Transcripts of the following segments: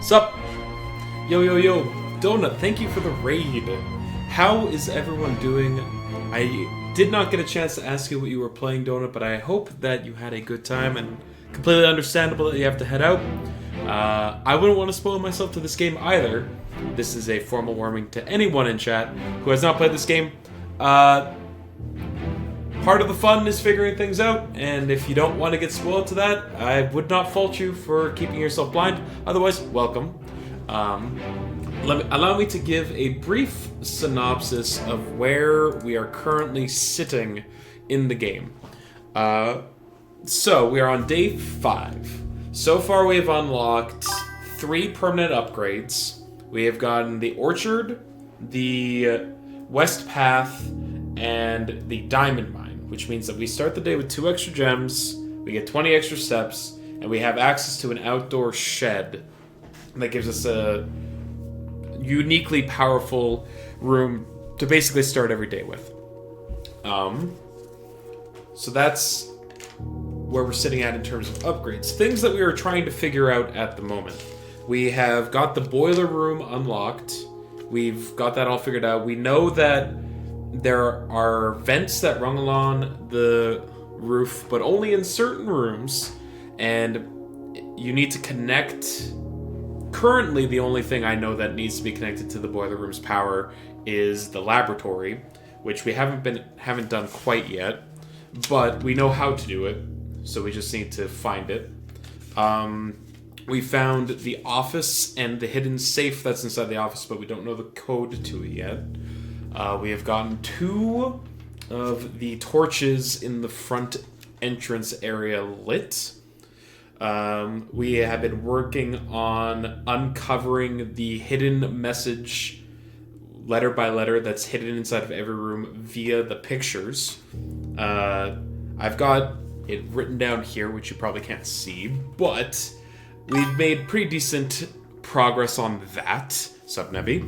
Sup? Yo, yo, yo. Donut, thank you for the raid. How is everyone doing? I did not get a chance to ask you what you were playing, Donut, but I hope that you had a good time and completely understandable that you have to head out. I wouldn't want to spoil myself to this game either. This is a formal warning to anyone in chat who has not played this game. Part of the fun is figuring things out, and if you don't want to get spoiled to that, I would not fault you for keeping yourself blind. Otherwise, welcome. Allow me to give a brief synopsis of where we are currently sitting in the game. So, we are on day 5. So far, we have unlocked 3 permanent upgrades. We have gotten the Orchard, the West Path, and the Diamond Mine, which means that we start the day with 2 extra gems, we get 20 extra steps, and we have access to an outdoor shed that gives us a uniquely powerful room to basically start every day with. So that's where we're sitting at in terms of upgrades. Things that we are trying to figure out at the moment. We have got the boiler room unlocked. We've got that all figured out. We know that there are vents that run along the roof, but only in certain rooms, and you need to connect. Currently, the only thing I know that needs to be connected to the boiler room's power is the laboratory, which we haven't done quite yet, but we know how to do it, so we just need to find it. We found the office and the hidden safe that's inside the office, but we don't know the code to it yet. We have gotten 2 of the torches in the front entrance area lit. We have been working on uncovering the hidden message letter by letter that's hidden inside of every room via the pictures. I've got it written down here, which you probably can't see, but we've made pretty decent progress on that, Subnebi.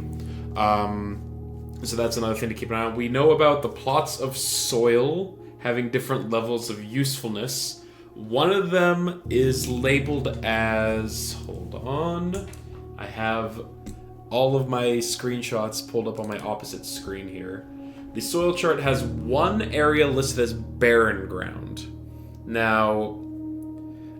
So that's another thing to keep an eye on. We know about the plots of soil having different levels of usefulness. One of them is labeled as... Hold on. I have all of my screenshots pulled up on my opposite screen here. The soil chart has one area listed as barren ground. Now,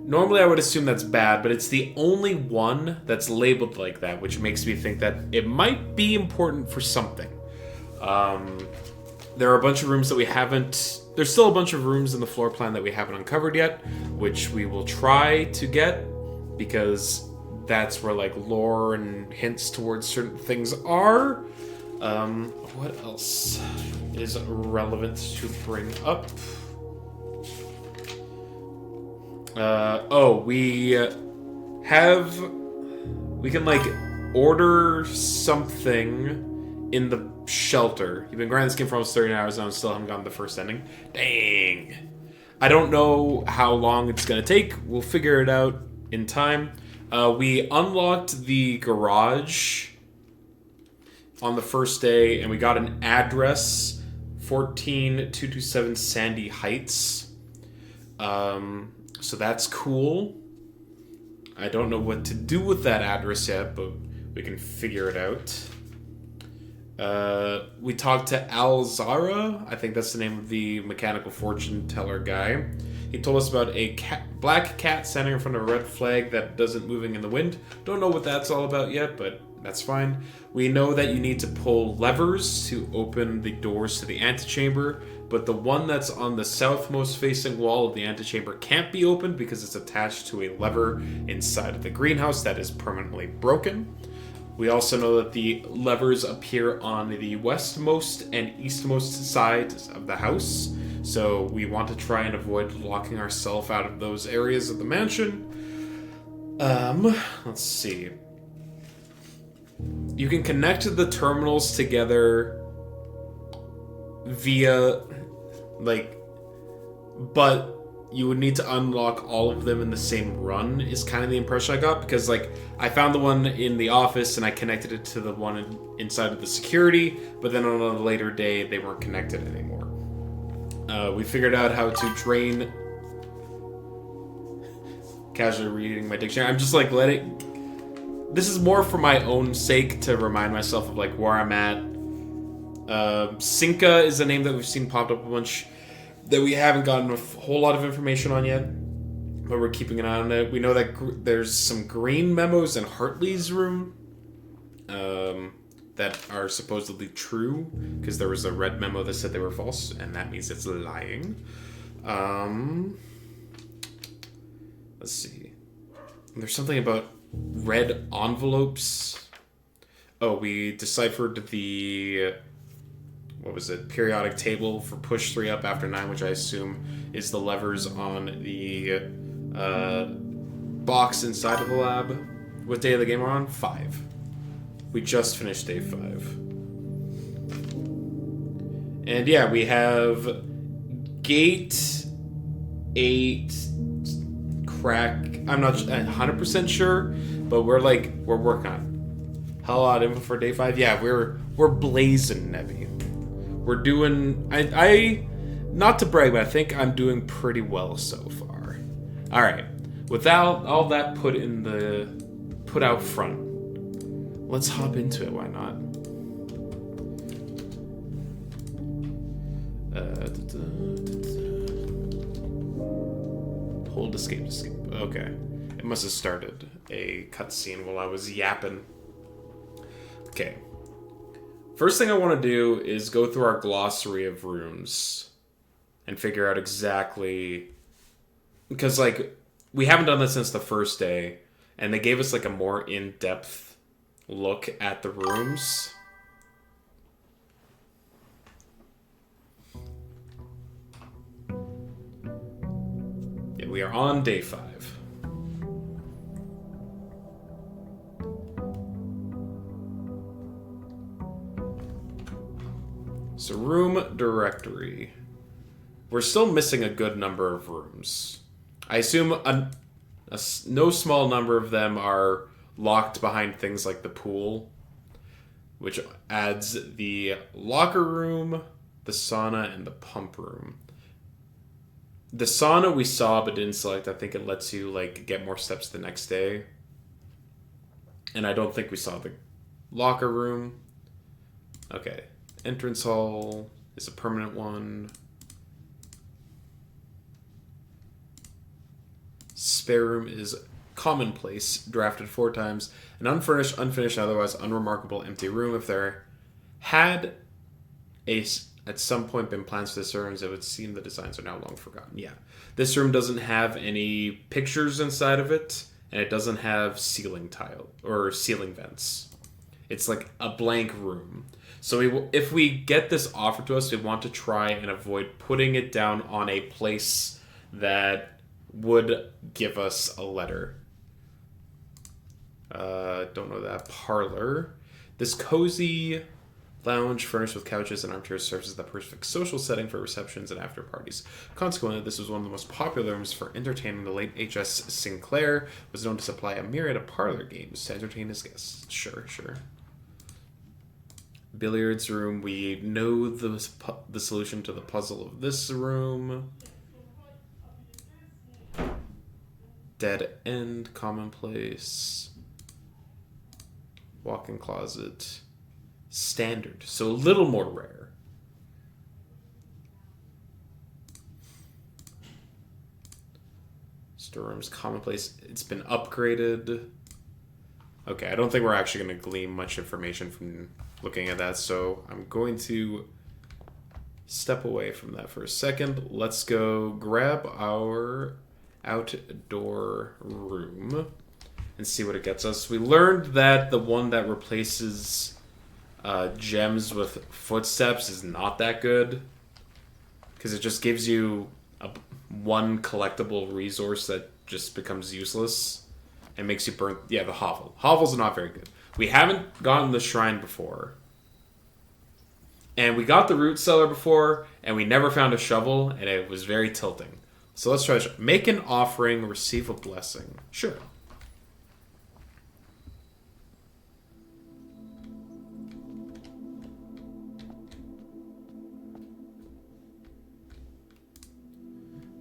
normally I would assume that's bad, but it's the only one that's labeled like that, which makes me think that it might be important for something. There are a bunch of rooms that we haven't... There's still a bunch of rooms in the floor plan that we haven't uncovered yet, which we will try to get, because that's where, like, lore and hints towards certain things are. What else is relevant to bring up? We can, like, order something in the shelter. You've been grinding this game for almost 30 hours and I still haven't gotten the first ending. Dang. I don't know how long it's going to take. We'll figure it out in time. We unlocked the garage on the first day, and we got an address, 14227 Sandy Heights. So that's cool. I don't know what to do with that address yet, but we can figure it out. We talked to Alzara, I think that's the name of the mechanical fortune teller guy. He told us about a black cat standing in front of a red flag that doesn't moving in the wind. Don't know what that's all about yet, but that's fine. We know that you need to pull levers to open the doors to the antechamber, but the one that's on the southmost facing wall of the antechamber can't be opened because it's attached to a lever inside of the greenhouse that is permanently broken. We also know that the levers appear on the westmost and eastmost sides of the house, so we want to try and avoid locking ourselves out of those areas of the mansion. Let's see. You can connect the terminals together via, like, but you would need to unlock all of them in the same run, is kind of the impression I got, because, like, I found the one in the office and I connected it to the one inside of the security, but then on a later day they weren't connected anymore. We figured out how to drain... Casually reading my dictionary. I'm just, like, this is more for my own sake to remind myself of like where I'm at. Cinca is a name that we've seen popped up a bunch that we haven't gotten a whole lot of information on yet, but we're keeping an eye on it. We know that there's some green memos in Hartley's room that are supposedly true, because there was a red memo that said they were false, and that means it's lying. Let's see. There's something about red envelopes. Oh, we deciphered the... what was it? Periodic table for push 3 up after 9, which I assume is the levers on the box inside of the lab. What day of the game are we on? 5. We just finished day 5. And yeah, we have gate 8 crack. I'm not 100% sure, but we're working on it. Hell lot of info for day 5. Yeah, we're blazing, Nebby. We're doing... I not to brag, but I think I'm doing pretty well so far. Alright. Without all that put out front, let's hop into it, why not? Hold escape. Okay. It must have started a cutscene while I was yapping. Okay. First thing I want to do is go through our glossary of rooms and figure out exactly... because, like, we haven't done this since the first day, and they gave us, like, a more in-depth look at the rooms. Yeah, we are on day 5. So, room directory. We're still missing a good number of rooms. I assume no small number of them are locked behind things like the pool, which adds the locker room, the sauna, and the pump room. The sauna we saw but didn't select. I think it lets you like get more steps the next day. And I don't think we saw the locker room. Okay. Entrance hall is a permanent one. Spare room is commonplace, drafted 4 times. An unfurnished, unfinished, otherwise unremarkable empty room. If there had at some point been plans for this room, it would seem the designs are now long forgotten. Yeah. This room doesn't have any pictures inside of it, and it doesn't have ceiling tile or ceiling vents. It's like a blank room. So if we get this offered to us, we want to try and avoid putting it down on a place that would give us a letter. Don't know that. Parlor. This cozy lounge furnished with couches and armchairs serves as the perfect social setting for receptions and after parties. Consequently, this was one of the most popular rooms for entertaining. The late H.S. Sinclair was known to supply a myriad of parlor games to entertain his guests. Sure. Billiards room. We know the solution to the puzzle of this room. Dead end, commonplace. Walk-in closet. Standard. So a little more rare. Storeroom's commonplace. It's been upgraded. Okay, I don't think we're actually going to glean much information from looking at that, so I'm going to step away from that for a second. Let's go grab our outdoor room and see what it gets us. We learned that the one that replaces gems with footsteps is not that good, because it just gives you one collectible resource that just becomes useless and makes you burn. Yeah, the hovel. Hovels are not very good. We haven't gotten the shrine before. And we got the root cellar before, and we never found a shovel, and it was very tilting. So let's try this. Make an offering, receive a blessing. Sure.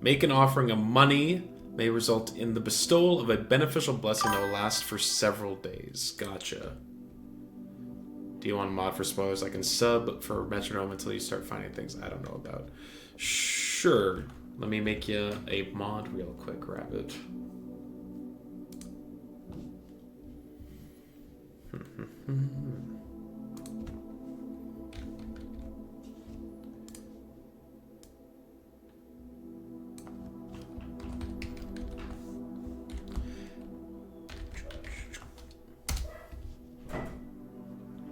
Make an offering of money, may result in the bestowal of a beneficial blessing that will last for several days. Gotcha. Do you want a mod for spoilers? I can sub for metronome until you start finding things I don't know about. Sure. Let me make you a mod real quick, Rabbit.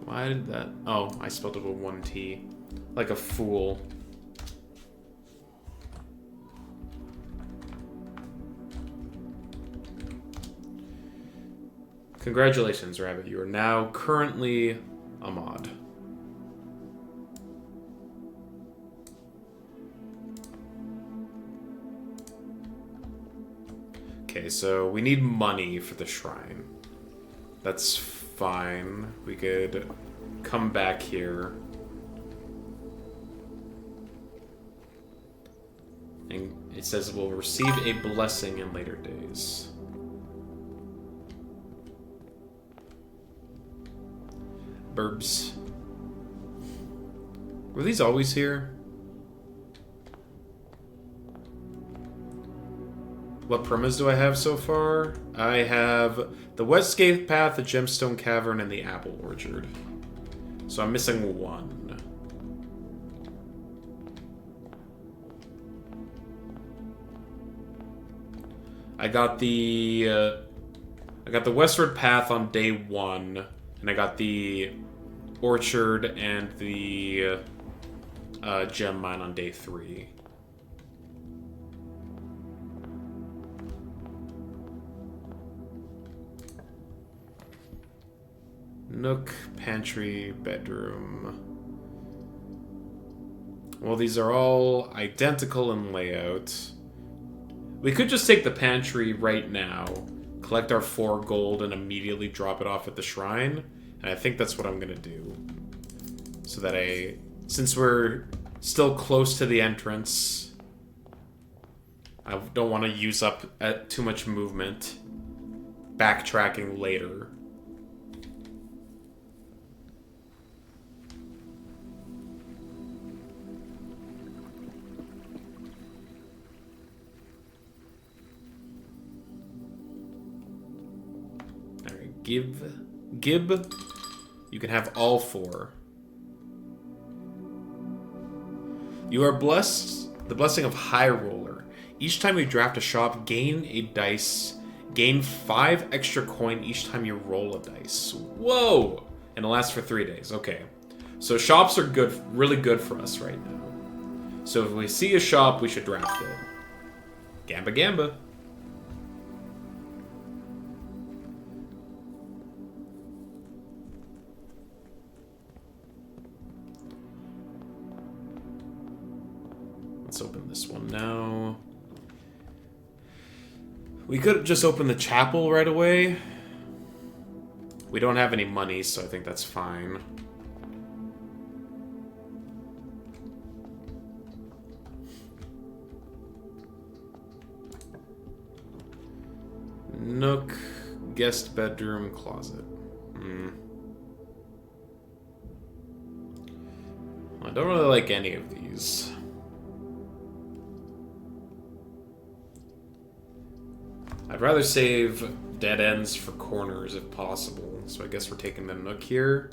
Why did that... Oh, I spelled it with one T. Like a fool. Congratulations, Rabbit. You are now currently a mod. Okay, so we need money for the shrine. That's fine. We could come back here. And it says we'll receive a blessing in later days. Burbs. Were these always here? What permas do I have so far? I have the Westgate Path, the Gemstone Cavern, and the Apple Orchard. So I'm missing one. I got the Westward Path on day 1, and I got the Orchard and the Gem Mine on day 3. Nook, pantry, bedroom. Well, these are all identical in layout. We could just take the pantry right now, collect our 4 gold, and immediately drop it off at the shrine. And I think that's what I'm gonna do. So that since we're still close to the entrance, I don't want to use up too much movement backtracking later. Gib, you can have all 4. You are blessed, the blessing of High Roller. Each time you draft a shop, gain a dice, gain 5 extra coin each time you roll a dice. Whoa! And it lasts for 3 days. Okay. So shops are good, really good for us right now. So if we see a shop, we should draft it. Gamba Gamba. Let's open this one now. We could just open the chapel right away. We don't have any money, so I think that's fine. Nook, guest bedroom, closet. I don't really like any of these. I'd rather save dead ends for corners if possible, so I guess we're taking the Nook here.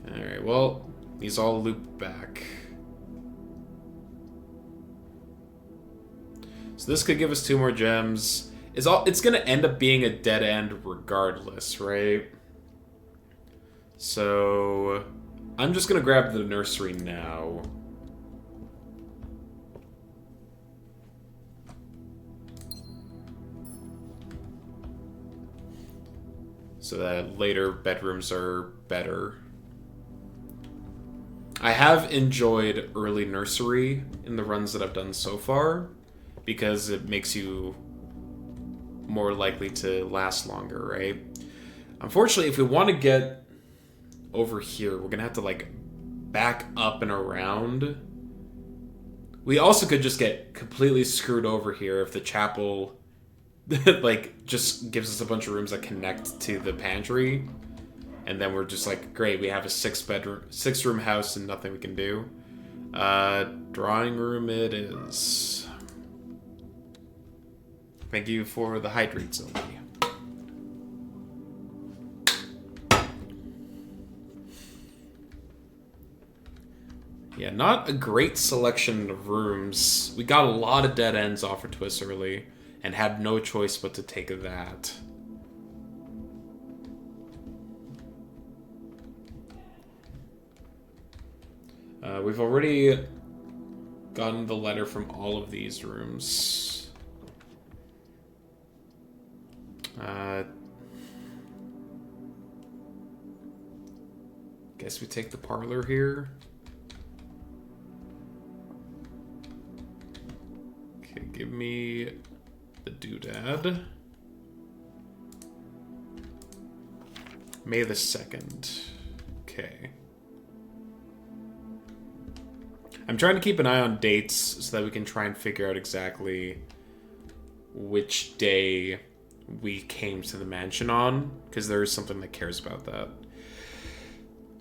Alright, well, these all loop back. So this could give us 2 more gems. It's gonna end up being a dead end regardless, right? So I'm just gonna grab the nursery now. So that later bedrooms are better. I have enjoyed early nursery in the runs that I've done so far, because it makes you more likely to last longer, right? Unfortunately, if we want to get over here. We're gonna have to, like, back up and around. We also could just get completely screwed over here if the chapel, like, just gives us a bunch of rooms that connect to the pantry. And then we're just like, great, we have a 6-room house and nothing we can do. Drawing room it is. Thank you for the hydrate, Zoe. Yeah, not a great selection of rooms. We got a lot of dead ends offered to us early and had no choice but to take that. We've already gotten the letter from all of these rooms. Guess we take the parlor here. Okay, give me the doodad. May the 2nd. Okay. I'm trying to keep an eye on dates so that we can try and figure out exactly which day we came to the mansion on, because there is something that cares about that.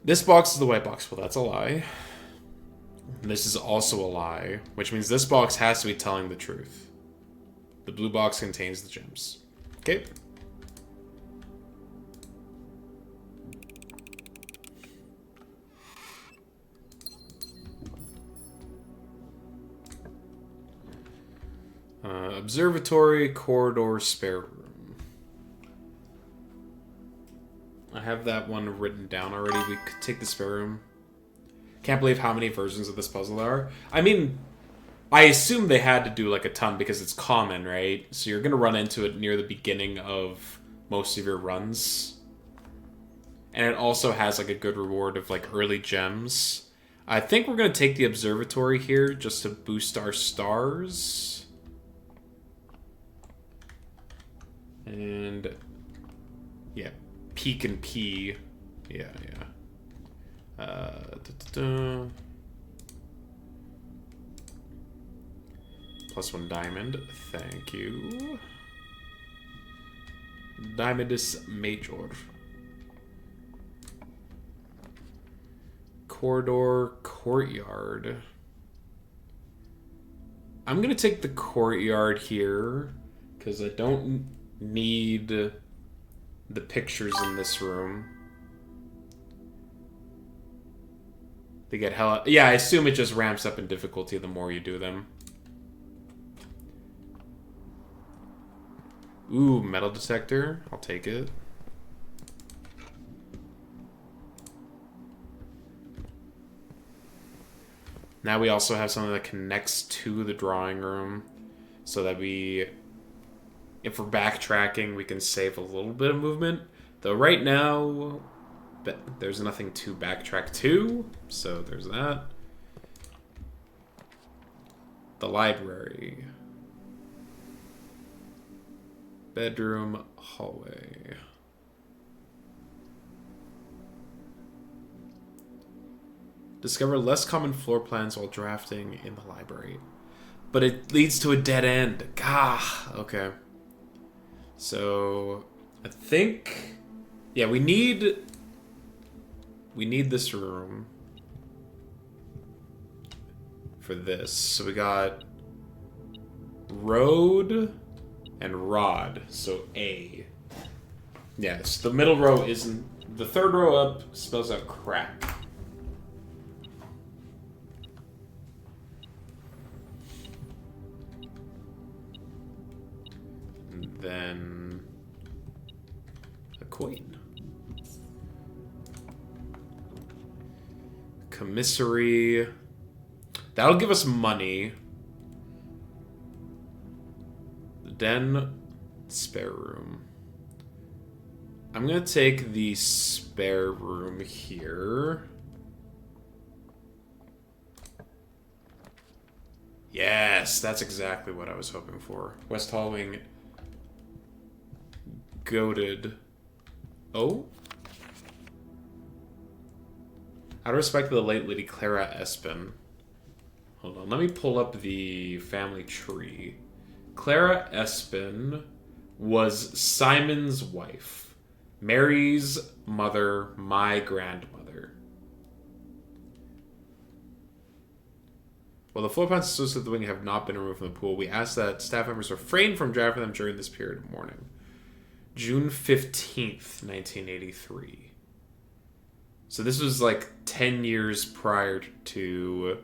This box is the white box. Well, that's a lie. This is also a lie, which means this box has to be telling the truth. The blue box contains the gems. Okay. Observatory, corridor, spare room. I have that one written down already. We could take the spare room. Can't believe how many versions of this puzzle there are. I mean, I assume they had to do like a ton because it's common, right? So you're going to run into it near the beginning of most of your runs. And it also has like a good reward of like early gems. I think we're going to take the observatory here just to boost our stars. And yeah, peek and pee. Yeah. +1 diamond. Thank you. Diamondus Major. Corridor, courtyard. I'm gonna take the courtyard here because I don't need the pictures in this room. They get hella... Yeah, I assume it just ramps up in difficulty the more you do them. Ooh, metal detector. I'll take it. Now we also have something that connects to the drawing room so that we... If we're backtracking, we can save a little bit of movement. Though right now, there's nothing to backtrack to, so there's that. The library. Bedroom, hallway. Discover less common floor plans while drafting in the library. But it leads to a dead end. Gah, okay. So, I think... Yeah, we need this room for this. So we got road and rod. So A. Yes, the middle row isn't... The third row up spells out crack. And then a coin. Commissary. That'll give us money. The den, spare room. I'm gonna take the spare room here. Yes, that's exactly what I was hoping for. West Hall Wing. Goated. Oh? Out of respect to the late Lady Clara Espin. Hold on, let me pull up the family tree. Clara Espin was Simon's wife. Mary's mother, my grandmother. While the floor plants associated with the wing have not been removed from the pool, we ask that staff members refrain from driving them during this period of mourning. June 15th, 1983. So this was like 10 years prior to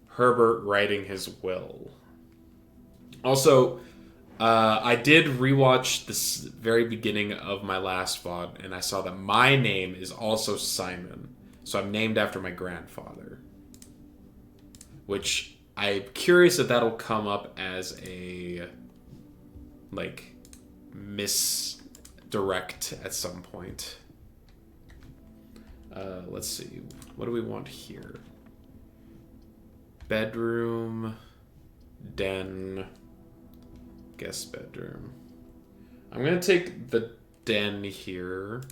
Herbert writing his will. Also, I did rewatch this very beginning of my last VOD, and I saw that my name is also Simon. So I'm named after my grandfather. Which I'm curious if that'll come up as a, like, misdirect at some point. Let's see. What do we want here? Bedroom, den, guest bedroom. I'm going to take the den here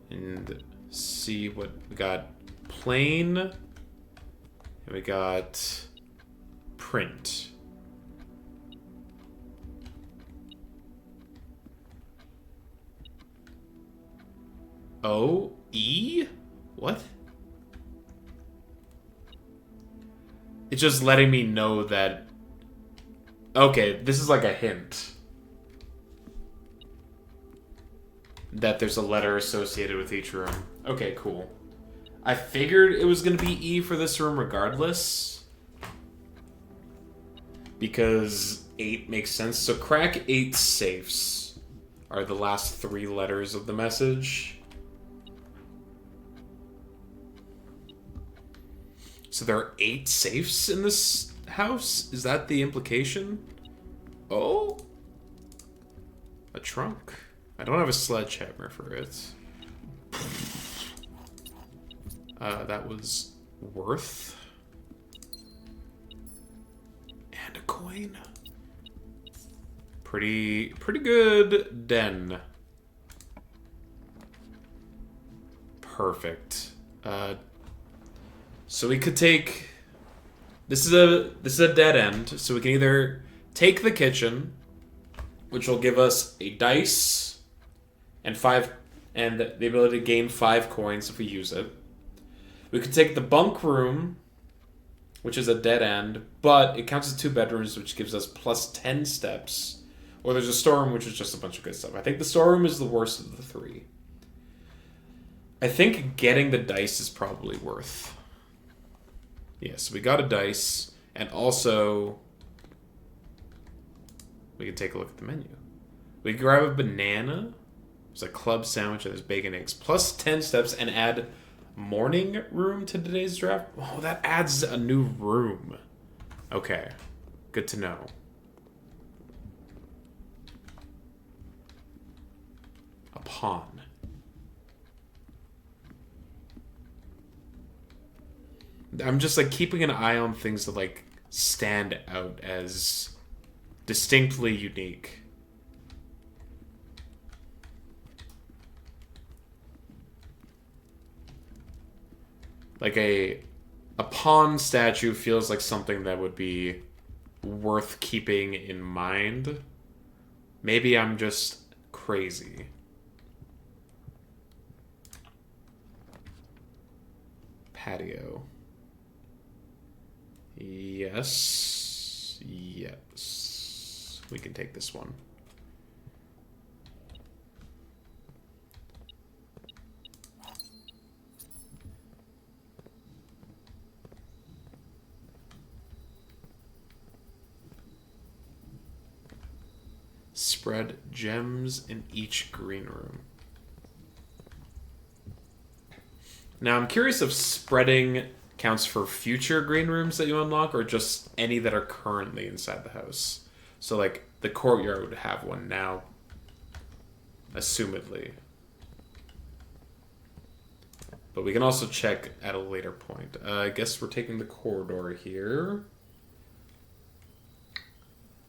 and see what we got. Plain, and we got print. O-E? What? It's just letting me know that... Okay, this is like a hint. That there's a letter associated with each room. Okay, cool. I figured it was going to be E for this room regardless. Because 8 makes sense. So crack 8 safes are the last 3 letters of the message. So there are 8 safes in this house? Is that the implication? Oh? A trunk. I don't have a sledgehammer for it. That was worth. And a coin. Pretty good den. Perfect. So we could take... This is a dead end, so we can either take the kitchen, which will give us a dice and the ability to gain 5 coins if we use it. We could take the bunk room, which is a dead end, but it counts as 2 bedrooms, which gives us plus 10 steps. Or there's a storeroom, which is just a bunch of good stuff. I think the storeroom is the worst of the 3. I think getting the dice is probably worth. Yeah, so we got a dice, and also we can take a look at the menu. We can grab a banana. There's a club sandwich and there's bacon eggs. Plus 10 steps and add morning room to today's draft. Oh, that adds a new room. Okay, good to know. A pawn. I'm just like keeping an eye on things that like stand out as distinctly unique. Like a pawn statue feels like something that would be worth keeping in mind. Maybe I'm just crazy. Patio. Yes. Yes. We can take this one. Spread gems in each green room. Now I'm curious if spreading counts for future green rooms that you unlock or just any that are currently inside the house. So like the courtyard would have one now, assumedly. But we can also check at a later point. I guess we're taking the corridor here.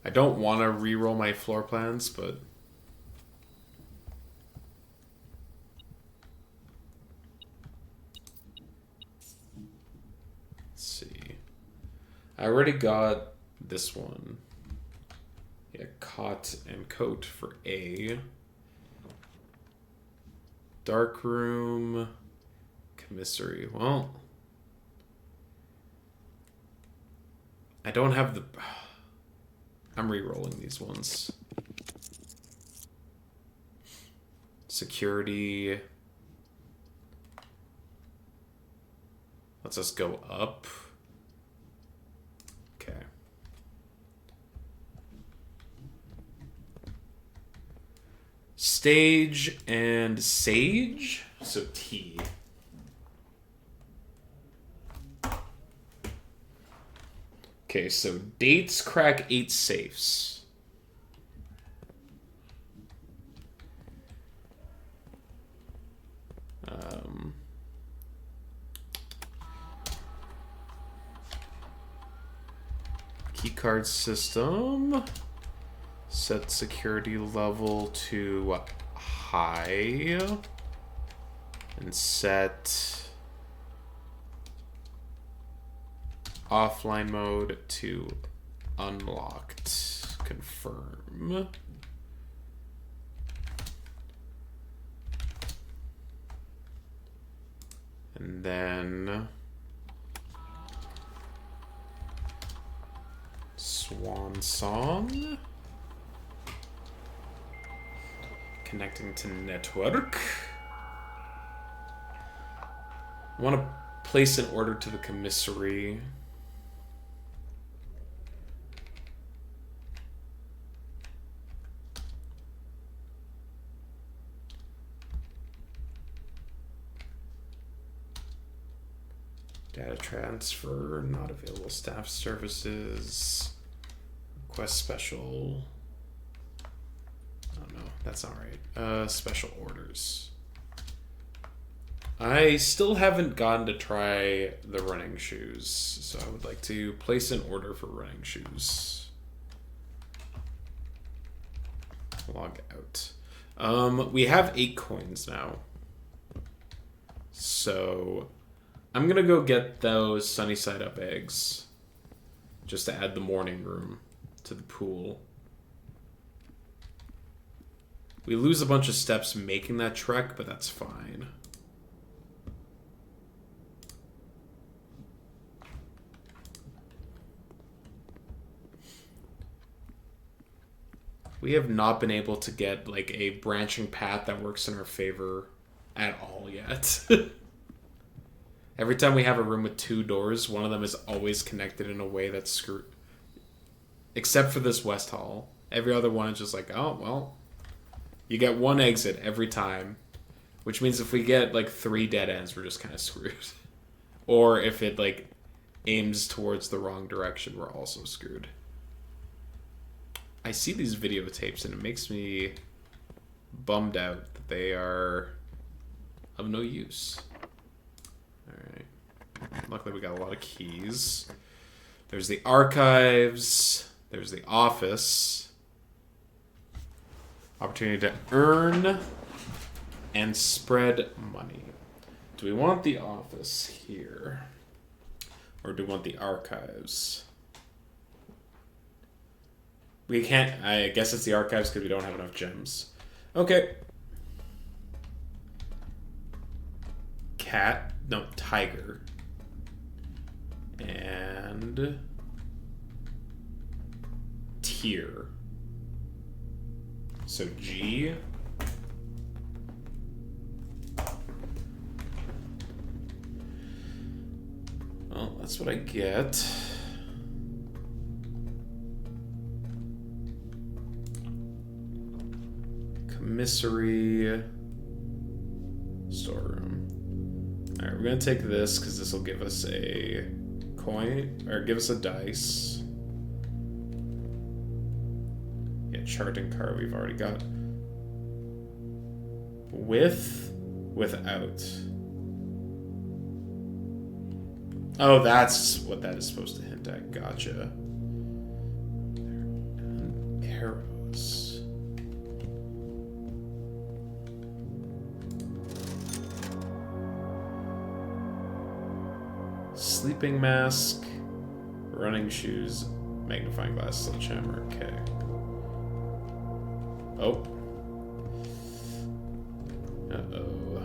I don't want to re-roll my floor plans, but... I already got this one. Yeah, cot and coat for A. Dark room. Commissary. Well, I don't have the... I'm re-rolling these ones. Security. Let's just go up. Okay. Stage and sage. So T. Okay, so dates crack 8 safes. Keycard system. Set security level to high. And set offline mode to unlocked. Confirm. And then Swan Song. Connecting to network. I want to place an order to the commissary. Data transfer, not available staff services. Request special. Oh no, that's not right. Special orders. I still haven't gotten to try the running shoes, so I would like to place an order for running shoes. Log out. We have 8 coins now. So I'm gonna go get those sunny side up eggs. Just to add the morning room to the pool. We lose a bunch of steps making that trek, but that's fine. We have not been able to get like a branching path that works in our favor at all yet. Every time we have a room with 2 doors, one of them is always connected in a way that's screwed. Except for this West Hall. Every other one is just like, oh, well, you get 1 exit every time. Which means if we get like 3 dead ends, we're just kind of screwed. Or if it like aims towards the wrong direction, we're also screwed. I see these videotapes and it makes me bummed out that they are of no use. Alright. Luckily we got a lot of keys. There's the archives. There's the office. Opportunity to earn and spread money. Do we want the office here? Or do we want the archives? We can't... I guess it's the archives because we don't have enough gems. Okay. Cat. No, tiger. And... tier. So G. Well, that's what I get. Commissary. Storeroom. Alright, we're gonna take this because this will give us a coin, or give us a dice. Yeah, charting card we've already got. With, without. Oh, that's what that is supposed to hint at. Gotcha. And arrows. Sleeping mask, Running shoes, magnifying glass, sledgehammer. Okay. Oh. Uh-oh.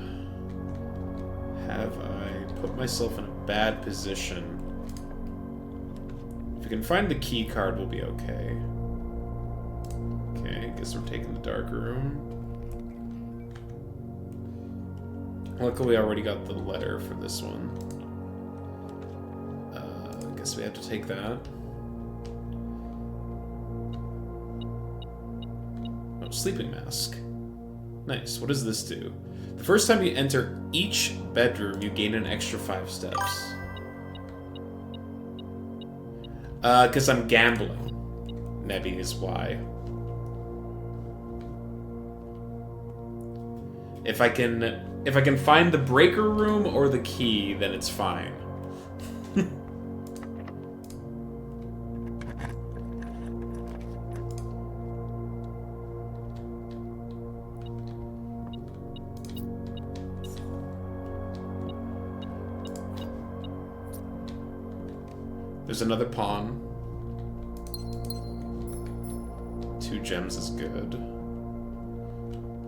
Have I put myself in a bad position? If we can find the key card, we'll be okay. Okay, guess we're taking the dark room. Luckily, we already got the letter for this one. Guess we have to take that. Oh, sleeping mask. Nice. What does this do? The first time you enter each bedroom, you gain an extra 5 steps. Because I'm gambling. Maybe is why. If I can find the breaker room or the key, then it's fine. There's another pawn. 2 gems is good.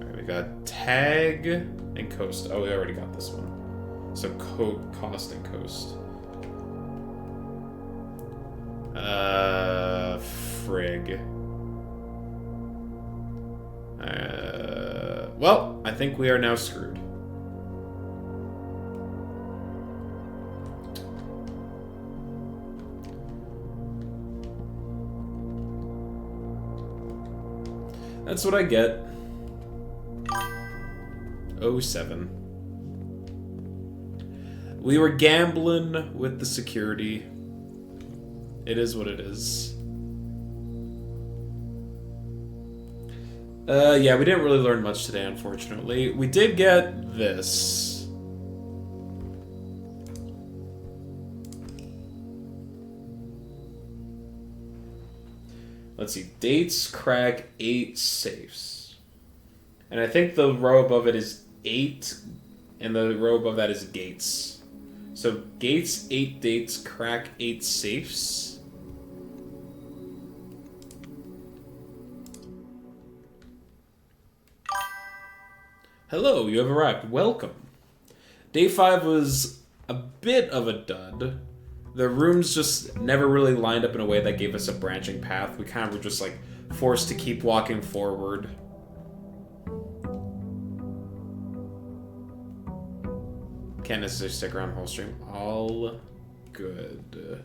Alright, we got tag and coast. Oh, we already got this one. So cost and coast. Frig. Well, I think we are now screwed. That's what I get. 07. We were gambling with the security. It is what it is. Yeah, we didn't really learn much today, unfortunately. We did get this. Let's see. Dates, crack, 8 safes. And I think the row above it is 8, and the row above that is gates. So gates, 8 dates, crack, 8 safes. Hello, you have arrived. Welcome. Day 5 was a bit of a dud. The rooms just never really lined up in a way that gave us a branching path. We kind of were just like forced to keep walking forward. Can't necessarily stick around the whole stream. All good.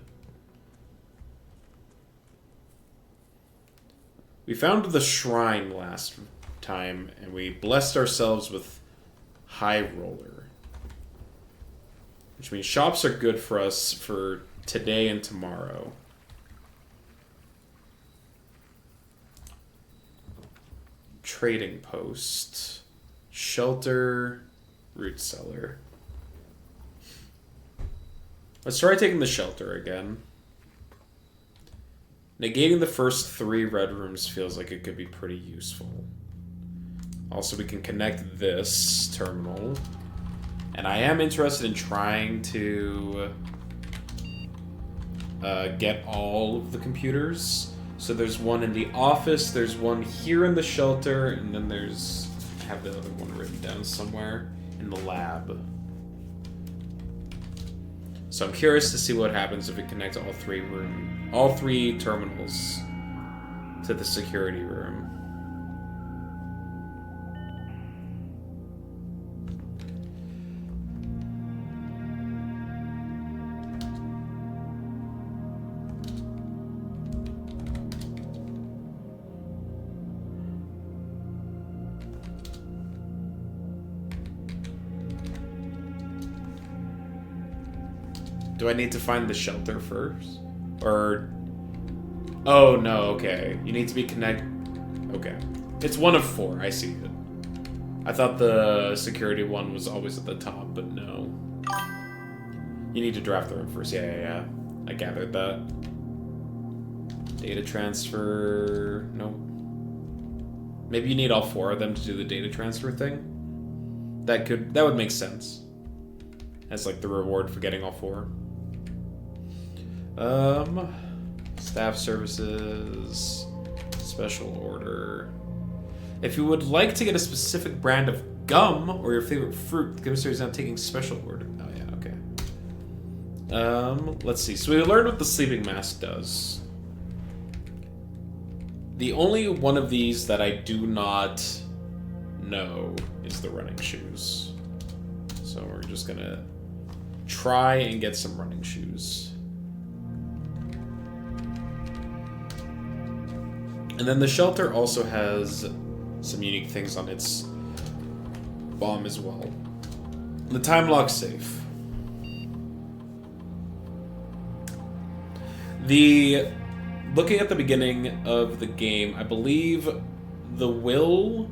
We found the shrine last time, and we blessed ourselves with High Roller. Which means shops are good for us for today and tomorrow. Trading post. Shelter. Root cellar. Let's try taking the shelter again. Negating the first 3 red rooms feels like it could be pretty useful. Also, we can connect this terminal. And I am interested in trying to get all of the computers. So there's one in the office, there's one here in the shelter, and then there's... I have the other one written down somewhere in the lab. So I'm curious to see what happens if we connect all 3 terminals to the security room. Do I need to find the shelter first? Or... Oh, no, okay. You need to be connected... Okay. It's one of 4, I see it. I thought the security one was always at the top, but no. You need to draft the room first. Yeah. I gathered that. Data transfer... Nope. Maybe you need all 4 of them to do the data transfer thing? That would make sense. As like the reward for getting all 4. Staff services, special order. If you would like to get a specific brand of gum or your favorite fruit, the commissary is now taking special order. Oh yeah, okay. Let's see. So we learned what the sleeping mask does. The only one of these that I do not know is the running shoes. So we're just gonna try and get some running shoes. And then the shelter also has some unique things on its bomb as well. The time lock safe. Looking at the beginning of the game, I believe the will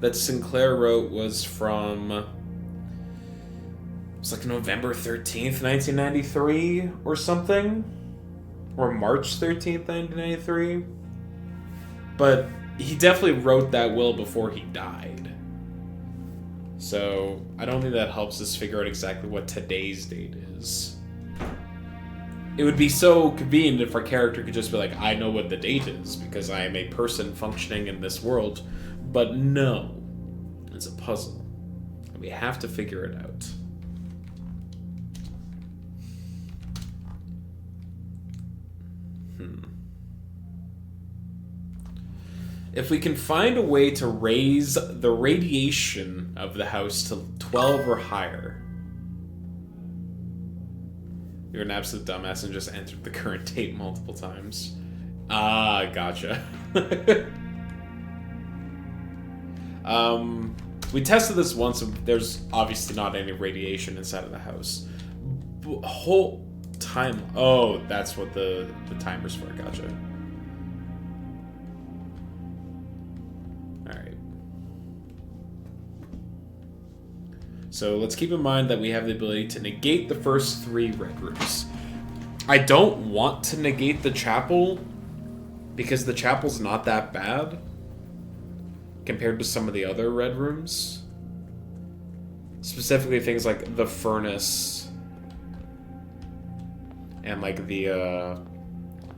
that Sinclair wrote was from, it was like November 13th, 1993 or something, or March 13th, 1993. But he definitely wrote that will before he died. So I don't think that helps us figure out exactly what today's date is. It would be so convenient if our character could just be like, I know what the date is because I am a person functioning in this world. But no, it's a puzzle. And we have to figure it out. If we can find a way to raise the radiation of the house to 12 or higher. You're an absolute dumbass and just entered the current date multiple times. Ah, gotcha. We tested this once, and there's obviously not any radiation inside of the house. Whole time. Oh, that's what the timer's for. Gotcha. Alright. So let's keep in mind that we have the ability to negate the first 3 red rooms. I don't want to negate the chapel because the chapel's not that bad compared to some of the other red rooms. Specifically things like the furnace and like the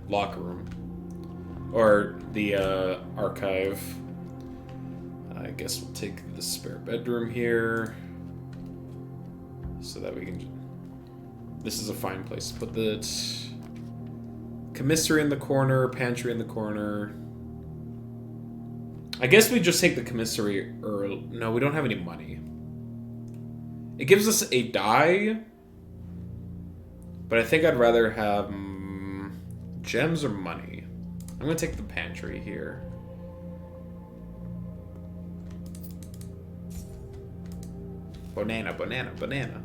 locker room or the archive. I guess we'll take the spare bedroom here so that we can... This is a fine place to put the commissary in the corner, pantry in the corner. I guess we just take the commissary early. No, we don't have any money. It gives us a die, but I think I'd rather have gems or money. I'm going to take the pantry here. Banana, banana, banana.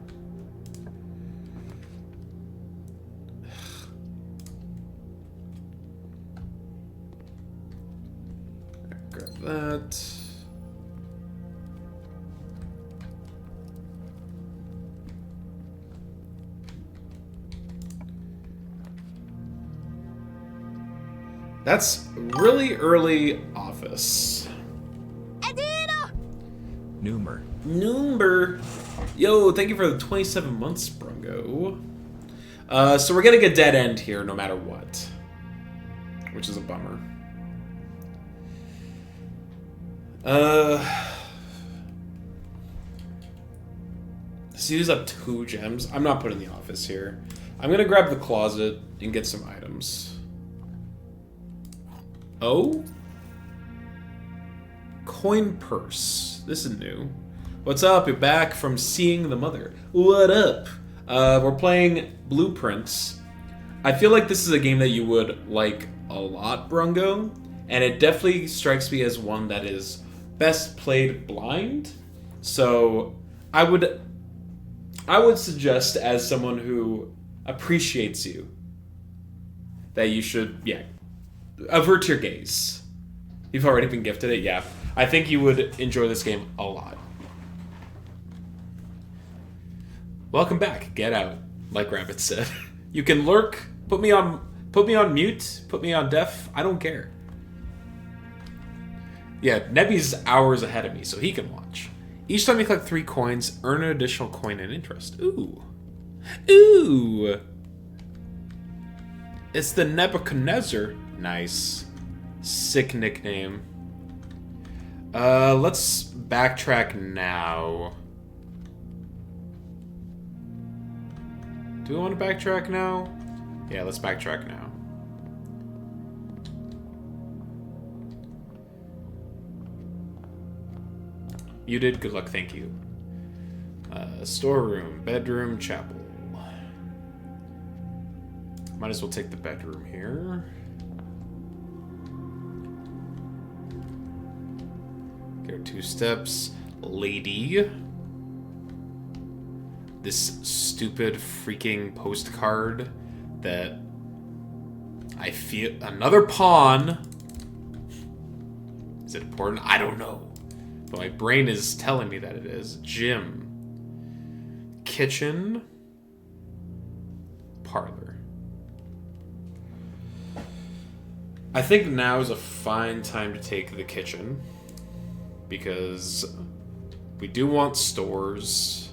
Grab that. That's really early office. Noomber. Yo, thank you for the 27 months, Brungo. So we're getting a dead end here no matter what. Which is a bummer. Let's use up 2 gems. I'm not putting the office here. I'm gonna grab the closet and get some items. Oh? Coin purse. This is new. What's up? You're back from seeing the mother. What up? We're playing Blueprints. I feel like this is a game that you would like a lot, Brungo, and it definitely strikes me as one that is best played blind. So I would suggest, as someone who appreciates you, that you should, avert your gaze. You've already been gifted it, yeah. I think you would enjoy this game a lot. Welcome back. Get out, like Rabbit said. You can lurk, put me on mute, put me on deaf, I don't care. Yeah, Nebby's hours ahead of me, so he can watch. Each time you collect 3 coins, earn an additional coin and interest. Ooh. Ooh. It's the Nebuchadnezzar. Nice. Sick nickname. Let's backtrack now. Do we want to backtrack now? Yeah, let's backtrack now. You did. Good luck. Thank you. Storeroom, bedroom, chapel. Might as well take the bedroom here. Go 2 steps. Lady. This stupid freaking postcard that I feel... Another pawn. Is it important? I don't know. But my brain is telling me that it is. Gym. Kitchen. Parlor. I think now is a fine time to take the kitchen. Because we do want stores.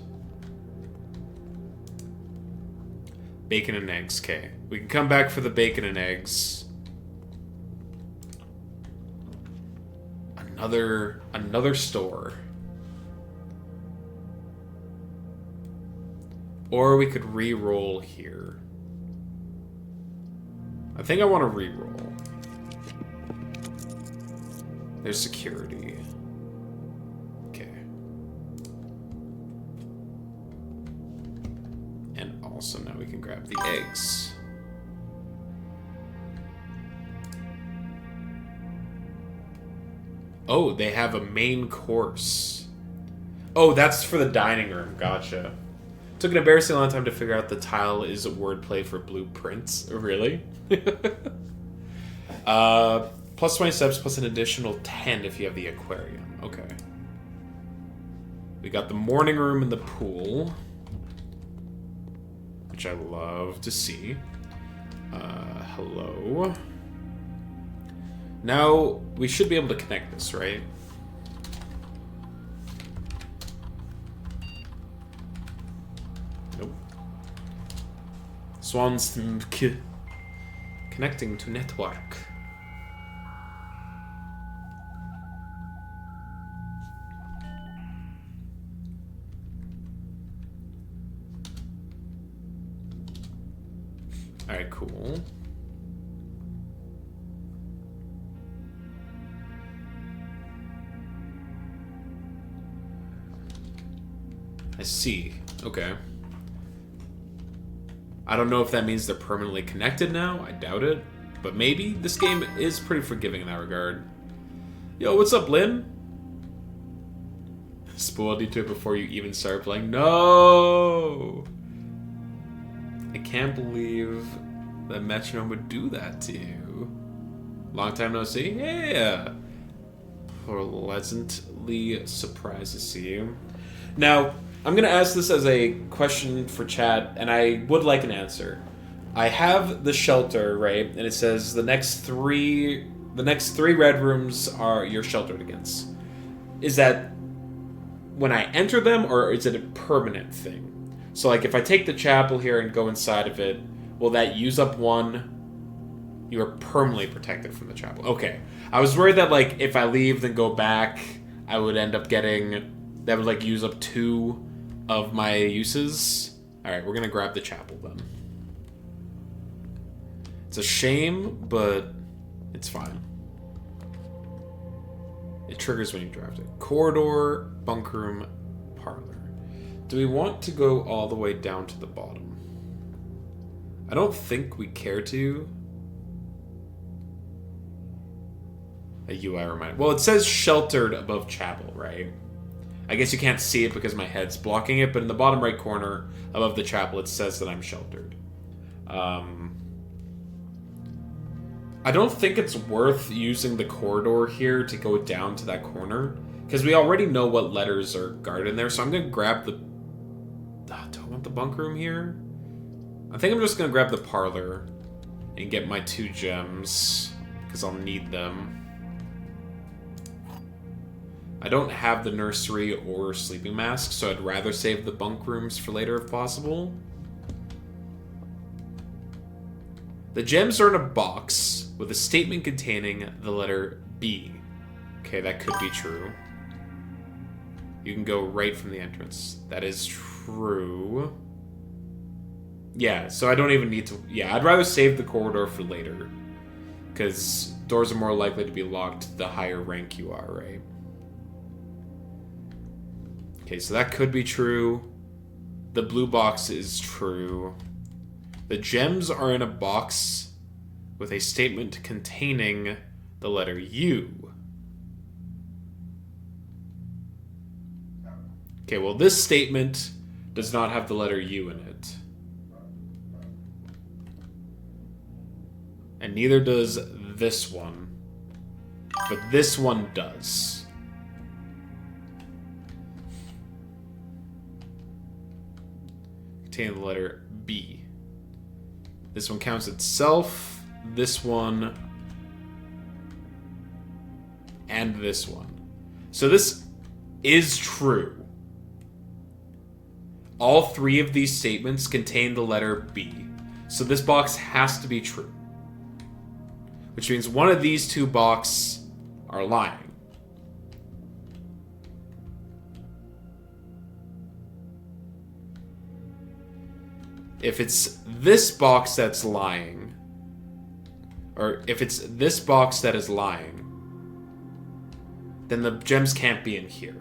Bacon and eggs. Okay. We can come back for the bacon and eggs. Another store. Or we could re-roll here. I think I want to re-roll. There's security. Okay. And also now we can grab the eggs. Oh, they have a main course. Oh, that's for the dining room. Gotcha. Took an embarrassing long time to figure out the tile is a wordplay for blueprints. Really? Plus 20 steps plus an additional 10 if you have the aquarium. Okay. We got the morning room and the pool. Which I love to see. Hello. Now, we should be able to connect this, right? Nope. Swans connecting to network. Alright, cool. I see. Okay. I don't know if that means they're permanently connected now. I doubt it. But maybe. This game is pretty forgiving in that regard. Yo, what's up, Lynn? Spoiled you to it before you even started playing. No! I can't believe that Metronome would do that to you. Long time no see? Yeah! Pleasantly surprised to see you. Now, I'm going to ask this as a question for chat, and I would like an answer. I have the shelter, right? And it says the next three red rooms are you're sheltered against. Is that when I enter them, or is it a permanent thing? So, like, if I take the chapel here and go inside of it, will that use up one? You are permanently protected from the chapel. Okay. I was worried that, like, if I leave then go back, I would end up getting... That would, like, use up 2 of my uses. Alright, we're gonna grab the chapel, then. It's a shame, but it's fine. It triggers when you draft it. Corridor, bunk room, parlor. Do we want to go all the way down to the bottom? I don't think we care to. A UI reminder. Well, it says sheltered above chapel, right? I guess you can't see it because my head's blocking it, but in the bottom right corner above the chapel, it says that I'm sheltered. I don't think it's worth using the corridor here to go down to that corner, because we already know what letters are guarded in there, so I'm going to grab the... do I want the bunk room here? I think I'm just going to grab the parlor and get my 2 gems, because I'll need them. I don't have the nursery or sleeping mask, so I'd rather save the bunk rooms for later if possible. The gems are in a box with a statement containing the letter B. Okay, that could be true. You can go right from the entrance. That is true. Yeah, so I don't even need to... Yeah, I'd rather save the corridor for later. Because doors are more likely to be locked the higher rank you are, right? Okay, so that could be true. The blue box is true. The gems are in a box with a statement containing the letter U. Okay, well, this statement does not have the letter U in it. And neither does this one. But this one does. Containing the letter B. This one counts itself. This one. And this one. So this is true. All three of these statements contain the letter B. So this box has to be true. Which means one of these two boxes are lying. If it's this box that's lying, or if it's this box that is lying, then the gems can't be in here.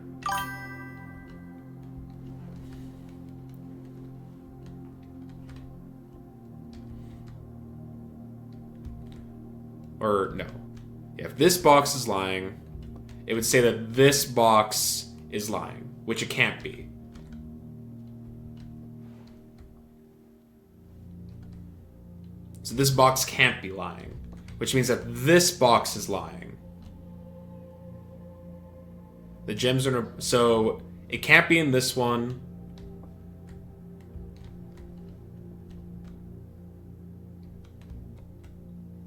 Or, no. Yeah, if this box is lying, it would say that this box is lying, which it can't be. So this box can't be lying, which means that this box is lying. The gems are... So, it can't be in this one.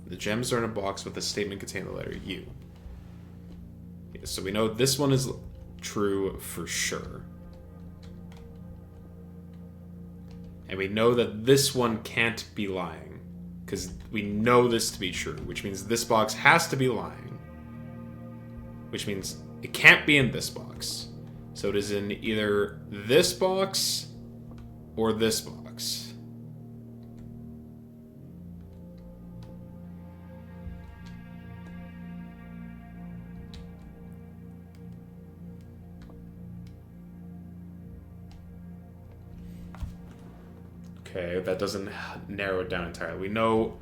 The gems are in a box with a statement containing the letter U. Yeah, so we know this one is true for sure. And we know that this one can't be lying. Because we know this to be true. Which means this box has to be lying. Which means it can't be in this box. So it is in either this box or this box. Okay, that doesn't narrow it down entirely. We know...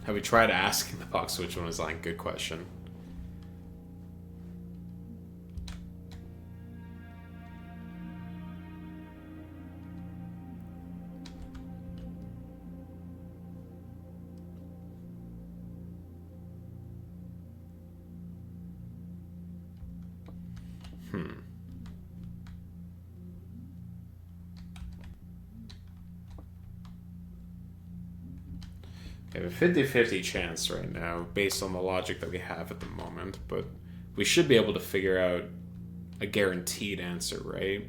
Have we tried asking the box which one is lying? Good question. We have a 50-50 chance right now, based on the logic that we have at the moment, but we should be able to figure out a guaranteed answer, right?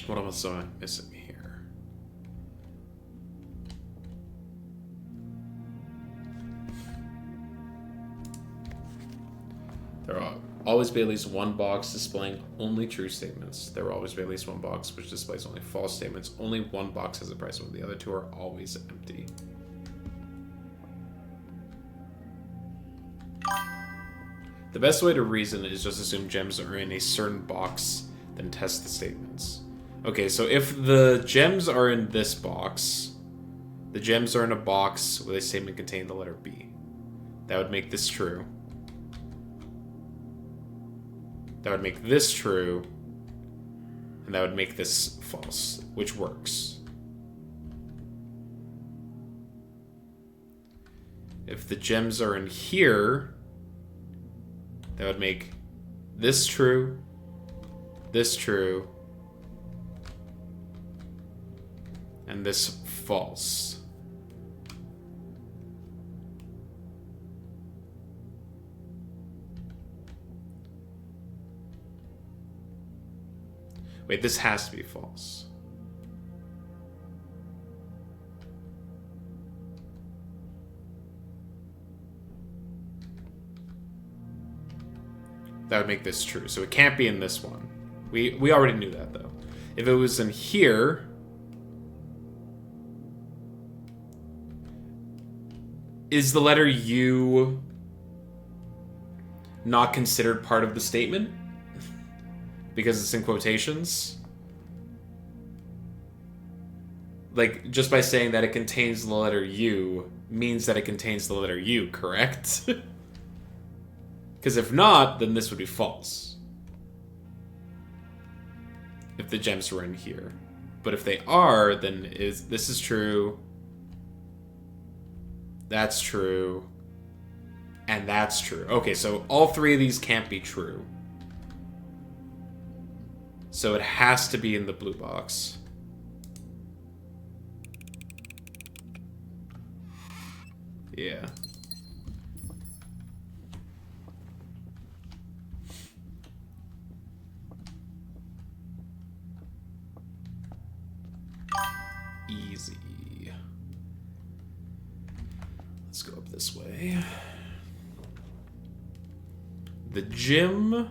What else am I missing here? There will always be at least one box displaying only true statements. There will always be at least one box which displays only false statements. Only one box has a price, while the other two are always empty. The best way to reason is just assume gems are in a certain box, then test the statements. Okay, so if the gems are in this box, the gems are in a box with a statement containing the letter B. That would make this true. That would make this true. And that would make this false, which works. If if the gems are in here, that would make this true, this true, and this false. Wait, this has to be false. That would make this true. So it can't be in this one. We already knew that, though. If it was in here... Is the letter U not considered part of the statement? Because it's in quotations? Like, just by saying that it contains the letter U means that it contains the letter U, correct? Because if not, then this would be false. If the gems were in here. But if they are, then this is true. That's true. And that's true. Okay, so all three of these can't be true. So it has to be in the blue box. Yeah. Easy. Let's go up this way. The gym,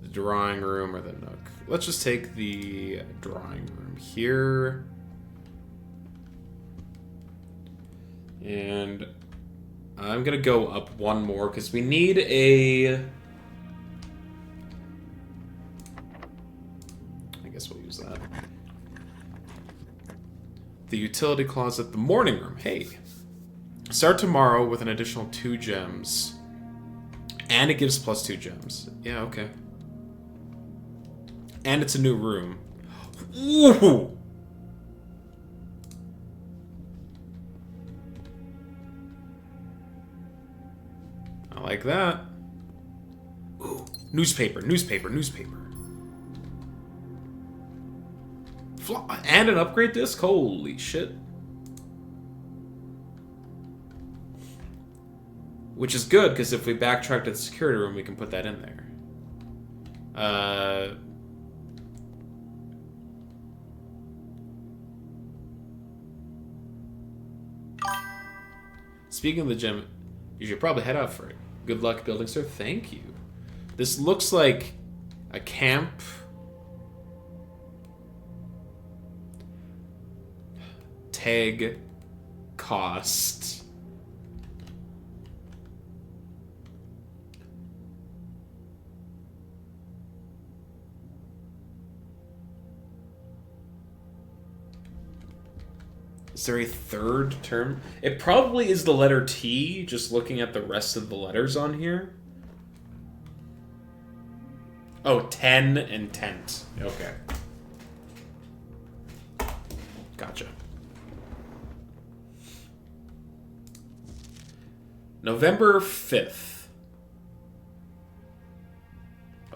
the drawing room, or the nook. Let's just take the drawing room here. And I'm gonna go up one more because we need a... I guess we'll use that. The utility closet, the morning room. Hey. Start tomorrow with an additional 2 gems. And it gives plus 2 gems. Yeah, okay. And it's a new room. Ooh! I like that. Ooh. Newspaper, newspaper, newspaper. And an upgrade disc? Holy shit. Which is good, because if we backtrack to the security room, we can put that in there. Speaking of the gym, you should probably head out for it. Good luck building, sir. Thank you. This looks like a camp. Tag cost. Is there a third term? It probably is the letter T, just looking at the rest of the letters on here. Oh, 10 and tent. Okay. Gotcha. November 5th.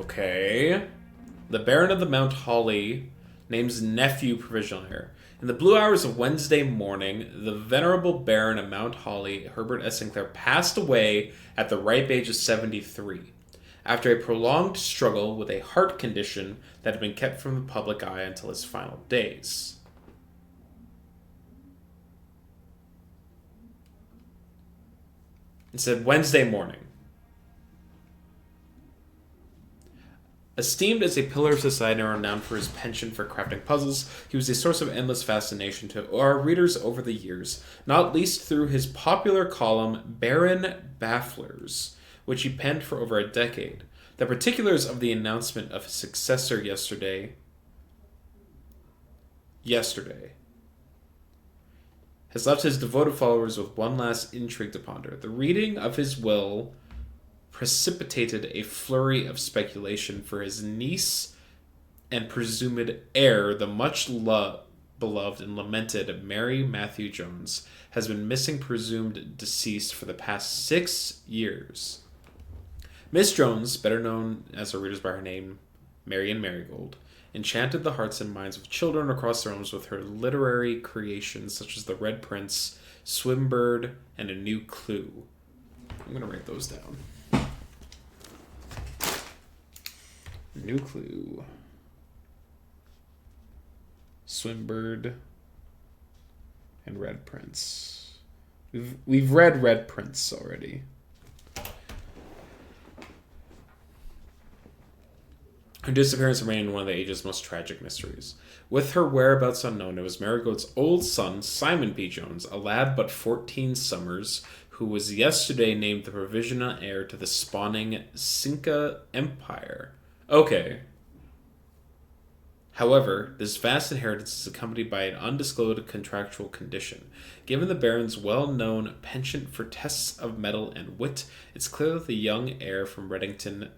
Okay. The Baron of the Mount Holly names nephew provisional heir. In the blue hours of Wednesday morning, the venerable Baron of Mount Holly, Herbert S. Sinclair, passed away at the ripe age of 73, after a prolonged struggle with a heart condition that had been kept from the public eye until his final days. It said Wednesday morning. Esteemed as a pillar of society and renowned for his penchant for crafting puzzles, he was a source of endless fascination to our readers over the years, not least through his popular column Baron Bafflers, which he penned for over a decade. The particulars of the announcement of his successor yesterday has left his devoted followers with one last intrigue to ponder. The reading of his will precipitated a flurry of speculation for his niece and presumed heir, the much beloved and lamented Mary Matthew Jones has been missing, presumed deceased, for the past 6 years. Miss Jones, better known as her readers by her name, Marian Marigold, enchanted the hearts and minds of children across the realms with her literary creations such as The Red Prince, Swimbird, and A New Clue. I'm going to write those down. New Clue, Swimbird, and Red Prince. We've read Red Prince already. Her disappearance remained one of the age's most tragic mysteries. With her whereabouts unknown, it was Marigold's old son, Simon P. Jones, a lad but 14 summers, who was yesterday named the provisional heir to the spawning Cinca Empire. Okay. However, this vast inheritance is accompanied by an undisclosed contractual condition. Given the Baron's well-known penchant for tests of mettle and wit, it's clear that the young heir from Reddington,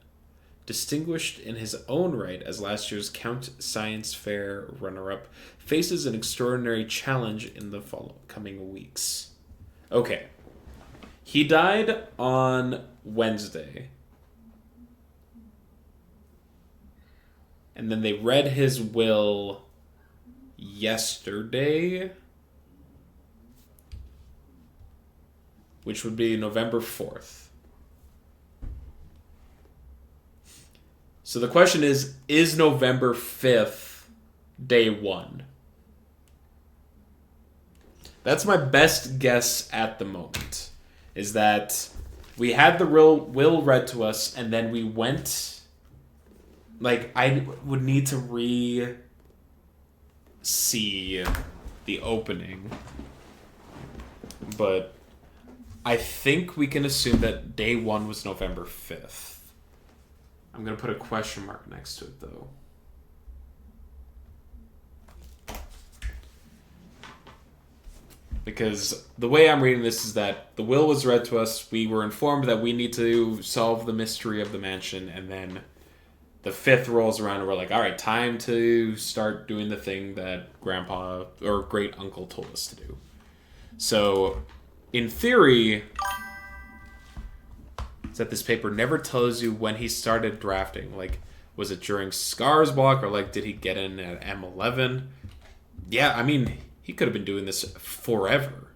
distinguished in his own right as last year's Count Science Fair runner-up, faces an extraordinary challenge in the coming weeks. Okay. He died on Wednesday. And then they read his will yesterday, which would be November 4th. So the question is November 5th day 1? That's my best guess at the moment, is that we had the will read to us, and then we went... Like, I would need to re-see the opening. But I think we can assume that day 1 was November 5th. I'm going to put a question mark next to it, though. Because the way I'm reading this is that the will was read to us, we were informed that we need to solve the mystery of the mansion, and then... the 5th rolls around and we're like, all right, time to start doing the thing that Grandpa or Great Uncle told us to do. So, in theory, is that this paper never tells you when he started drafting. Like, was it during Scar's block, or like, did he get in at M11? Yeah, I mean, he could have been doing this forever.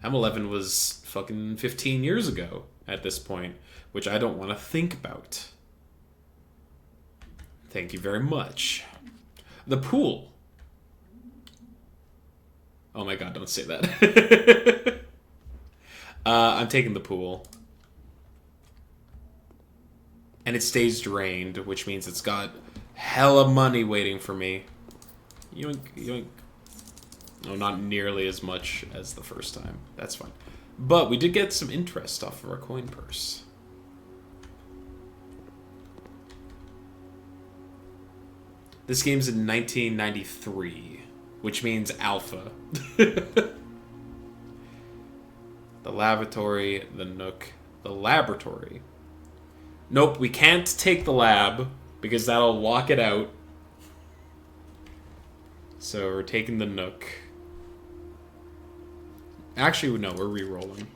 M11 was fucking 15 years ago at this point, which I don't want to think about. Thank you very much. The pool. Oh my god, don't say that. I'm taking the pool. And it stays drained, which means it's got hella money waiting for me. Yoink, yoink. No, not nearly as much as the first time. That's fine. But we did get some interest off of our coin purse. This game's in 1993, which means alpha. The lavatory, the nook, the laboratory. Nope, we can't take the lab, because that'll lock it out. So we're taking the nook. Actually, no, we're re-rolling.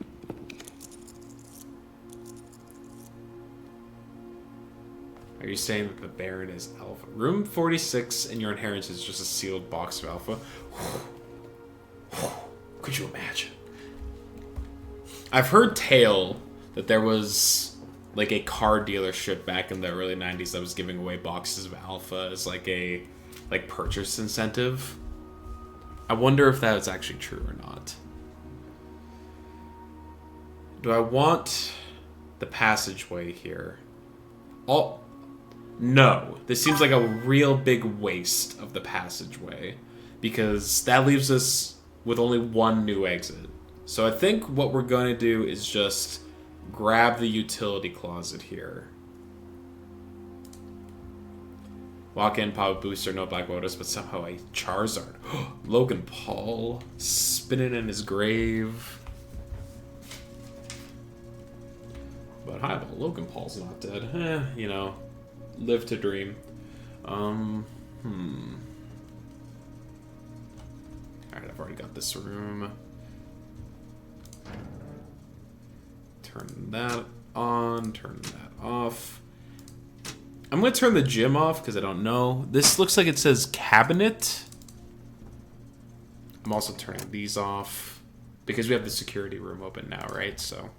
Are you saying that the Baron is alpha? Room 46 in your inheritance is just a sealed box of alpha. Could you imagine? I've heard tale that there was like a car dealership back in the early 90s that was giving away boxes of alpha as like a purchase incentive. I wonder if that is actually true or not. Do I want the passageway here? No. This seems like a real big waste of the passageway, because that leaves us with only one new exit. So I think what we're going to do is just grab the utility closet here. Walk in, pop a booster, no Black Lotus, but somehow a Charizard. Logan Paul spinning in his grave. But highball, Logan Paul's not dead. You know, live to dream. Alright, I've already got this room. Turn that on, turn that off. I'm going to turn the gym off because I don't know. This looks like it says cabinet. I'm also turning these off because we have the security room open now, right? So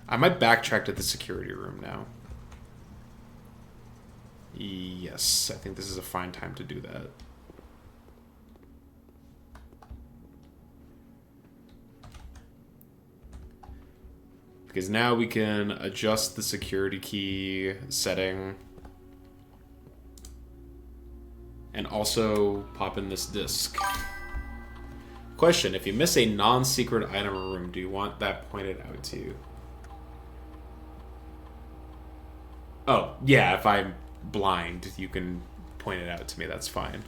I might backtrack to the security room now. Yes, I think this is a fine time to do that. Because now we can adjust the security key setting. And also pop in this disc. Question, if you miss a non-secret item room, do you want that pointed out to you? Oh, yeah, if I'm blind, you can point it out to me, that's fine.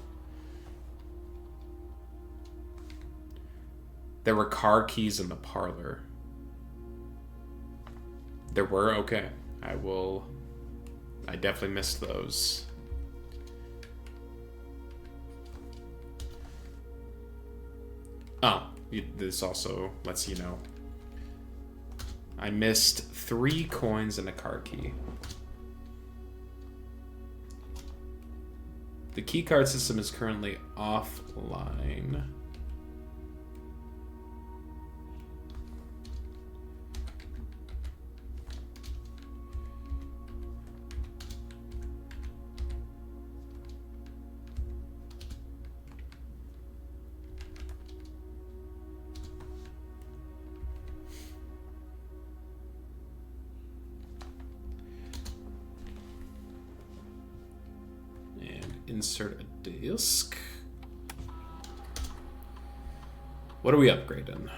There were car keys in the parlor. There were? Okay. I definitely missed those. Oh, this also lets you know. I missed 3 coins and a car key. The keycard system is currently offline. Insert a disc. What are we upgrading?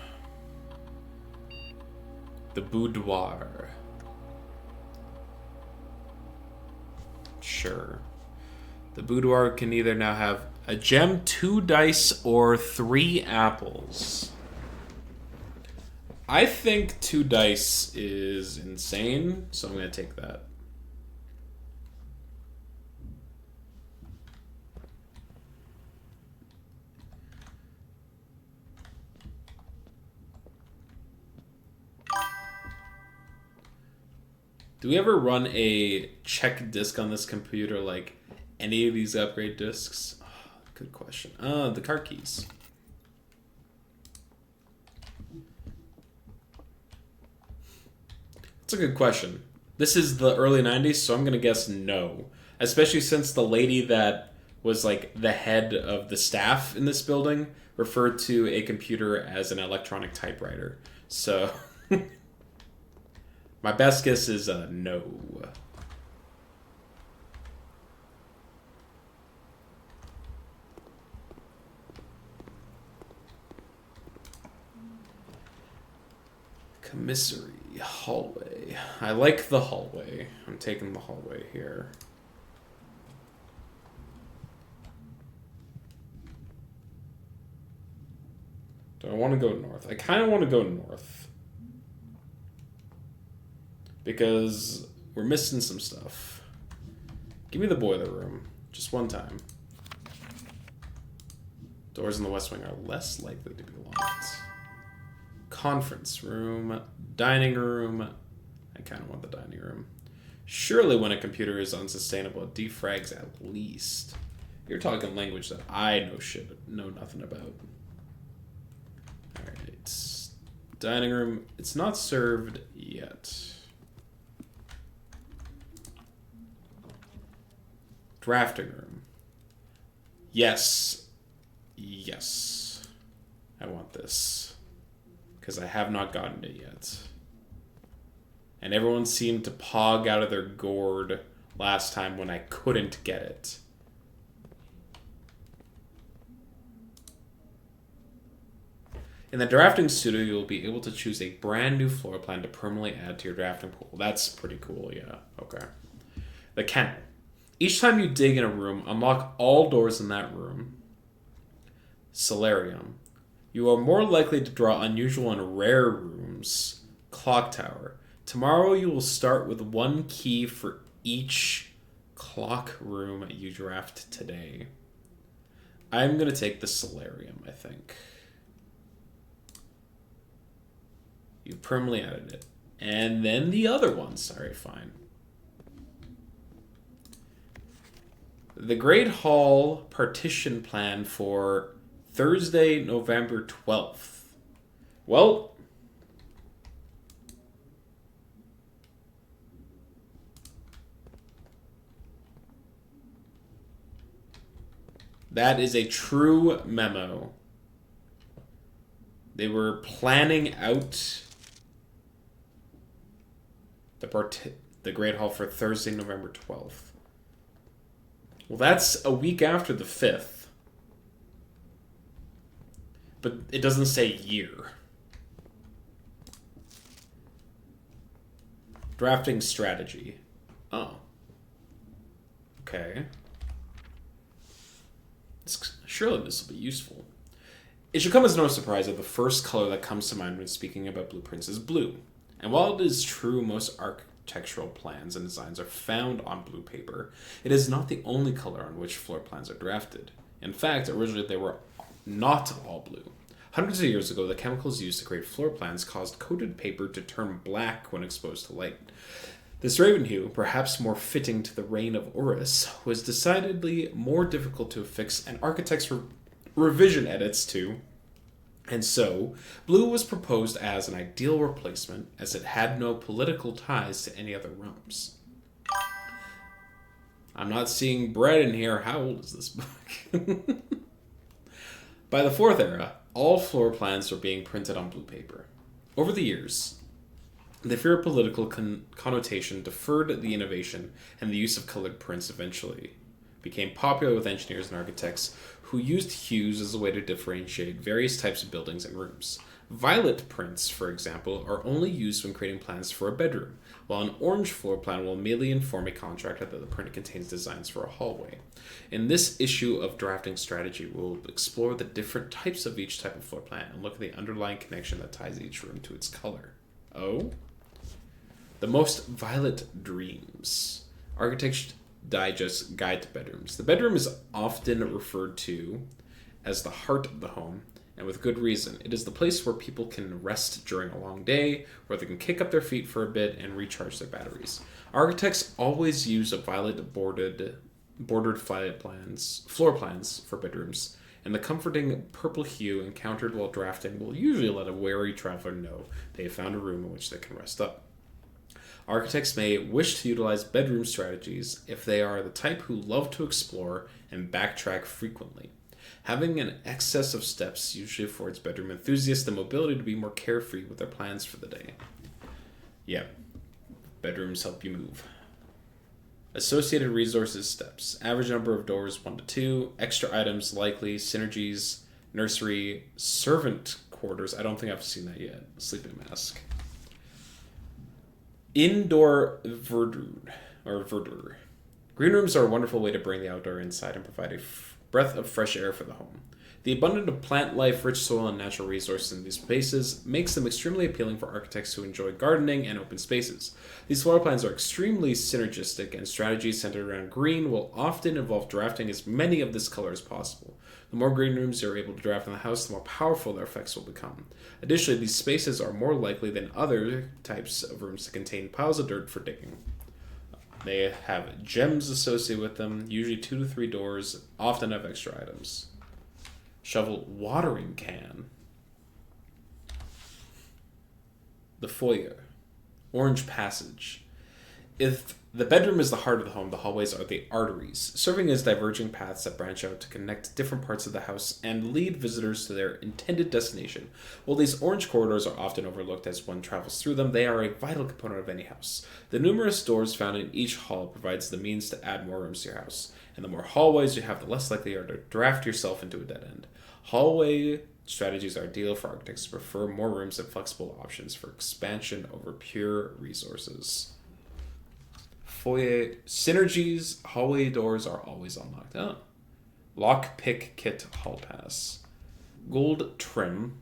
The boudoir. Sure. The boudoir can either now have a gem, 2 dice, or 3 apples. I think 2 dice is insane, so I'm going to take that. Do we ever run a check disc on this computer like any of these upgrade discs? Oh, good question. The car keys. That's a good question. This is the early 90s, so I'm going to guess no. Especially since the lady that was like the head of the staff in this building referred to a computer as an electronic typewriter. So... my best guess is no. Commissary hallway. I like the hallway. I'm taking the hallway here. Do I want to go north? I kind of want to go north. Because we're missing some stuff. Give me the boiler room. Just one time. Doors in the west wing are less likely to be locked. Conference room. Dining room. I kind of want the dining room. Surely when a computer is unsustainable, it defrags at least. You're talking language that I know nothing about. Alright. Dining room. It's not served yet. Drafting room. Yes. Yes. I want this. Because I have not gotten it yet. And everyone seemed to pog out of their gourd last time when I couldn't get it. In the drafting studio, you'll be able to choose a brand new floor plan to permanently add to your drafting pool. That's pretty cool, yeah. Okay. The kennel. Each time you dig in a room, unlock all doors in that room. Solarium. You are more likely to draw unusual and rare rooms. Clock tower. Tomorrow you will start with 1 key for each clock room you draft today. I'm going to take the solarium, I think. You permanently added it. And then the other one. Sorry, fine. The Great Hall partition plan for Thursday, November 12th. Well, that is a true memo. They were planning out the Great Hall for Thursday, November 12th. Well, that's a week after the 5th. But it doesn't say year. Drafting strategy. Oh. Okay. Surely this will be useful. It should come as no surprise that the first color that comes to mind when speaking about blueprints is blue. And while it is true most architectural plans and designs are found on blue paper, it is not the only color on which floor plans are drafted. In fact, originally they were not all blue. Hundreds of years ago, the chemicals used to create floor plans caused coated paper to turn black when exposed to light. This raven hue, perhaps more fitting to the reign of Horus, was decidedly more difficult to affix and architects' revision edits to, and so blue was proposed as an ideal replacement as it had no political ties to any other realms. I'm not seeing bread in here. How old is this book? By the 4th era, all floor plans were being printed on blue paper. Over the years, the fear of political connotation deferred the innovation, and the use of colored prints eventually became popular with engineers and architects who used hues as a way to differentiate various types of buildings and rooms. Violet prints, for example, are only used when creating plans for a bedroom, while an orange floor plan will merely inform a contractor that the print contains designs for a hallway. In this issue of drafting strategy, we'll explore the different types of each type of floor plan and look at the underlying connection that ties each room to its color. Oh? The Most Violet Dreams. Architecture Digest Guide to Bedrooms. The bedroom is often referred to as the heart of the home, and with good reason. It is the place where people can rest during a long day, where they can kick up their feet for a bit and recharge their batteries. Architects always use a violet bordered floor plans for bedrooms, and the comforting purple hue encountered while drafting will usually let a wary traveler know they have found a room in which they can rest up. Architects may wish to utilize bedroom strategies if they are the type who love to explore and backtrack frequently. Having an excess of steps usually affords bedroom enthusiasts the mobility to be more carefree with their plans for the day. Yeah, bedrooms help you move. Associated resources steps. Average number of doors 1 to 2. Extra items likely. Synergies. Nursery. Servant quarters. I don't think I've seen that yet. Sleeping mask. Indoor verdure. Green rooms are a wonderful way to bring the outdoor inside and provide a breath of fresh air for the home. The abundance of plant life, rich soil, and natural resources in these spaces makes them extremely appealing for architects who enjoy gardening and open spaces. These floor plans are extremely synergistic, and strategies centered around green will often involve drafting as many of this color as possible. The more green rooms you're able to draft in the house, the more powerful their effects will become. Additionally, these spaces are more likely than other types of rooms to contain piles of dirt for digging. They have gems associated with them, usually 2 to 3 doors, often have extra items. Shovel watering can. The foyer. Orange passage. If the bedroom is the heart of the home, the hallways are the arteries, serving as diverging paths that branch out to connect different parts of the house and lead visitors to their intended destination. While these orange corridors are often overlooked as one travels through them, they are a vital component of any house. The numerous doors found in each hall provides the means to add more rooms to your house, and the more hallways you have, the less likely you are to draft yourself into a dead end. Hallway strategies are ideal for architects who prefer more rooms and flexible options for expansion over pure resources. Foyer synergies. Hallway doors are always unlocked. Oh. Lock pick kit hall pass. Gold trim.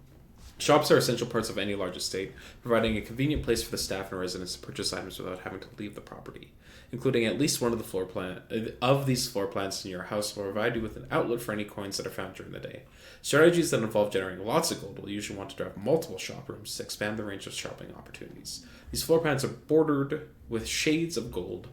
Shops are essential parts of any large estate, providing a convenient place for the staff and residents to purchase items without having to leave the property. Including at least one of these floor plans in your house will provide you with an outlet for any coins that are found during the day. Strategies that involve generating lots of gold will usually want to drive multiple shop rooms to expand the range of shopping opportunities. These floor plans are bordered with shades of gold,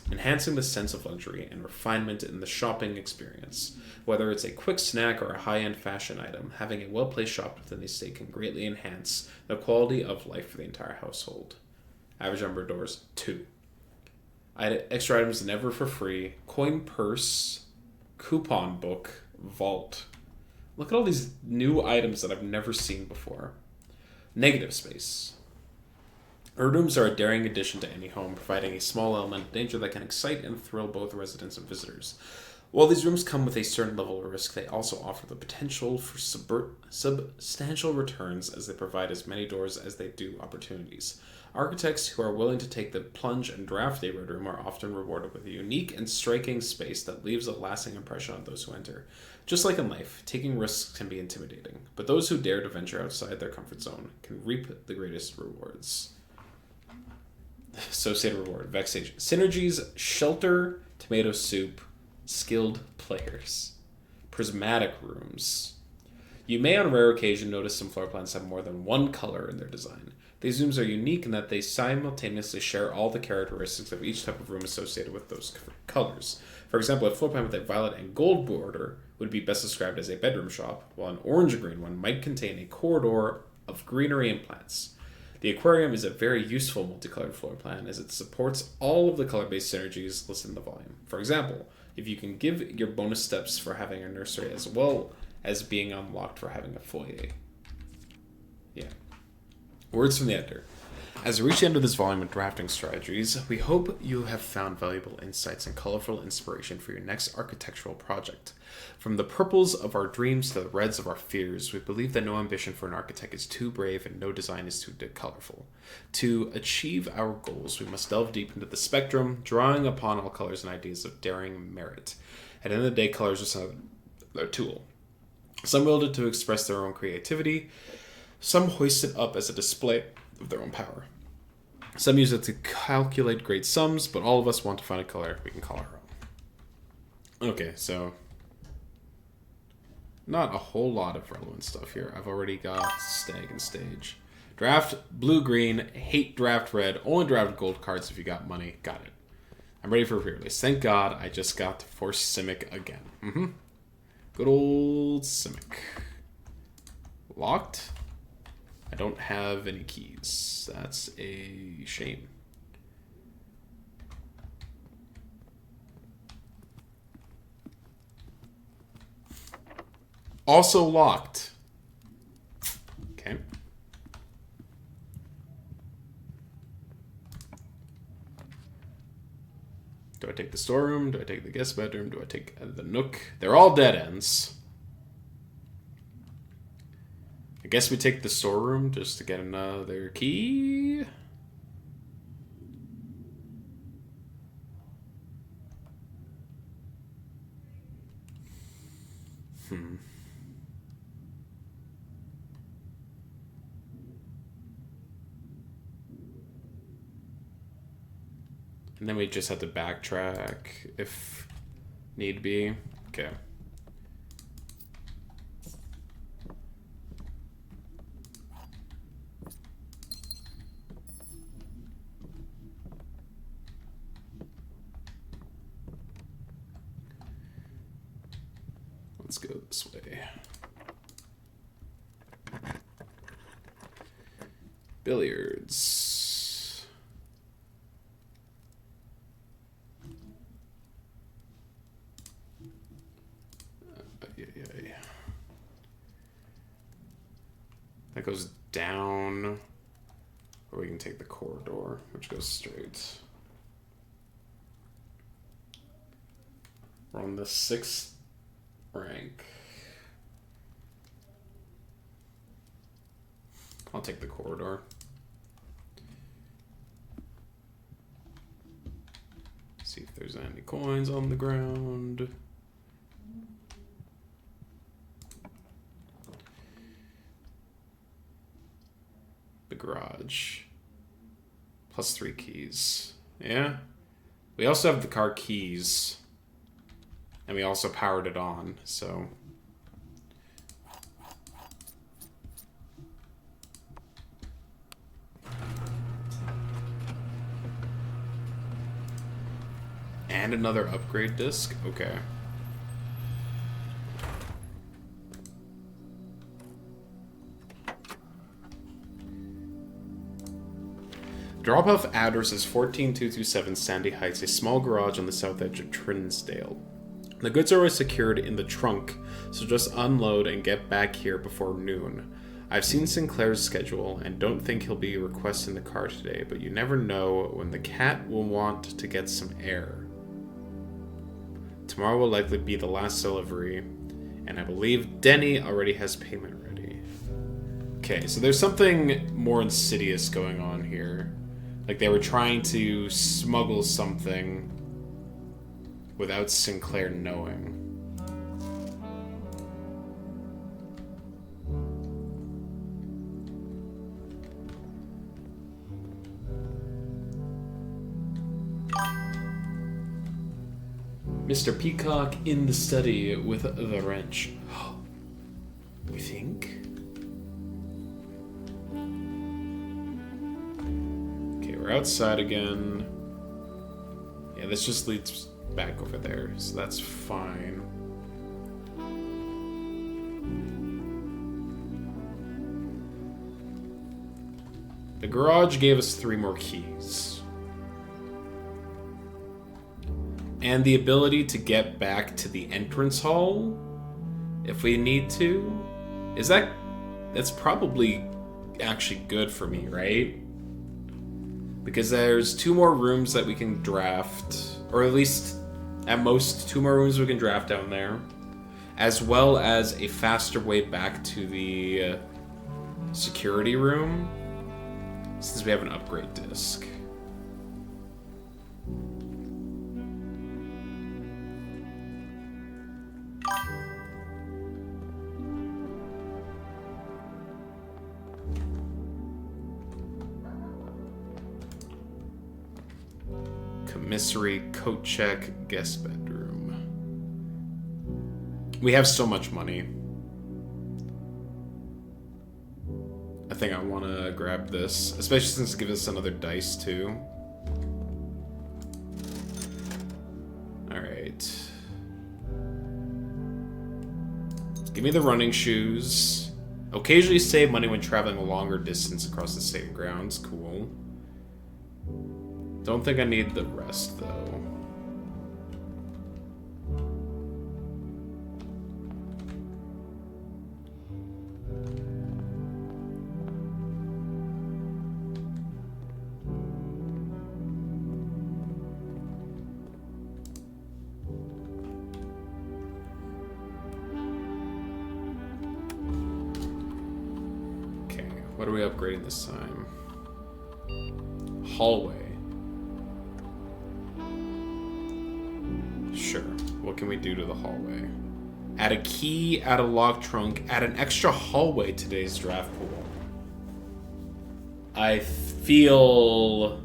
enhancing the sense of luxury and refinement in the shopping experience. Whether it's a quick snack or a high-end fashion item, having a well-placed shop within the estate can greatly enhance the quality of life for the entire household. Average number of doors, 2. Extra items never for free. Coin purse, coupon book, vault. Look at all these new items that I've never seen before. Negative space. Rooms are a daring addition to any home, providing a small element of danger that can excite and thrill both residents and visitors. While these rooms come with a certain level of risk, they also offer the potential for substantial returns as they provide as many doors as they do opportunities. Architects who are willing to take the plunge and draft a red room are often rewarded with a unique and striking space that leaves a lasting impression on those who enter. Just like in life, taking risks can be intimidating, but those who dare to venture outside their comfort zone can reap the greatest rewards. Associated reward, vexation. Synergies, shelter, tomato soup, skilled players. Prismatic rooms. You may on rare occasion notice some floor plans have more than one color in their design. These rooms are unique in that they simultaneously share all the characteristics of each type of room associated with those colors. For example, a floor plan with a violet and gold border would be best described as a bedroom shop, while an orange-green one might contain a corridor of greenery and plants. The aquarium is a very useful multicolored floor plan as it supports all of the color-based synergies listed in the volume. For example, if you can give your bonus steps for having a nursery as well as being unlocked for having a foyer. Yeah. Words from the editor. As we reach the end of this volume of drafting strategies, we hope you have found valuable insights and colorful inspiration for your next architectural project. From the purples of our dreams to the reds of our fears, we believe that no ambition for an architect is too brave and no design is too colorful. To achieve our goals, we must delve deep into the spectrum, drawing upon all colors and ideas of daring merit. At the end of the day, colors are some a tool. Some wield it to express their own creativity. Some hoist it up as a display of their own power. Some use it to calculate great sums, but all of us want to find a color we can call our own. Okay, so not a whole lot of relevant stuff here. I've already got stag and stage. Draft blue-green, hate draft red, only draft gold cards if you got money. Got it. I'm ready for a pre-release. Thank God I just got to force Simic again. Good old Simic. Locked? I don't have any keys. That's a shame. Also locked. Okay. Do I take the storeroom? Do I take the guest bedroom? Do I take the nook? They're all dead ends. I guess we take the storeroom just to get another key. And then we just have to backtrack if need be. Okay. Let's go this way. Billiards. That goes down, or we can take the corridor, which goes straight. We're on the 6th rank. I'll take the corridor. See if there's any coins on the ground. Plus 3 keys. Yeah. We also have the car keys. And we also powered it on, so... And another upgrade disc? Okay. Drop-off address is 14227 Sandy Heights, a small garage on the south edge of Trinsdale. The goods are always secured in the trunk, so just unload and get back here before noon. I've seen Sinclair's schedule and don't think he'll be requesting the car today, but you never know when the cat will want to get some air. Tomorrow will likely be the last delivery, and I believe Denny already has payment ready. Okay, so there's something more insidious going on here. Like they were trying to smuggle something without Sinclair knowing. Mr. Peacock in the study with the wrench. We think? Okay, we're outside again. Yeah, this just leads back over there, so that's fine. The garage gave us 3 more keys. And the ability to get back to the entrance hall if we need to. That's probably actually good for me, right? Because there's 2 more rooms that we can draft, or at least at most 2 more rooms we can draft down there, as well as a faster way back to the security room since we have an upgrade disc. Commissary, coat check, guest bedroom. We have so much money. I think I want to grab this, especially since it gives us another dice too. Alright. Give me the running shoes. Occasionally save money when traveling a longer distance across the state grounds. Cool. Don't think I need the rest, though. Okay, what are we upgrading this time? Hallway. Sure. What can we do to the hallway? Add a key, add a lock trunk, add an extra hallway to today's draft pool. I feel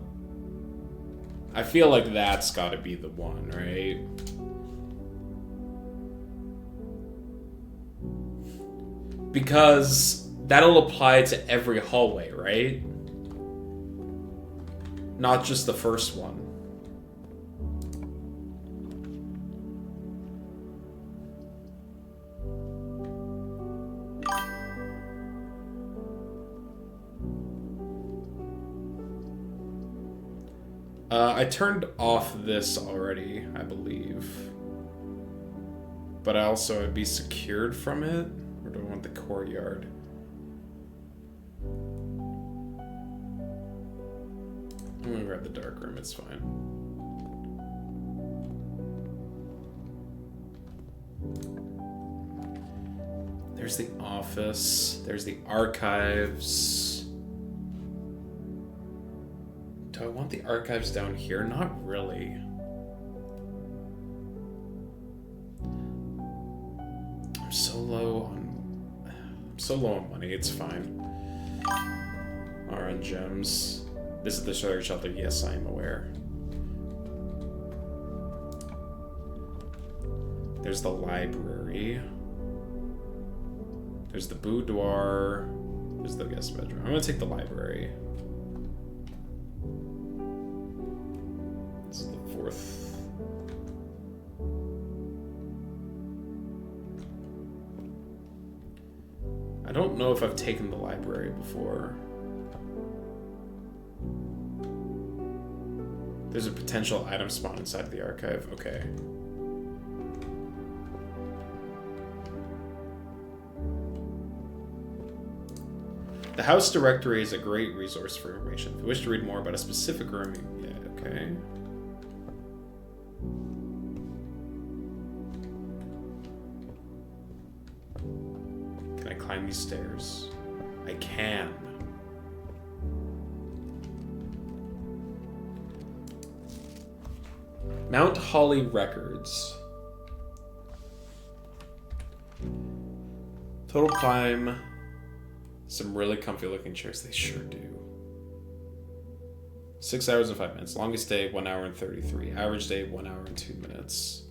like that's gotta be the one, right? Because that'll apply to every hallway, right? Not just the first one. I turned off this already, I believe. But I also would be secured from it? Or do I want the courtyard? I'm gonna grab the dark room, it's fine. There's the office, there's the archives. Do I want the archives down here? Not really. I'm so low on money, it's fine. RN gems. This is the storage shelter. Yes, I am aware. There's the library. There's the boudoir. There's the guest bedroom. I'm gonna take the library. This is the fourth. I don't know if I've taken the library before. There's a potential item spawn inside the archive. Okay. The house directory is a great resource for information. If you wish to read more about a specific room, yeah, okay. Can I climb these stairs? I can. Mount Holly Records. Total climb. Some really comfy looking chairs. They sure do. 6 hours and 5 minutes. Longest day, 1 hour and 33. Average day, 1 hour and 2 minutes.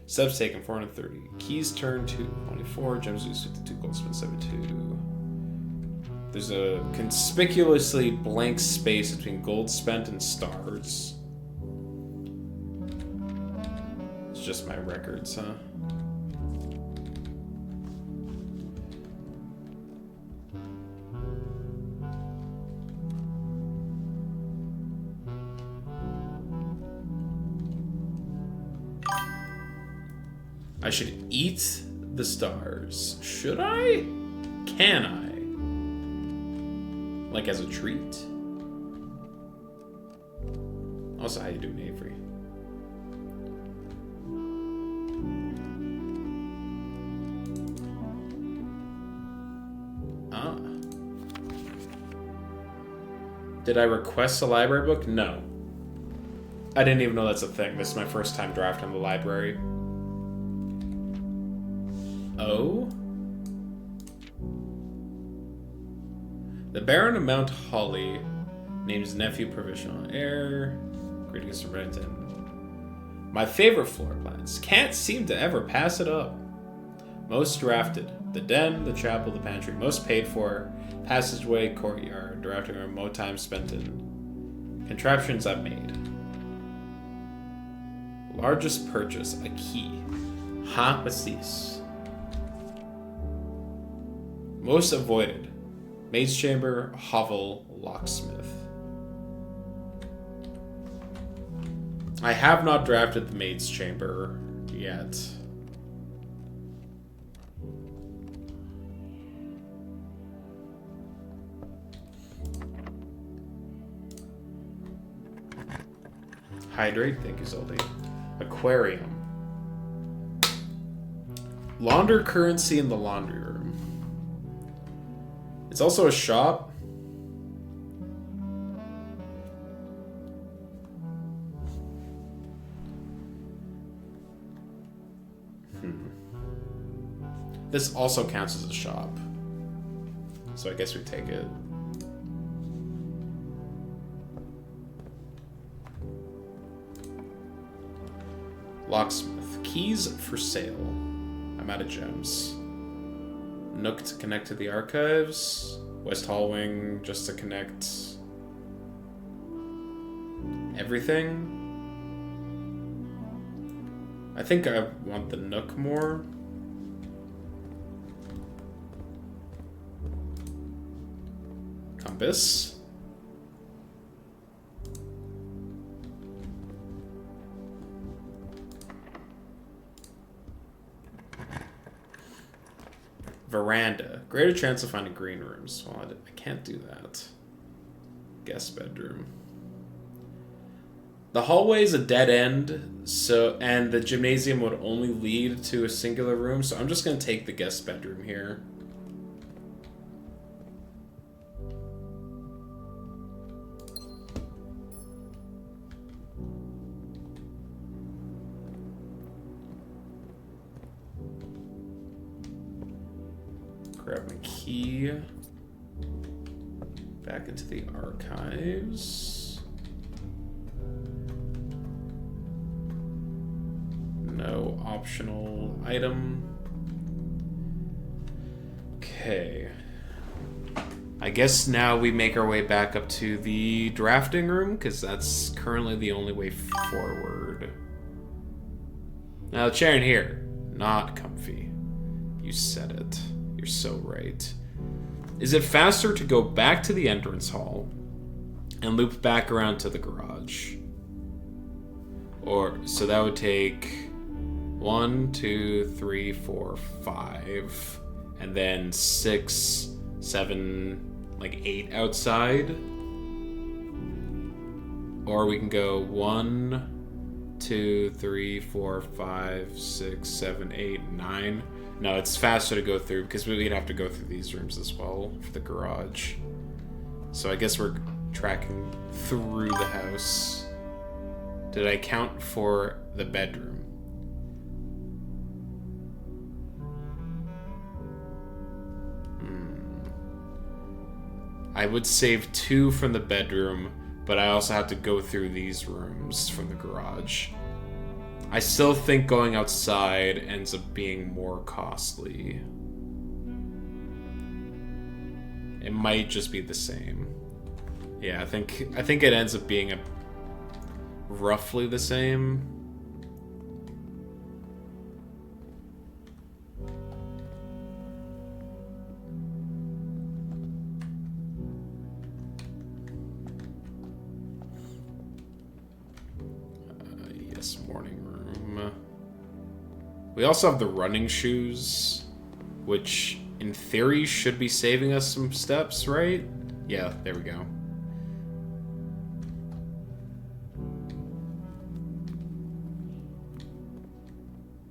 Steps taken, 430. Keys turned, 224. Gems used, 52. Gold spent, 72. There's a conspicuously blank space between gold spent and stars. It's just my records, huh? I should eat the stars. Should I? Can I? Like as a treat? Also, how you doing, Avery? Ah. Did I request a library book? No. I didn't even know that's a thing. This is my first time drafting the library. Oh? The Baron of Mount Holly names nephew provisional heir. Greetings from Brenton. My favorite floor plans. Can't seem to ever pass it up. Most drafted. The den, the chapel, the pantry. Most paid for. Passageway, courtyard. Drafting room, more time spent in. Contraptions I've made. Largest purchase. A key. Huh? What's this? Most avoided. Maid's chamber, hovel, locksmith. I have not drafted the maid's chamber yet. Hydrate, thank you, Zoldy. Aquarium. Launder currency in the laundry room. It's also a shop. This also counts as a shop. So I guess we take it. Locksmith. Keys for sale. I'm out of gems. Nook to connect to the archives. West Hall Wing just to connect everything. I think I want the Nook more. Compass. Veranda. Greater chance of finding green rooms. Well, I can't do that. Guest bedroom. The hallway is a dead end, and the gymnasium would only lead to a singular room, so I'm just going to take the guest bedroom here. Grab my key. Back into the archives. No optional item. Okay. I guess now we make our way back up to the drafting room, because that's currently the only way forward. Now, the chair in here, not comfy. You said it. You're so right. Is it faster to go back to the entrance hall and loop back around to the garage? Or, so that would take 1, 2, 3, 4, 5, and then 6, 7, like 8 outside. Or we can go 1, 2, 3, 4, 5, 6, 7, 8, 9. No, it's faster to go through because we'd have to go through these rooms as well for the garage. So I guess we're tracking through the house. Did I count for the bedroom? I would save 2 from the bedroom, but I also have to go through these rooms from the garage. I still think going outside ends up being more costly. It might just be the same. Yeah, I think it ends up being roughly the same. Yes, morning room. We also have the running shoes, which in theory should be saving us some steps, right? Yeah, there we go.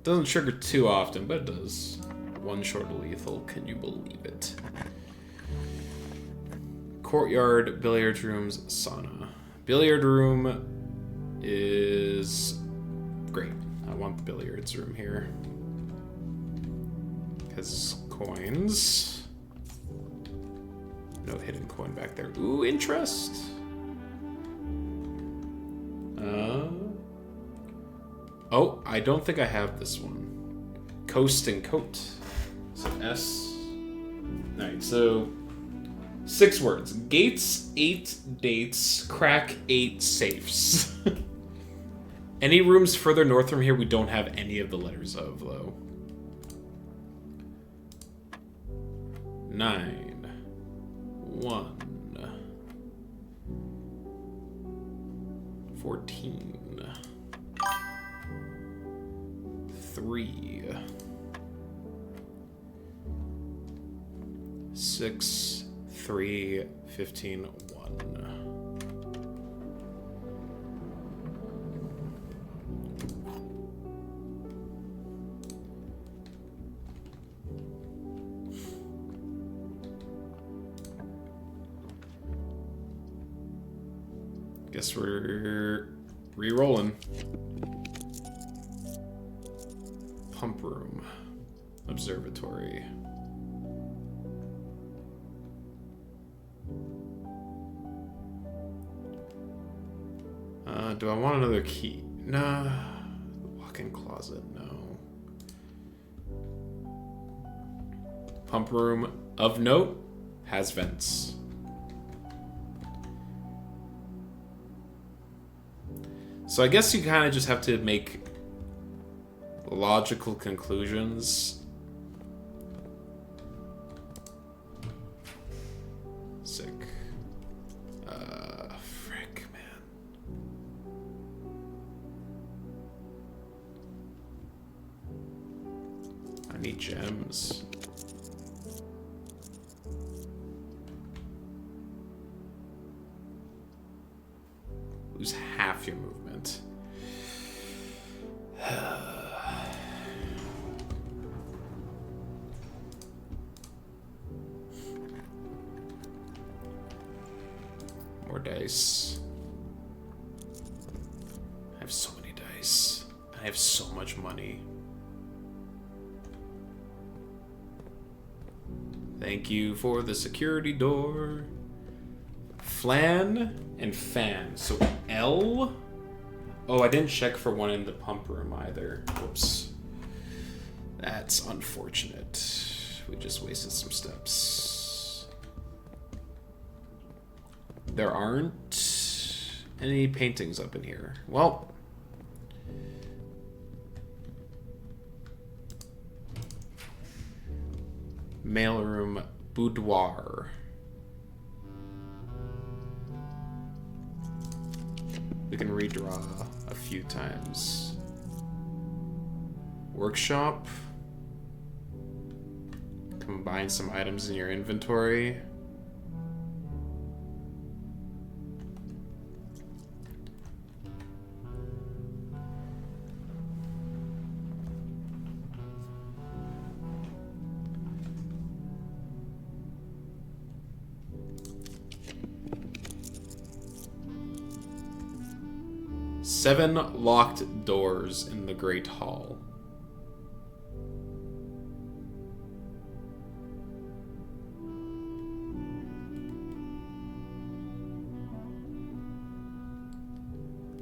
Doesn't trigger too often, but it does. One short of lethal, can you believe it? Courtyard, billiard rooms, sauna. Billiard room is great. I want the billiards room here. Because coins. No hidden coin back there. Ooh, interest. Oh, I don't think I have this one. Coast and Coat. So S. Alright, so 6 words. Gates, 8 dates, crack 8 safes. Any rooms further north from here we don't have any of the letters of, though. 9. 1. 14. 3. 6, 3, 15, 1. Guess we're re-rolling. Pump room. Observatory. Do I want another key? Nah. Walk-in closet, no. Pump room of note has vents. So I guess you kind of just have to make logical conclusions. Sick. Frick, man. I need gems. Lose half your movement. More dice. I have so many dice. I have so much money. Thank you for the security door. flan and fan. So L. Oh, I didn't check for one in the pump room either. Whoops. That's unfortunate. We just wasted some steps. There aren't any paintings up in here. Well. Mailroom boudoir. We can redraw a few times. Workshop. Combine some items in your inventory. Seven locked doors in the Great Hall.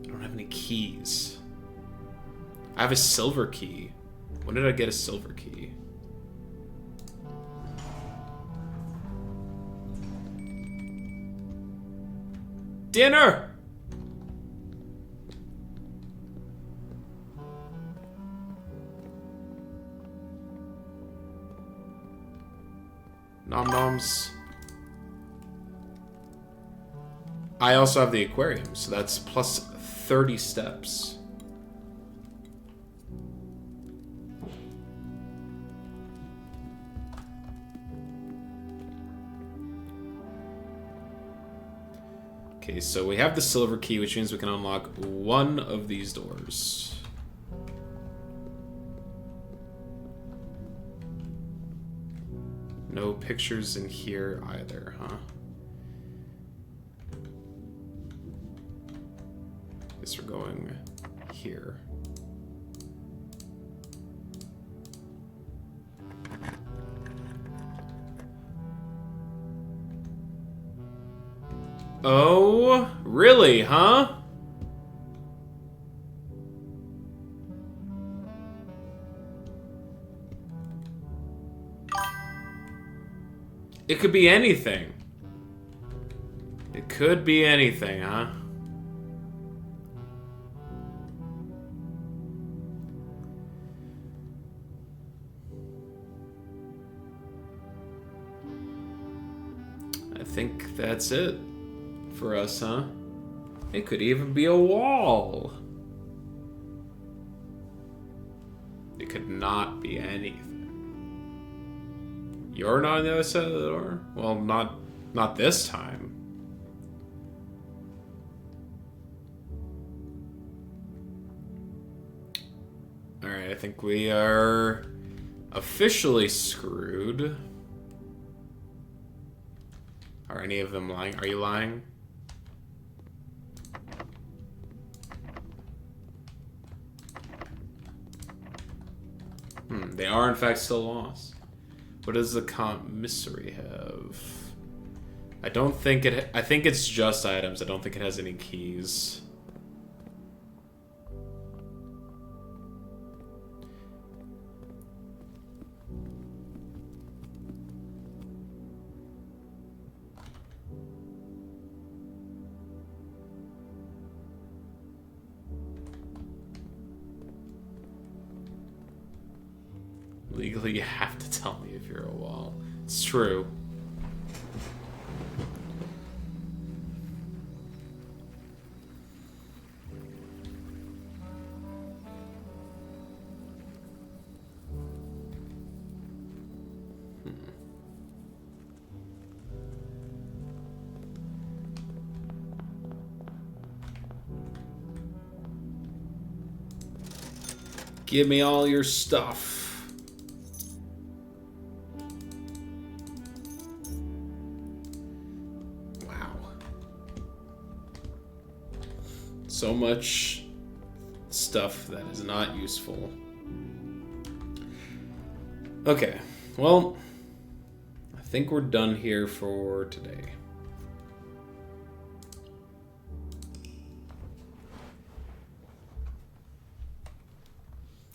I don't have any keys. I have a silver key. When did I get a silver key? Dinner! Nom noms. I also have the aquarium, so that's plus 30 steps. Okay, so we have the silver key, which means we can unlock one of these doors. No pictures in here either, huh? Guess we're going here. Oh, really, huh? It could be anything. It could be anything, huh? I think that's it for us, huh? It could even be a wall. It could not be anything. You're not on the other side of the door? Well, not this time. Alright, I think we are officially screwed. Are any of them lying? Are you lying? They are in fact still lost. What does the commissary have? I don't think it... I think it's just items. I don't think it has any keys. Legally, you have to tell me if you're a wall. It's true. Give me all your stuff. So much stuff that is not useful. Okay, well, I think we're done here for today.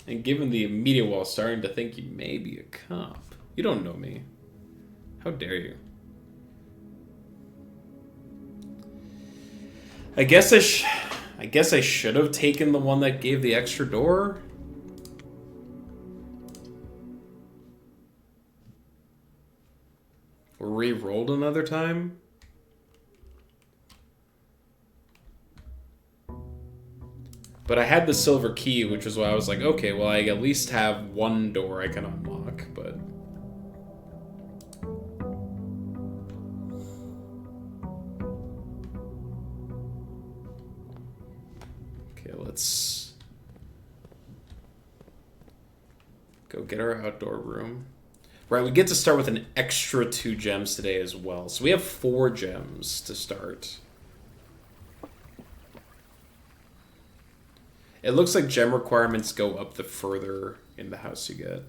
And given the immediate wall, starting to think you may be a cop. You don't know me. How dare you? I guess I should have taken the one that gave the extra door. Or re-rolled another time. But I had the silver key, which is why I was like, okay, well, I at least have one door I can unlock, but... Okay, let's... go get our outdoor room. Right, we get to start with an extra 2 gems today as well. So we have 4 gems to start. It looks like gem requirements go up the further in the house you get.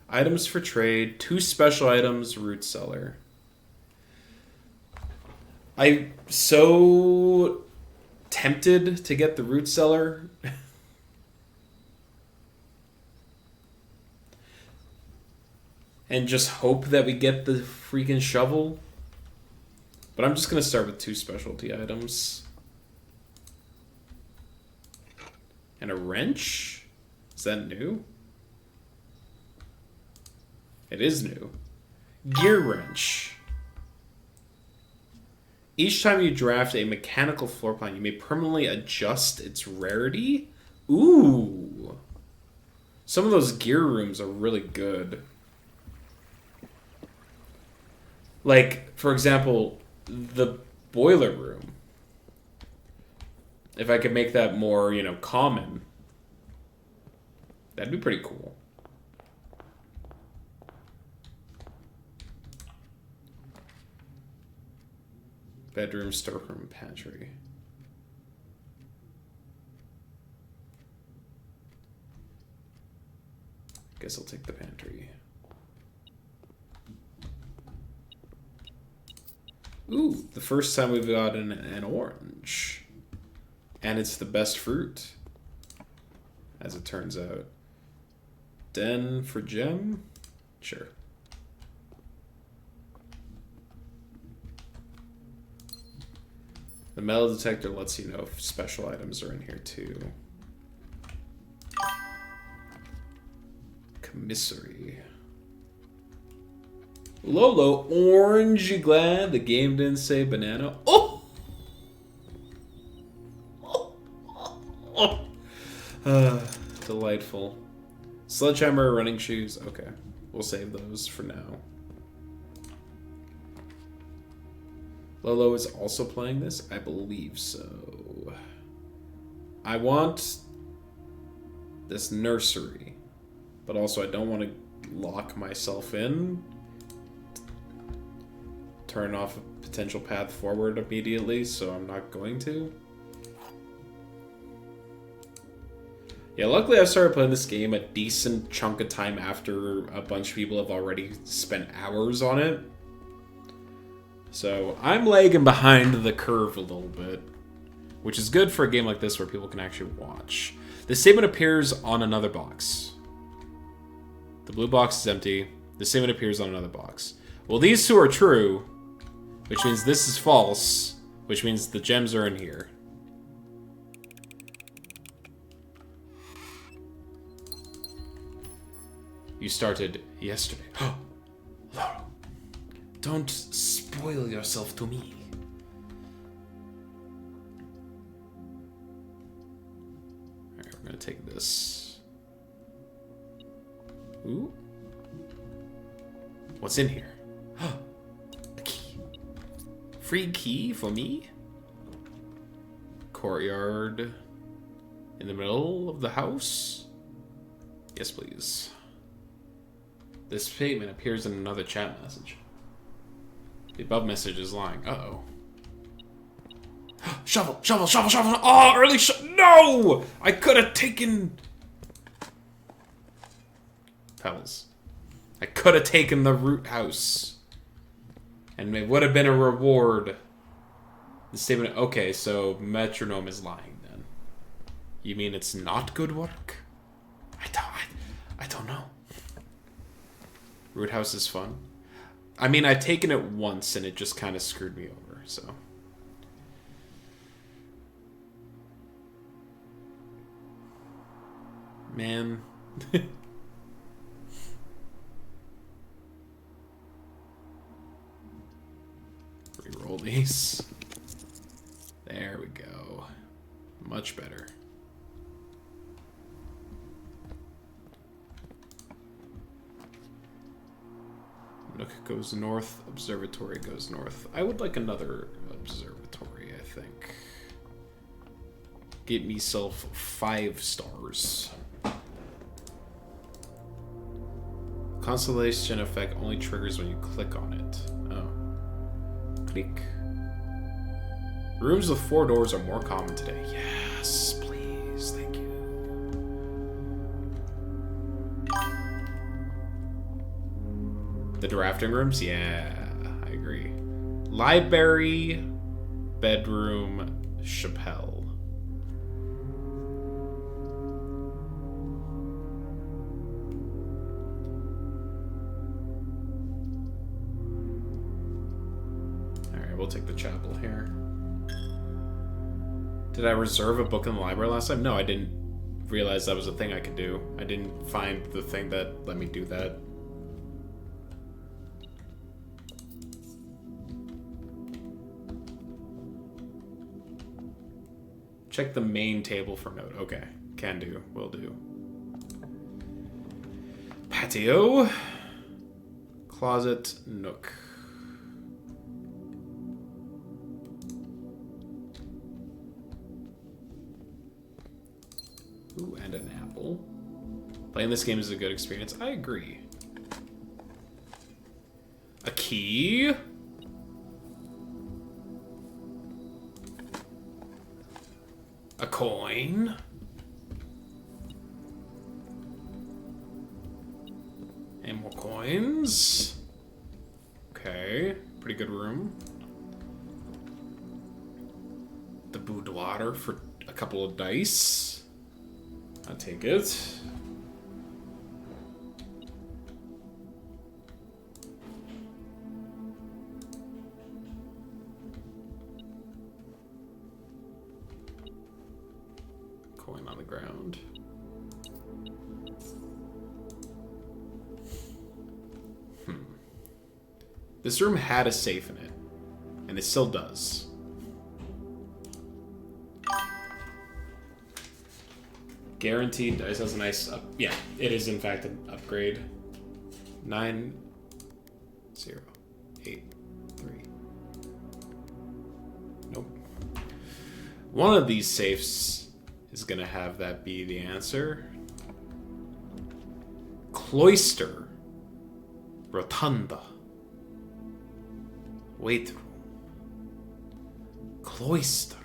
Items for trade, 2 special items, root cellar. I'm so tempted to get the root cellar. And just hope that we get the freaking shovel. But I'm just going to start with 2 specialty items. And a wrench? Is that new? It is new. Gear wrench. Each time you draft a mechanical floor plan, you may permanently adjust its rarity. Ooh. Some of those gear rooms are really good. Like, for example, the boiler room. If I could make that more, you know, common, that'd be pretty cool. Bedroom, storeroom, pantry. Guess I'll take the pantry. Ooh, the first time we've gotten an orange. And it's the best fruit, as it turns out. Den for gem? Sure. The metal detector lets you know if special items are in here too. Commissary. Lolo, orange, you glad the game didn't say banana? Oh! Delightful. Sledgehammer, running shoes. Okay, we'll save those for now. Lolo is also playing this? I believe so. I want this nursery, but also I don't want to lock myself in. Turn off a potential path forward immediately, so I'm not going to. Yeah, luckily I started playing this game a decent chunk of time after a bunch of people have already spent hours on it. So I'm lagging behind the curve a little bit, which is good for a game like this where people can actually watch. The statement appears on another box. The blue box is empty. The statement appears on another box. Well, these two are true, which means this is false, which means the gems are in here. You started yesterday. Laurel, don't spoil yourself to me. Alright, we're gonna take this. Ooh. What's in here? The key. Free key for me? Courtyard. In the middle of the house? Yes, please. This statement appears in another chat message. The above message is lying. Uh-oh. Shovel! Shovel! Shovel! Shovel! Oh, early no! I could have taken... Pebbles. I could have taken the root house. And it would have been a reward. The statement... Okay, so Metronome is lying then. You mean it's not good work? I Roothouse is fun. I mean, I've taken it once and it just kind of screwed me over, so. Man. Reroll these. There we go. Much better. Nook goes north, observatory goes north. I would like another observatory, I think. Get myself 5 stars. Constellation effect only triggers when you click on it. Oh. Click. Rooms with 4 doors are more common today. Yes, please. Thank you. The drafting rooms? Yeah, I agree. Library, bedroom, chapelle. Alright, we'll take the chapel here. Did I reserve a book in the library last time? No, I didn't realize that was a thing I could do. I didn't find the thing that let me do that. Check the main table for note. Okay, can do, will do. Patio. Closet, nook. Ooh, and an apple. Playing this game is a good experience. I agree. A key. A coin. And more coins. Okay, pretty good room. The boudoir for a couple of dice. I'll take it. Coin on the ground. This room had a safe in it, and it still does. Guaranteed dice has a nice yeah, it is in fact an upgrade. 9 0 8 3. Nope. One of these safes is gonna have that be the answer. Cloister. Rotunda. Wait room. Cloister.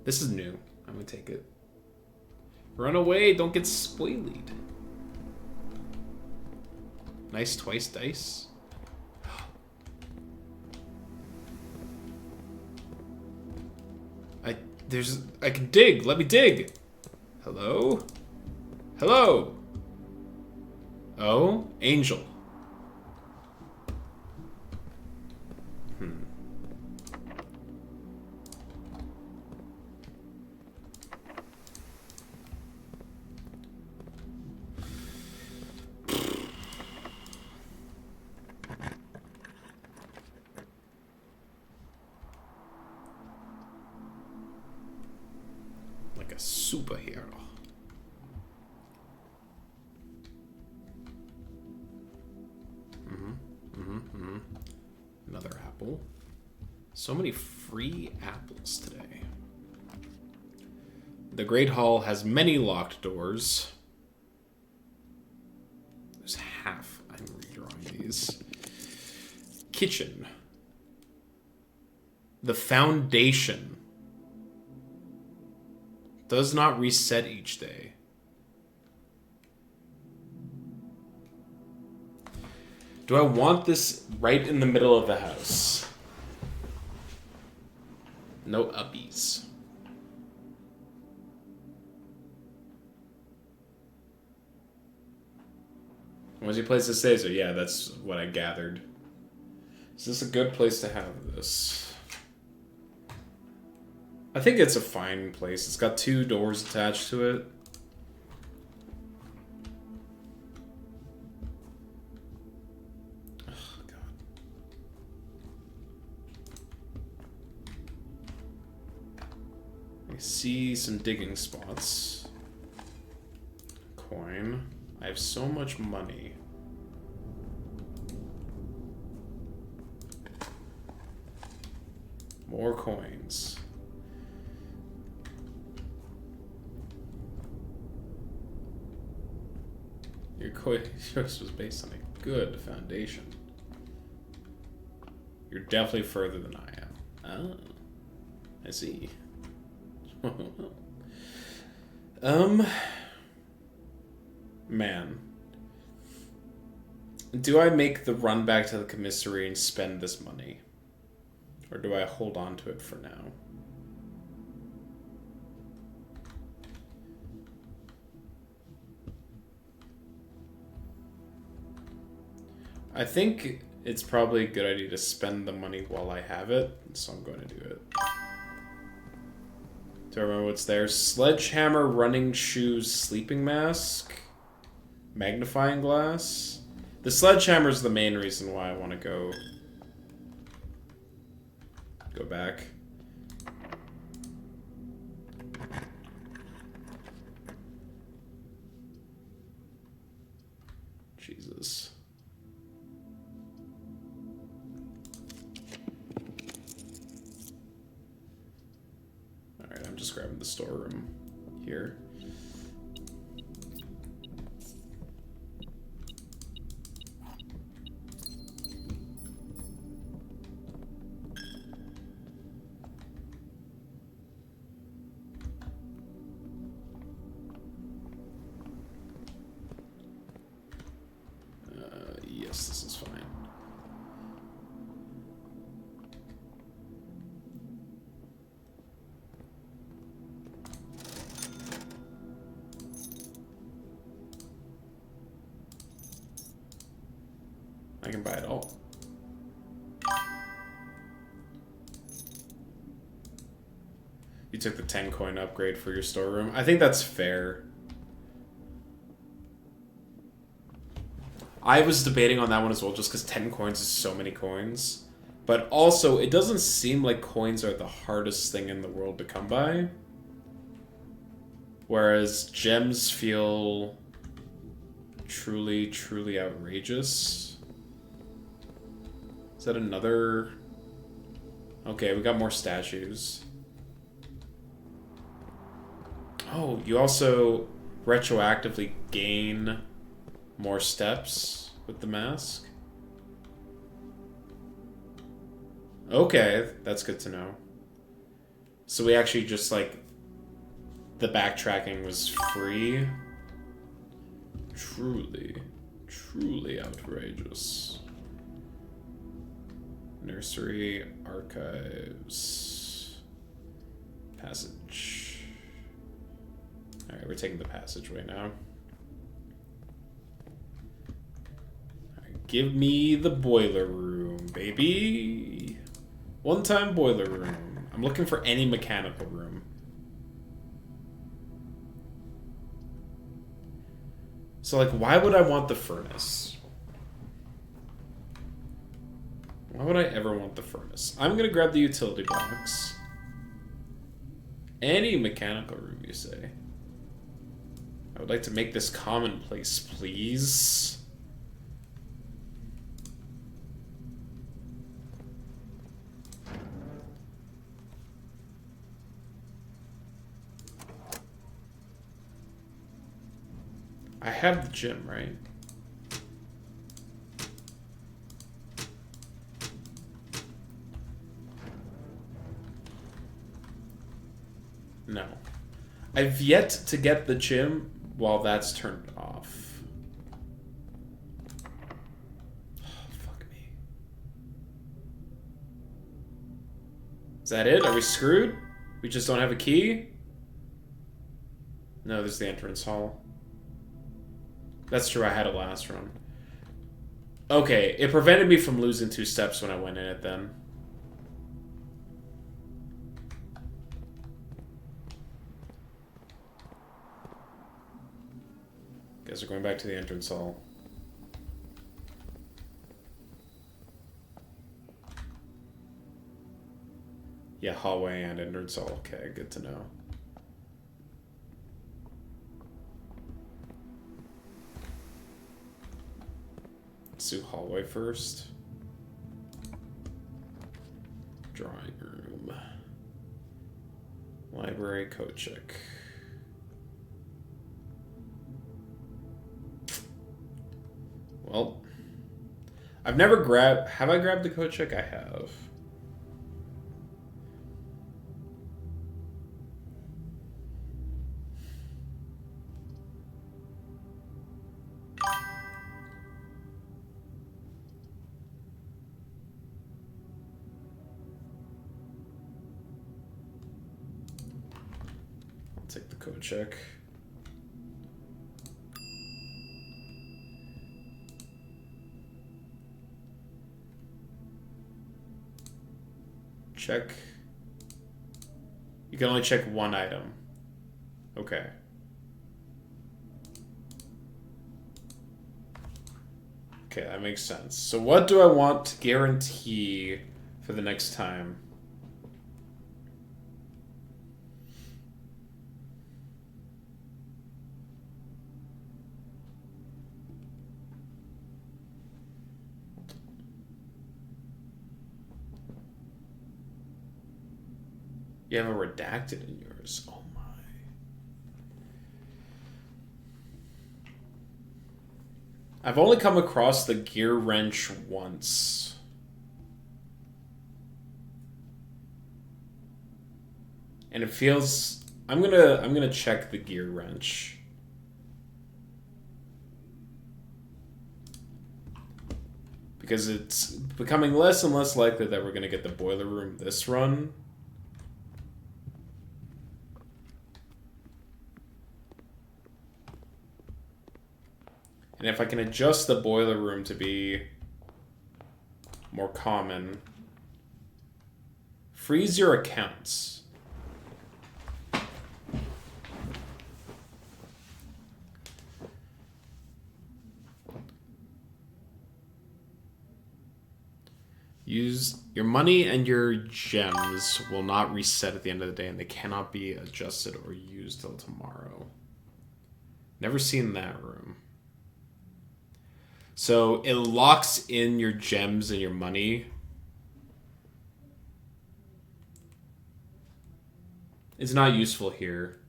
This is new. I'm gonna take it. Run away, don't get spoiled. Nice twice dice. I can dig. Let me dig. Hello? Hello? Oh, angel. Like a superhero. Another apple. So many free apples today. The Great Hall has many locked doors. There's half. I'm redrawing these. Kitchen. The foundation does not reset each day. Do I want this right in the middle of the house? No uppies. Once you place the Caesar, yeah, that's what I gathered. Is this a good place to have this? I think it's a fine place. It's got 2 doors attached to it. Oh, God. I see some digging spots. Coin. I have so much money. More coins. Your choice was based on a good foundation. You're definitely further than I am. Oh, I see. Man. Do I make the run back to the commissary and spend this money? Or do I hold on to it for now? I think it's probably a good idea to spend the money while I have it, so I'm going to do it. Do I remember what's there? Sledgehammer, running shoes, sleeping mask, magnifying glass. The sledgehammer is the main reason why I want to go back. Jesus. Alright, I'm just grabbing the storeroom here. Yes, this is fine. I can buy it all. You took the 10 coin upgrade for your storeroom. I think that's fair. I was debating on that one as well, just because 10 coins is so many coins. But also, it doesn't seem like coins are the hardest thing in the world to come by. Whereas gems feel truly, truly outrageous. Is that another... Okay, we got more statues. Oh, you also retroactively gain more steps with the mask? Okay, that's good to know. So we actually just, like, the backtracking was free? Truly, truly outrageous. Nursery, archives, passage. Alright, we're taking the passageway now. Alright, give me the boiler room, baby. One-time boiler room. I'm looking for any mechanical room. So, like, why would I want the furnace? Why would I ever want the furnace? I'm gonna grab the utility box. Any mechanical room, you say? I would like to make this commonplace, please. I have the gym, right? No. I've yet to get the gym while that's turned off. Oh, fuck me. Is that it? Are we screwed? We just don't have a key? No, there's the entrance hall. That's true, I had it last run. Okay, it prevented me from losing 2 steps when I went in it then. Guess we're going back to the entrance hall. Yeah, hallway and entrance hall. Okay, good to know. Let's do hallway first. Drawing room. Library, code check. Well, I've never grabbed... Have I grabbed the code check? I have. I'll take the code check. Check. You can only check one item. Okay. Okay, that makes sense. So what do I want to guarantee for the next time? You have a redacted in yours. Oh my. I've only come across the gear wrench once. And it feels... I'm gonna check the gear wrench. Because it's becoming less and less likely that we're gonna get the boiler room this run. And if I can adjust the boiler room to be more common, freeze your accounts. Use your money and your gems will not reset at the end of the day, and they cannot be adjusted or used till tomorrow. Never seen that room. So it locks in your gems and your money. It's not useful here.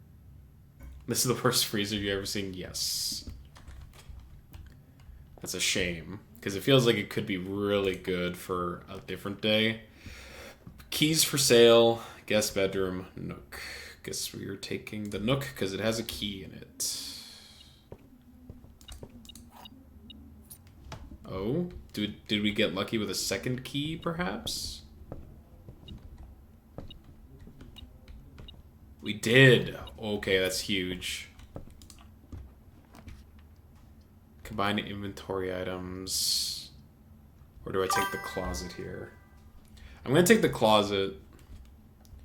This is the worst freezer you've ever seen? Yes. That's a shame, because it feels like it could be really good for a different day. Keys for sale. Guest bedroom. Nook. Guess we are taking the Nook because it has a key in it. Oh, did we get lucky with a second key, perhaps? We did. Okay, that's huge. Combine inventory items. Or do I take the closet here? I'm going to take the closet,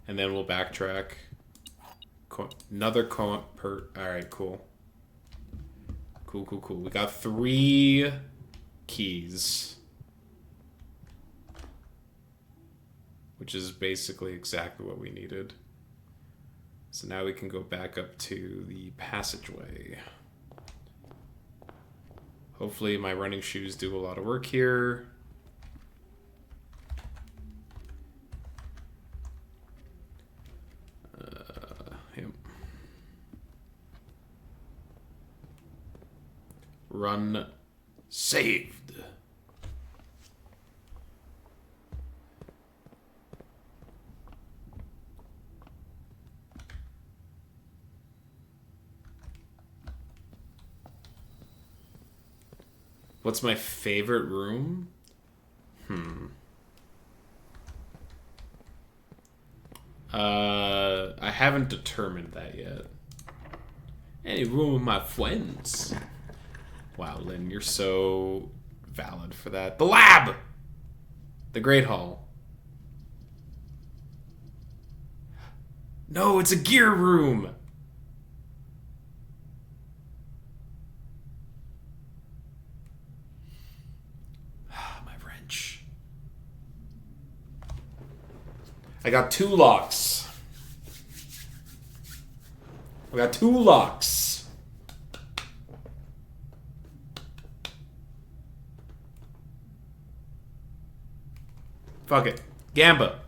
and then we'll backtrack. Alright, cool. Cool. We got 3... keys, which is basically exactly what we needed. So now we can go back up to the passageway. Hopefully my running shoes do a lot of work here. Yep. Run saved. What's my favorite room? I haven't determined that yet. Any room with my friends. Wow, Lynn, you're so valid for that. The lab! The Great Hall. No, it's a gear room! My wrench. I got 2 locks. I got 2 locks. Fuck it. Gamba.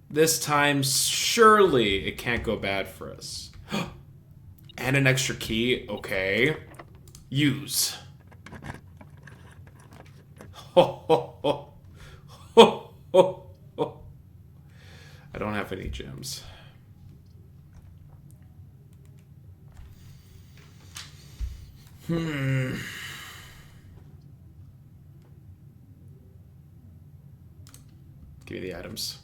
This time, surely it can't go bad for us. And an extra key. Okay. Use. Ho, ho, ho. Ho, ho, ho. I don't have any gems. Give me the items.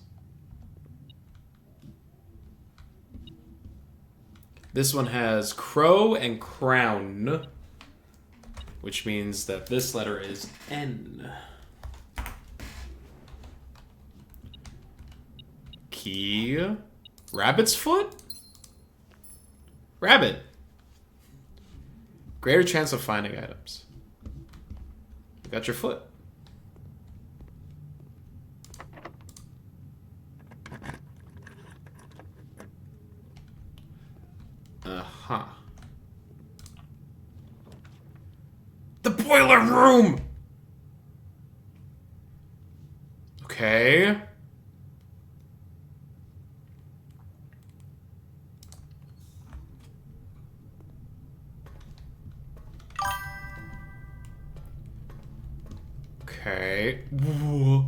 This one has crow and crown, which means that this letter is N. Key. Rabbit's foot? Rabbit. Greater chance of finding items. You got your foot. Uh-huh. The boiler room! Okay. Okay. Whoa.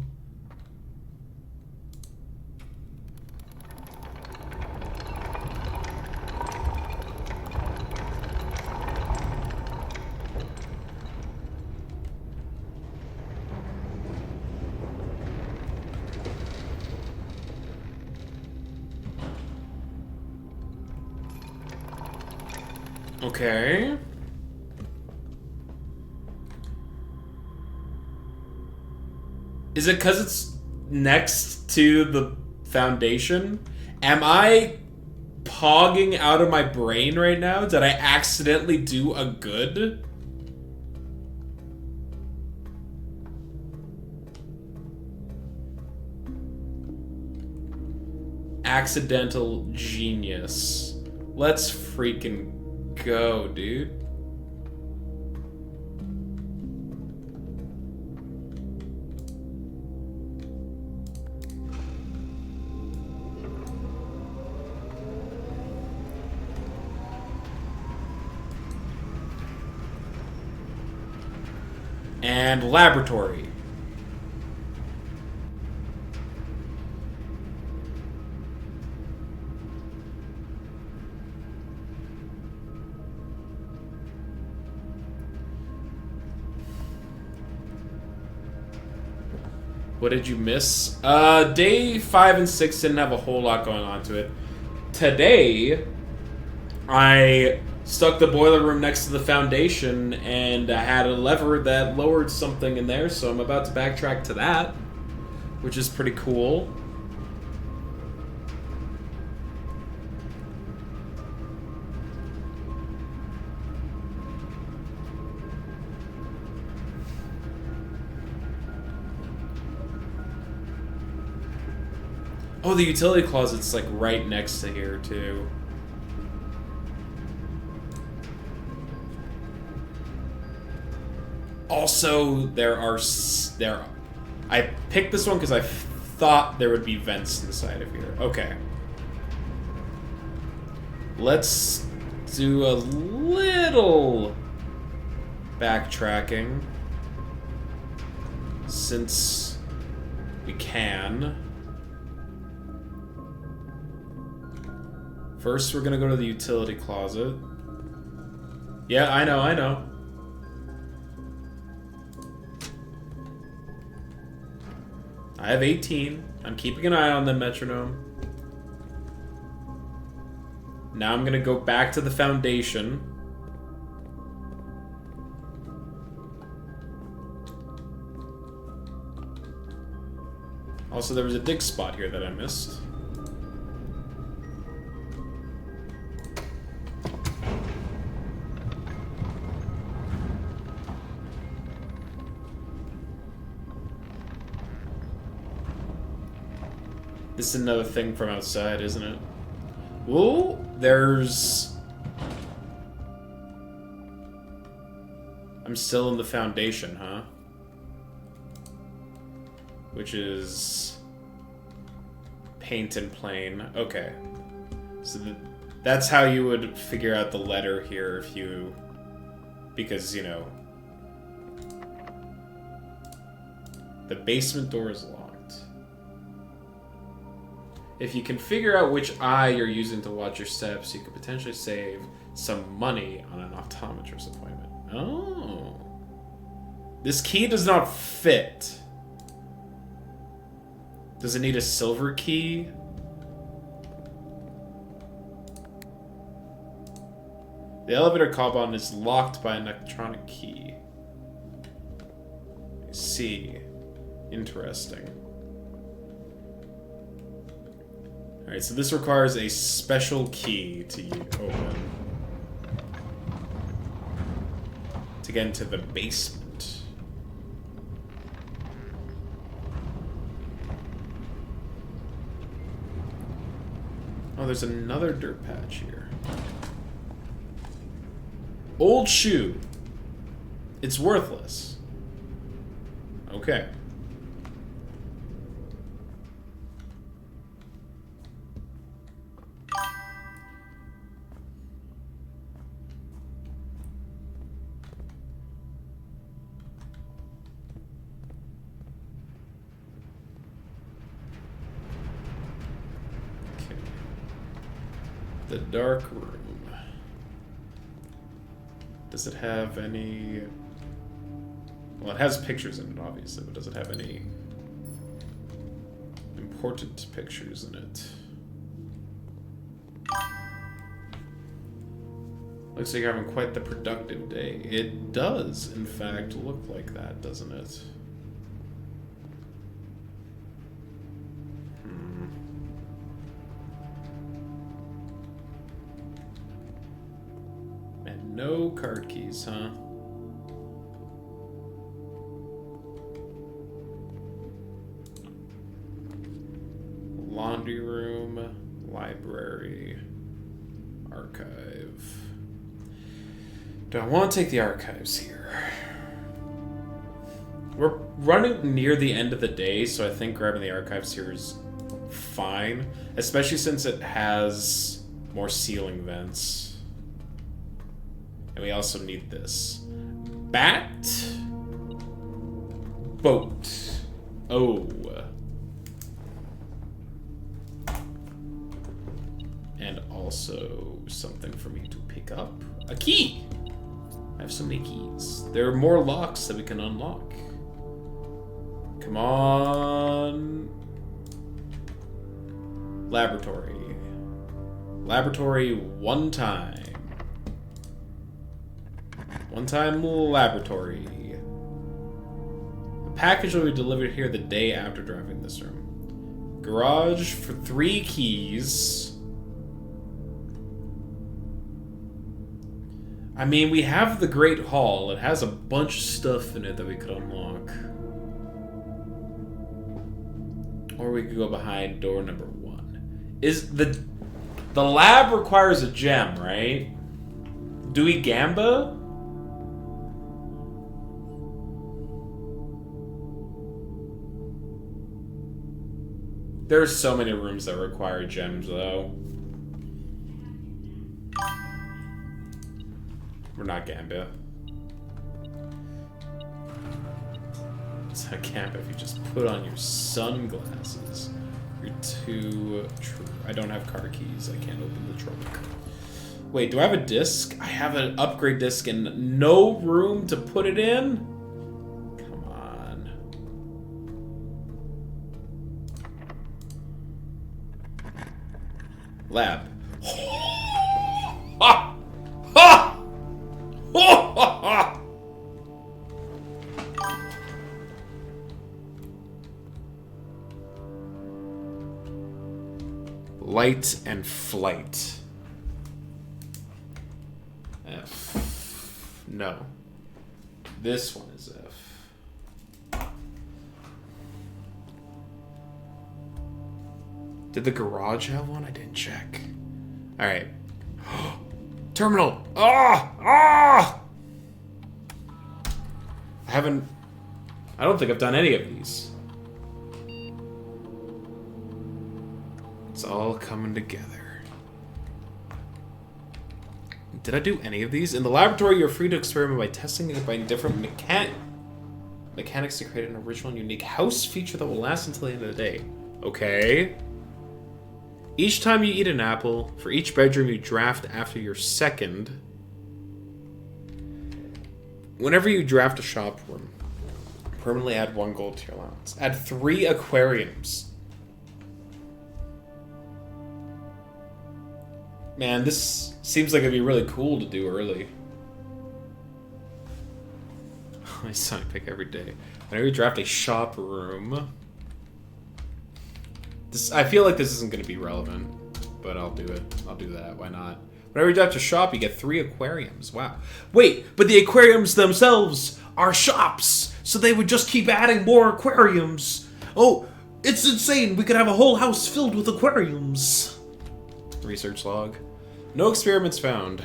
Okay. Is it because it's next to the foundation? Am I pogging out of my brain right now? Did I accidentally do a good? Accidental genius. Let's freaking go, dude. And laboratory. What did you miss? Day 5 and 6 didn't have a whole lot going on to it. Today, I stuck the boiler room next to the foundation, and I had a lever that lowered something in there, so I'm about to backtrack to that, which is pretty cool. Oh, the utility closet's like right next to here too. Also, I picked this one because I thought there would be vents inside of here. Okay. Let's do a little backtracking, since we can. First, we're gonna go to the utility closet. Yeah, I know. I have 18. I'm keeping an eye on the metronome. Now I'm gonna go back to the foundation. Also, there was a dig spot here that I missed. This is another thing from outside, isn't it? Whoa, there's... I'm still in the foundation, huh? Which is... paint and plane. Okay. So that's how you would figure out the letter here if you... Because, you know... The basement door is locked. If you can figure out which eye you're using to watch your steps, you could potentially save some money on an optometrist appointment. Oh. This key does not fit. Does it need a silver key? The elevator compound is locked by an electronic key. I see. Interesting. Alright, so this requires a special key to open. To get into the basement. Oh, there's another dirt patch here. Old shoe. It's worthless. Okay. The dark room. Does it have any... Well, it has pictures in it, obviously, but does it have any important pictures in it? Looks like you're having quite the productive day. It does, in fact, look like that, doesn't it? No card keys, huh? Laundry room, library, archive. Do I want to take the archives here? We're running near the end of the day, so I think grabbing the archives here is fine, especially since it has more ceiling vents. And we also need this. Bat. Boat. Oh. And also something for me to pick up. A key! I have so many keys. There are more locks that we can unlock. Come on. Laboratory. Laboratory one time. One-time laboratory. The package will be delivered here the day after driving this room. Garage for 3 keys. I mean, we have the Great Hall. It has a bunch of stuff in it that we could unlock. Or we could go behind door number 1. Is the lab requires a gem, right? Do we gamba? There's so many rooms that require gems, though. We're not Gambia. It's not Gambia if you just put on your sunglasses. You're too true. I don't have car keys. I can't open the trunk. Wait, do I have a disc? I have an upgrade disc and no room to put it in? Lab. Ha! Ha! Ha! Flight and flight. F. No. This one is F. Did the garage have one? I didn't check. Alright. Terminal! Ah! Ah! I don't think I've done any of these. It's all coming together. Did I do any of these? In the laboratory, you're free to experiment by testing and by different mechanics to create an original and unique house feature that will last until the end of the day. Okay. Each time you eat an apple, for each bedroom you draft after your second. Whenever you draft a shop room, permanently add 1 gold to your allowance. Add 3 aquariums. Man, this seems like it'd be really cool to do early. I sign pick every day. Whenever you draft a shop room. I feel like this isn't going to be relevant, but I'll do it. I'll do that. Why not? Whenever you draft a shop, you get 3 aquariums. Wow. Wait, but the aquariums themselves are shops, so they would just keep adding more aquariums. Oh, it's insane. We could have a whole house filled with aquariums. Research log. No experiments found.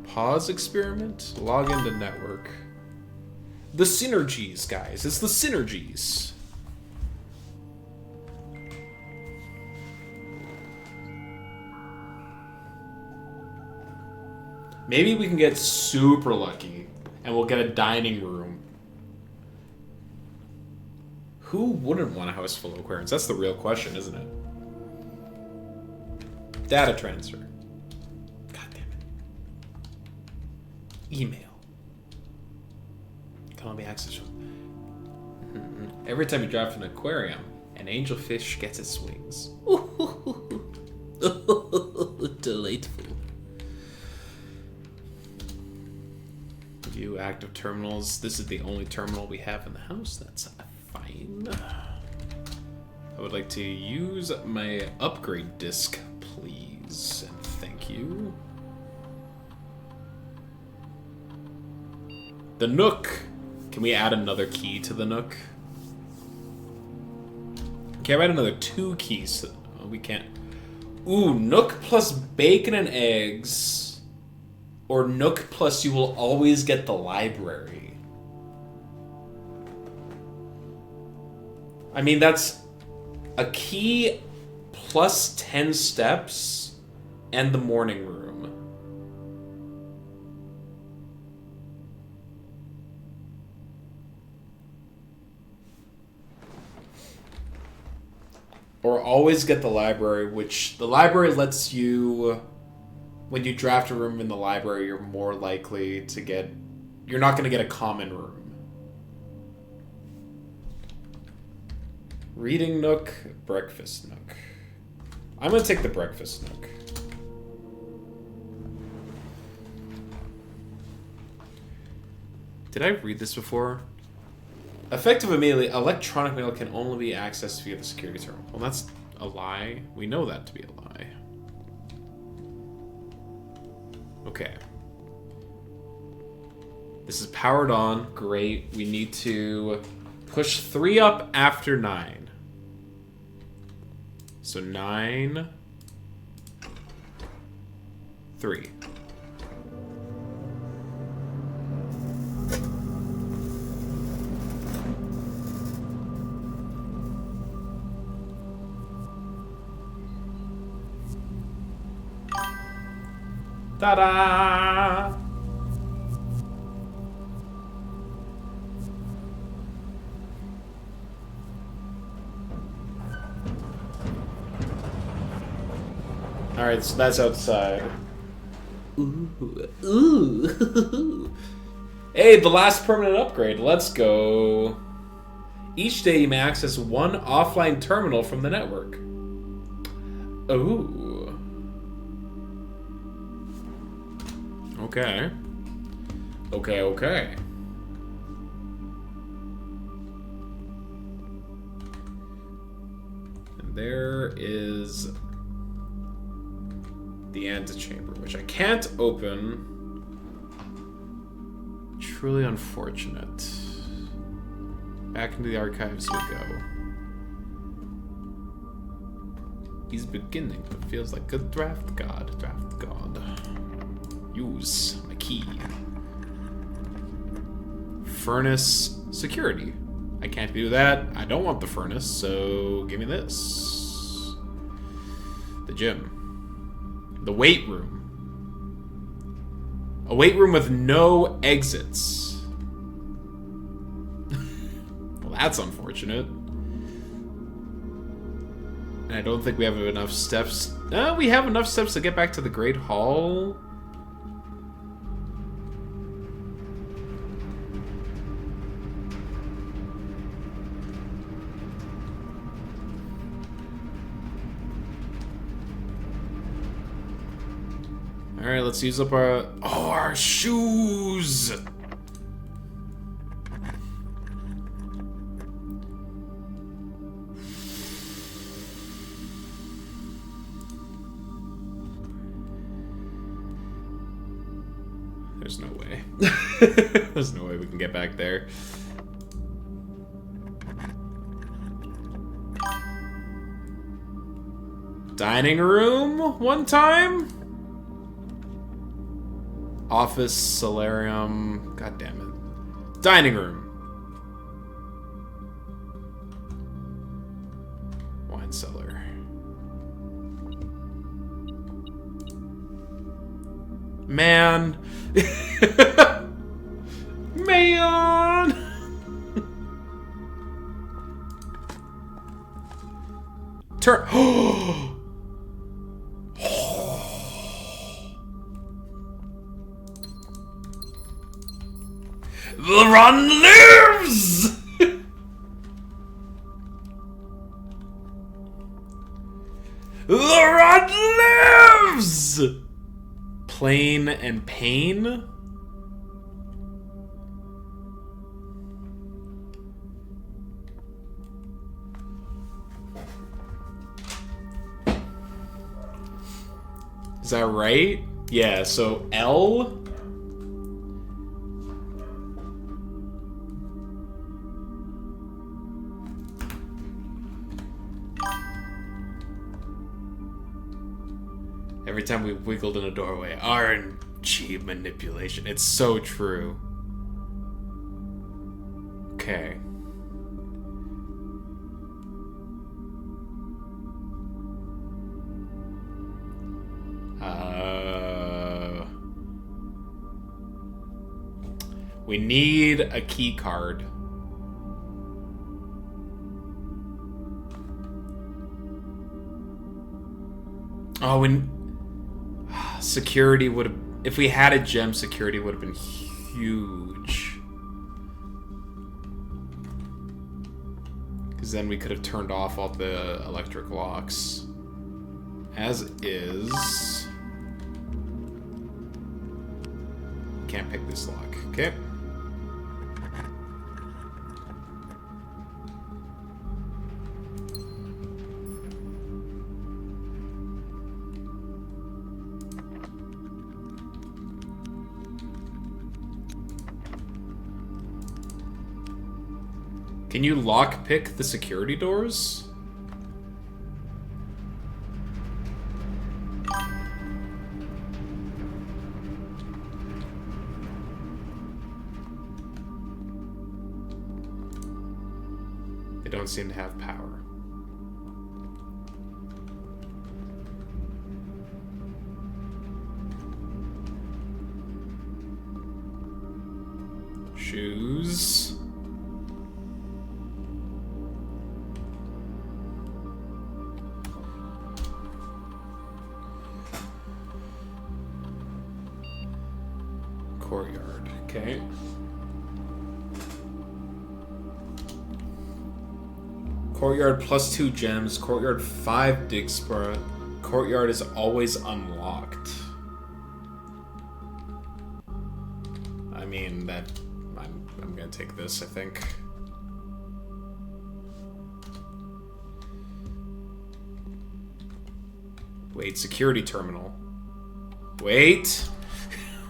Pause experiment. Log into network. The synergies, guys. It's the synergies. Maybe we can get super lucky and we'll get a dining room. Who wouldn't want a house full of aquariums? That's the real question, isn't it? Data transfer. God damn it. Email. Can be accessed. Every time you draft an aquarium, an angelfish gets its wings. Delightful. View active terminals. This is the only terminal we have in the house. That's fine. I would like to use my upgrade disc, please. And thank you. The Nook. Can we add another key to the Nook? Can I add another 2 keys? Oh, we can't. Ooh, Nook plus bacon and eggs. Or Nook plus you will always get the library. I mean, that's a key plus 10 steps and the morning room. Or always get the library, which the library lets you... When you draft a room in the library, you're more likely to get... You're not going to get a common room. Reading Nook, breakfast Nook. I'm going to take the breakfast Nook. Did I read this before? Effective immediately, electronic mail can only be accessed via the security terminal. Well, that's a lie. We know that to be a lie. Okay. This is powered on. Great. We need to push 3 up after 9. So 9... 3. Ta-da! Alright, so that's outside. Ooh. Ooh. Hey, the last permanent upgrade. Let's go. Each day you may access 1 offline terminal from the network. Ooh. Okay. Okay. there is the antechamber, which I can't open. Truly unfortunate. Back into the archives we go. He's beginning, but feels like a draft god. Draft god. Use my key. Furnace security. I can't do that. I don't want the furnace, so give me this. The gym. The weight room. A weight room with no exits. Well, that's unfortunate. And I don't think we have enough steps. We have enough steps to get back to the Great Hall. Alright, let's use up our... Oh, our shoes! There's no way. There's no way we can get back there. Dining room one time? Office, solarium, god damn it. Dining room. Wine cellar. Man. Man. Turn. The run lives! The run lives! Plain and pain? Is that right? Yeah, so L... Every time we wiggled in a doorway. RNG manipulation. It's so true. Okay. We need a key card. Oh, and security would have... If we had a gem, security would have been huge. Because then we could have turned off all the electric locks. As is... Can't pick this lock. Okay. Can you lockpick the security doors? They don't seem to have power. Shoes. Courtyard, okay. Courtyard plus 2 gems. Courtyard 5 Digspur. Courtyard is always unlocked. I mean, that... I'm gonna take this, I think. Wait, security terminal. Wait.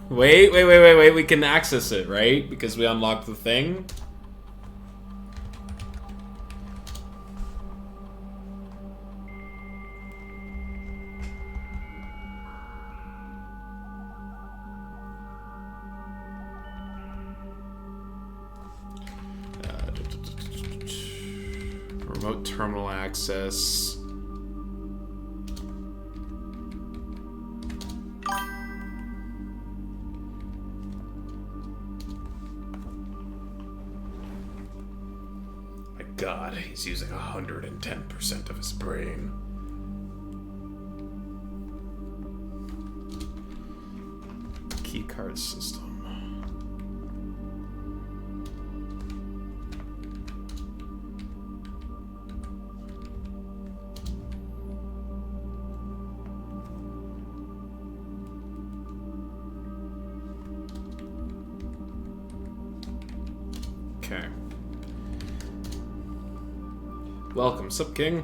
Wait. We can access it, right? Because we unlocked the thing. Remote terminal access. My God, he's using 110% of his brain. Keycard system. Okay. Welcome, sup, King?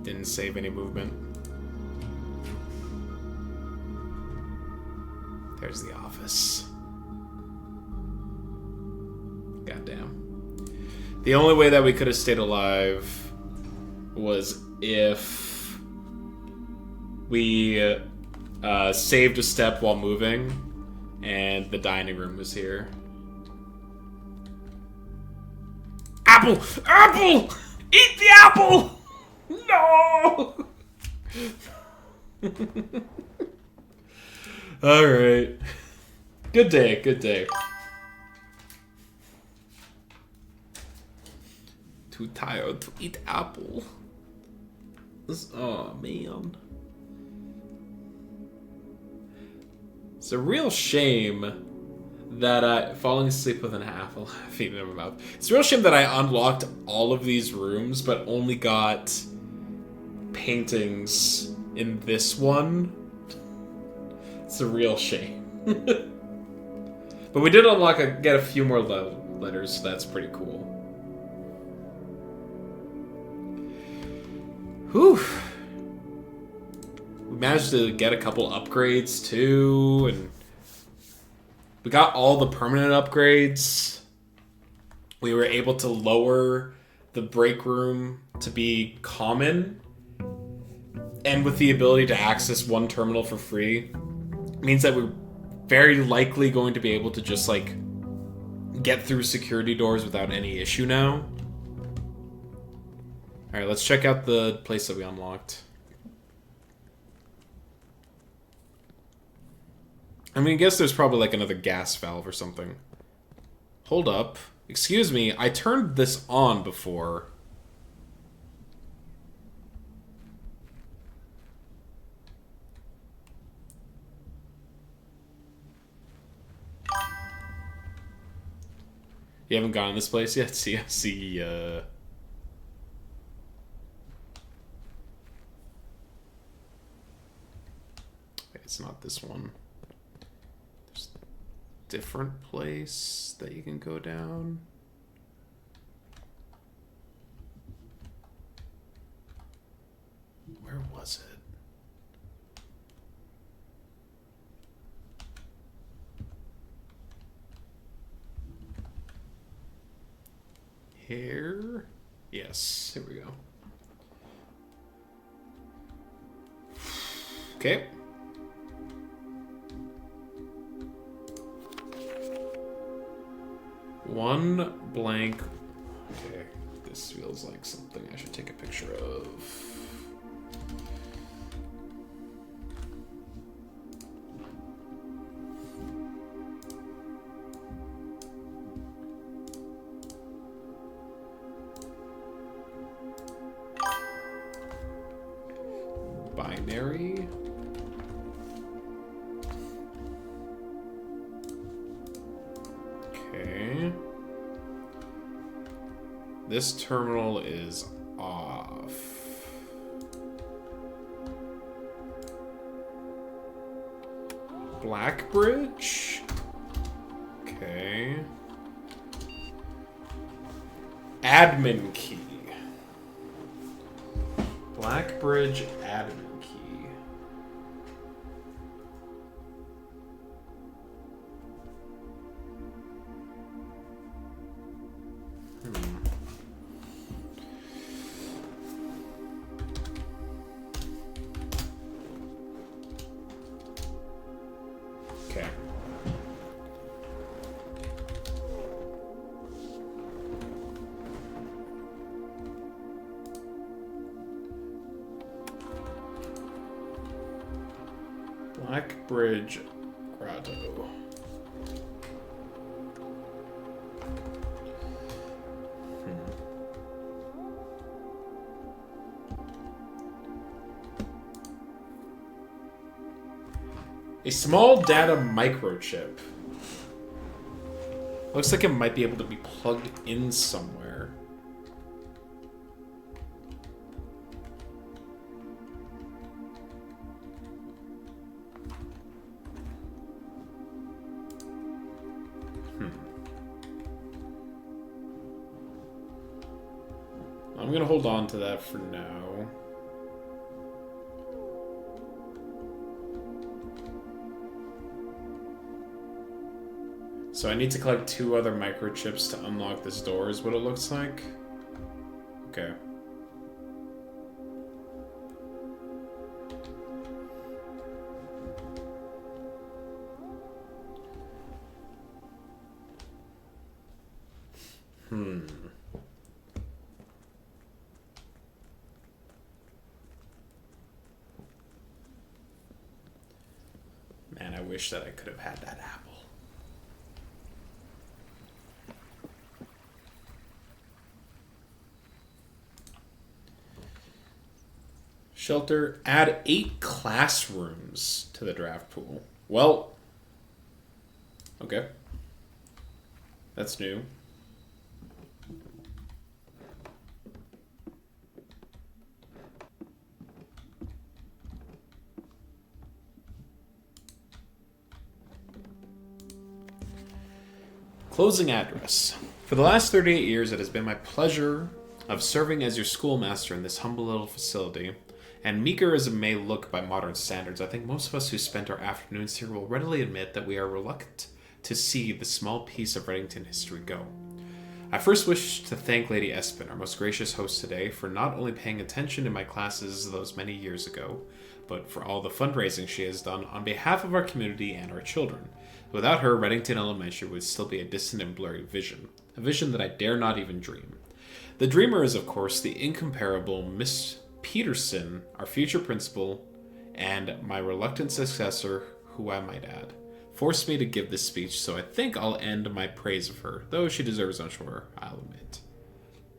Didn't save any movement. There's the office. Goddamn. The only way that we could have stayed alive was if we saved a step while moving and the dining room was here. Apple! Apple! Eat the apple! No! Alright. Good day, good day. Too tired to eat apple. Oh, man. It's a real shame that falling asleep with an apple feeding in my mouth. It's a real shame that I unlocked all of these rooms, but only got paintings in this one. It's a real shame. But we did unlock get a few more letters, so that's pretty cool. Whew. We managed to get a couple upgrades too, and we got all the permanent upgrades. We were able to lower the break room to be common, and with the ability to access one terminal for free, it means that we're very likely going to be able to just like get through security doors without any issue now. Alright, let's check out the place that we unlocked. I mean, I guess there's probably like another gas valve or something. Hold up. Excuse me, I turned this on before. You haven't gone in this place yet? See, it's not this one. There's a different place that you can go down. Where was it? Here? Yes, here we go. Okay. One blank. Okay, this feels like something I should take a picture of. Binary. Okay. This terminal is off. Blackbridge. Okay. Admin key. Blackbridge admin key. Okay. Blackbridge Grotto. A small data microchip. Looks like it might be able to be plugged in somewhere. I'm gonna hold on to that for now. So I need to collect 2 other microchips to unlock this door is what it looks like. Okay. Man, I wish that I could have had that apple. Shelter, add 8 classrooms to the draft pool. Well, okay. That's new. Closing address. For the last 38 years, it has been my pleasure of serving as your schoolmaster in this humble little facility. And meager as it may look by modern standards, I think most of us who spent our afternoons here will readily admit that we are reluctant to see the small piece of Reddington history go. I first wish to thank Lady Espin, our most gracious host today, for not only paying attention in my classes those many years ago, but for all the fundraising she has done on behalf of our community and our children. Without her, Reddington Elementary would still be a distant and blurry vision, a vision that I dare not even dream. The dreamer is, of course, the incomparable Miss Peterson, our future principal, and my reluctant successor, who I might add, forced me to give this speech, so I think I'll end my praise of her, though she deserves much more, I'll admit.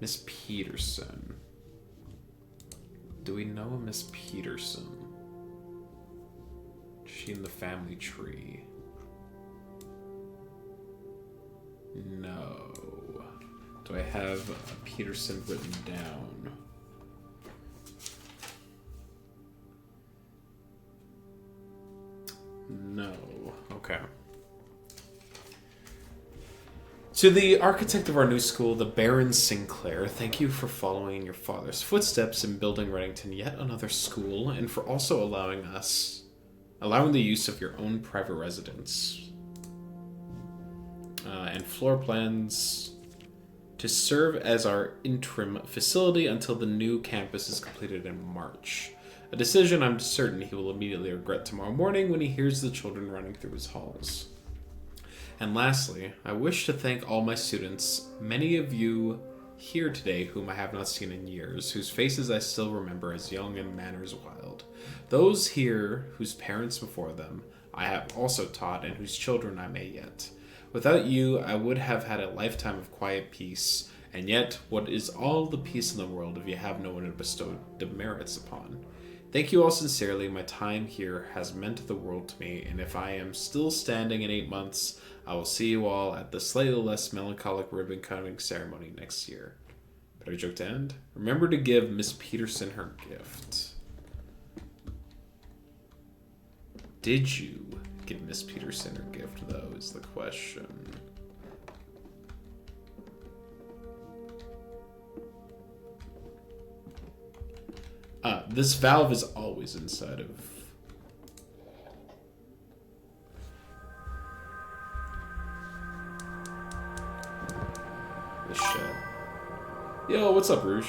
Miss Peterson. Do we know a Miss Peterson? Is she in the family tree? No. Do I have Peterson written down? No. Okay. To the architect of our new school, the Baron Sinclair, thank you for following in your father's footsteps and building Reddington yet another school, and for also allowing the use of your own private residence and floor plans to serve as our interim facility until the new campus is completed in March. A decision I'm certain he will immediately regret tomorrow morning when he hears the children running through his halls. And lastly, I wish to thank all my students, many of you here today whom I have not seen in years, whose faces I still remember as young and manners wild. Those here whose parents before them I have also taught and whose children I may yet. Without you, I would have had a lifetime of quiet peace, and yet what is all the peace in the world if you have no one to bestow demerits upon? Thank you all sincerely. My time here has meant the world to me, and if I am still standing in 8 months, I will see you all at the slightly less melancholic ribbon cutting ceremony next year. Better joke to end. Remember to give Miss Peterson her gift. Did you give Miss Peterson her gift, though, is the question. This valve is always inside of... the shed. Yo, what's up, Rouge?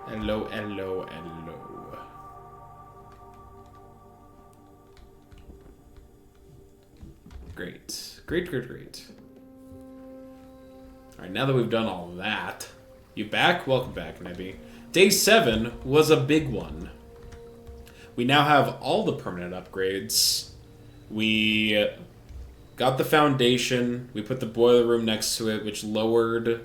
Hello, hello, hello. Great. Great, great, great. Alright, now that we've done all that... You back? Welcome back, Nebby. Day 7 was a big one. We now have all the permanent upgrades. We got the foundation. We put the boiler room next to it, which lowered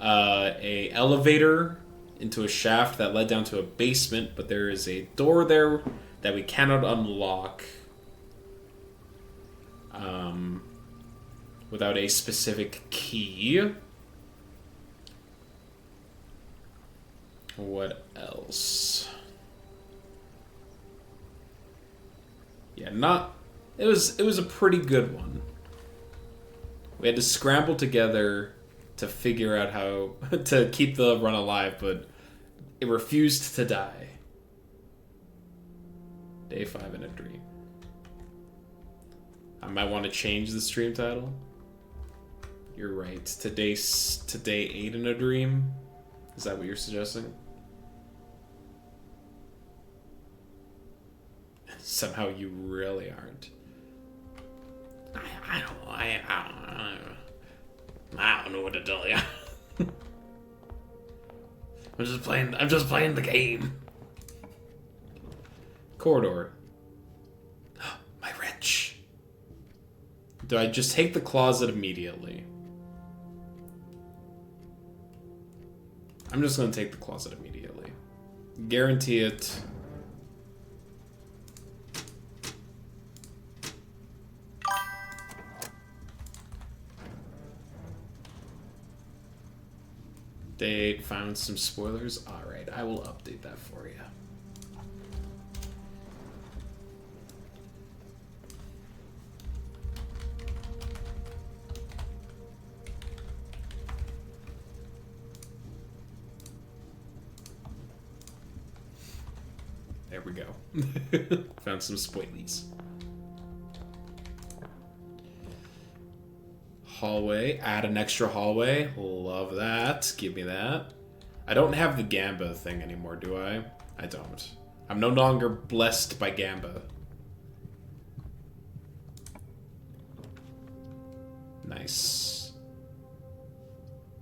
a elevator into a shaft that led down to a basement, but there is a door there that we cannot unlock without a specific key. What else? Yeah, it was a pretty good one. We had to scramble together to figure out how to keep the run alive, but it refused to die. Day 5 in a dream. I might want to change the stream title. You're right. To day 8 in a dream. Is that what you're suggesting? Somehow you really aren't. I don't know what to tell you. I'm just playing the game. Corridor. My wrench. Do I just take the closet immediately? I'm just gonna take the closet immediately. Guarantee it. They found some spoilers. Alright, I will update that for you. There we go. Found some spoilies. Hallway. Add an extra hallway. Love that. Give me that. I don't have the Gamba thing anymore, do I? I don't. I'm no longer blessed by Gamba. Nice.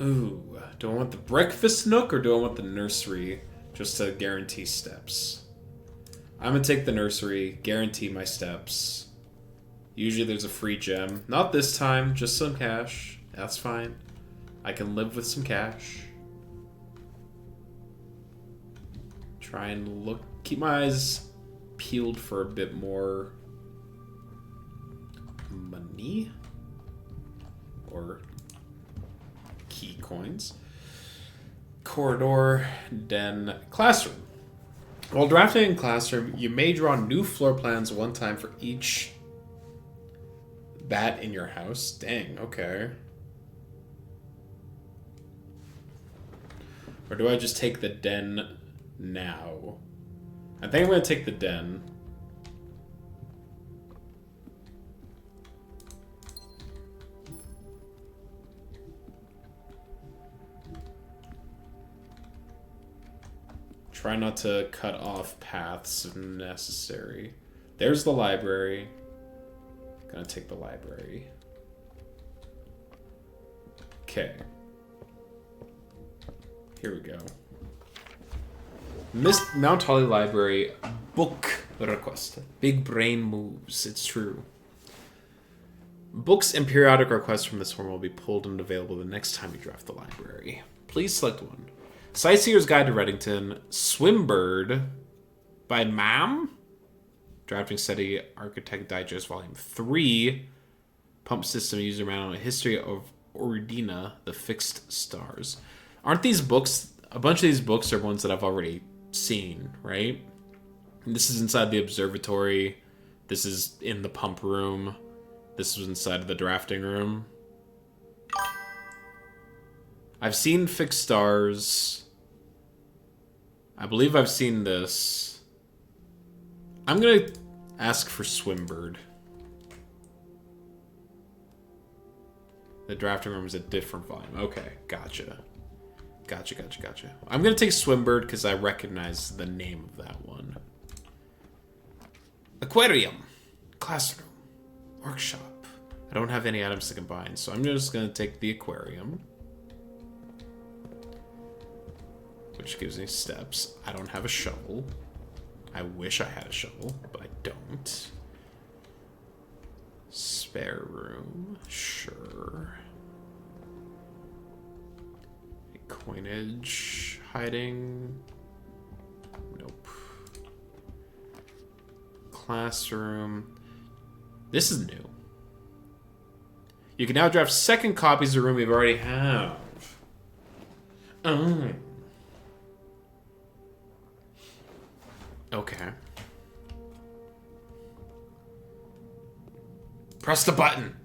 Ooh. Do I want the breakfast nook or do I want the nursery just to guarantee steps? I'm gonna take the nursery, guarantee my steps. Usually there's a free gem. Not this time, just some cash. That's fine. I can live with some cash. Try and look, keep my eyes peeled for a bit more money. Or key coins. Corridor, den, classroom. While drafting in classroom, you may draw new floor plans one time for each bat in your house. Dang, okay. Or do I just take the den now? I think I'm going to take the den. Try not to cut off paths if necessary. There's the library. Gonna take the library. Okay. Here we go. Mount Holly Library book request. Big brain moves. It's true. Books and periodic requests from this form will be pulled and available the next time you draft the library. Please select one. Sightseer's Guide to Reddington, Swimbird by Mam, Drafting Study, Architect Digest, Volume 3, Pump System User Manual, History of Ordina, The Fixed Stars. Aren't these books, a bunch of these books are ones that I've already seen, right? And this is inside the observatory. This is in the pump room. This was inside of the drafting room. I've seen fixed stars. I believe I've seen this. I'm gonna ask for Swimbird. The drafting room is a different volume. Okay, gotcha. Gotcha. I'm gonna take Swimbird because I recognize the name of that one. Aquarium. Classroom. Workshop. I don't have any items to combine, so I'm just gonna take the aquarium. Which gives me steps. I don't have a shovel. I wish I had a shovel, but I don't. Spare room. Sure. Coinage. Hiding. Nope. Classroom. This is new. You can now draft second copies of the room you already have. Oh. Okay. Press the button.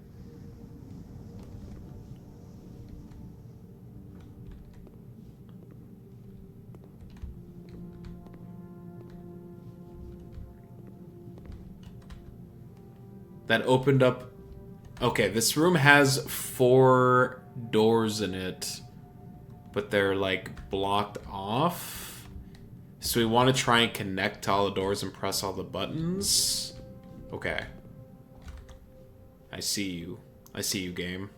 That opened up... Okay, this room has 4 doors in it, but they're, like, blocked off. So we want to try and connect to all the doors and press all the buttons. Okay. I see you. I see you, game.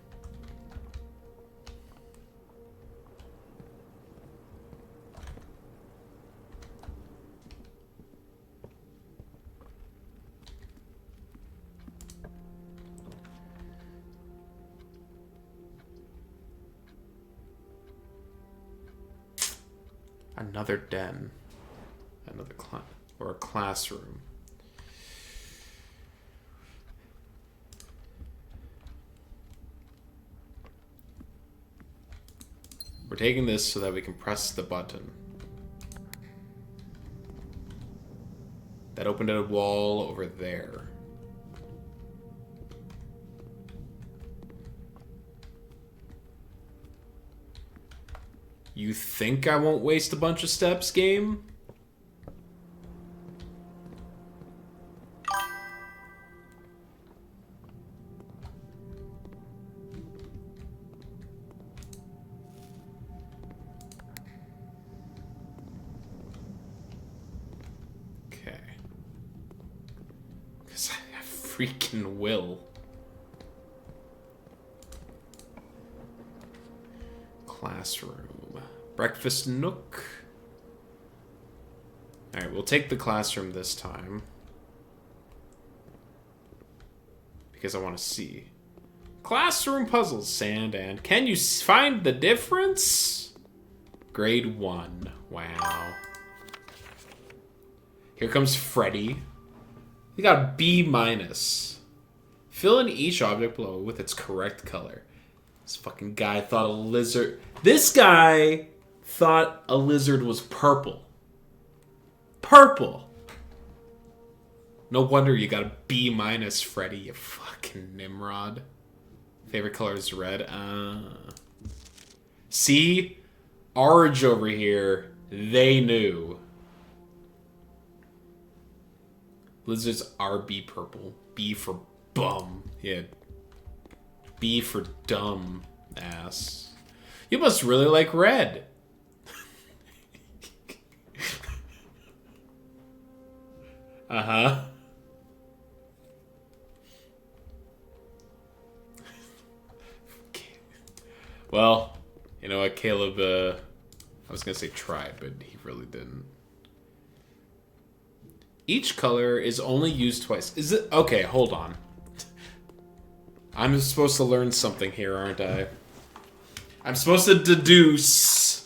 Another den. Another class. Or a classroom. We're taking this so that we can press the button. That opened a wall over there. You think I won't waste a bunch of steps, game? Okay. Because I freaking will. Classroom. Breakfast nook. Alright, we'll take the classroom this time. Because I want to see. Classroom puzzles, sand and... Can you find the difference? Grade 1. Wow. Here comes Freddy. We got B-. Fill in each object below with its correct color. This fucking guy thought a lizard... This guy thought a lizard was purple. Purple! No wonder you got a B-, Freddy, you fucking Nimrod. Favorite color is red. See? Arge over here, they knew. Lizards are B purple. B for bum. Yeah. B for dumb ass. You must really like red. Uh-huh. Well, you know what, Caleb, I was gonna say tried, but he really didn't. Each color is only used twice. Is it? Okay, hold on. I'm supposed to learn something here, aren't I? I'm supposed to deduce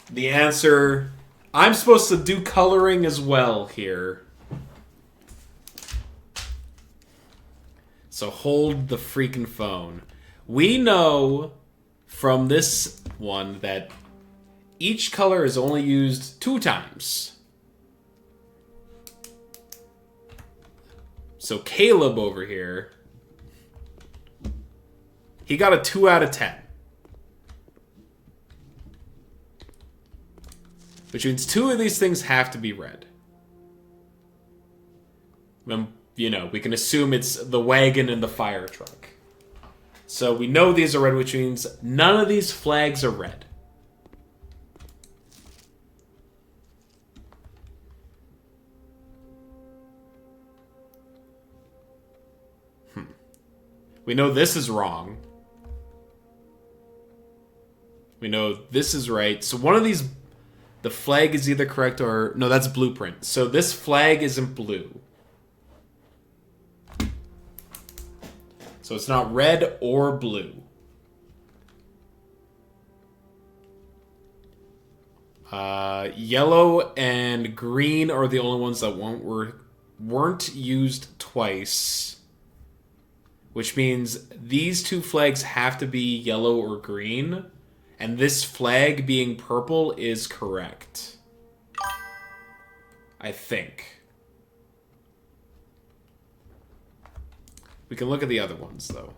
the answer. I'm supposed to do coloring as well here. So hold the freaking phone. We know from this one that each color is only used 2 times. So Caleb over here, he got a 2 out of 10. Which means 2 of these things have to be red. You know, we can assume it's the wagon and the fire truck. So we know these are red, which means none of these flags are red. We know this is wrong. We know this is right. So one of these, the flag is either correct or... No, that's blueprint. So this flag isn't blue. So it's not red or blue. Yellow and green are the only ones that weren't used twice. Which means these 2 flags have to be yellow or green. And this flag being purple is correct. I think. We can look at the other ones, though.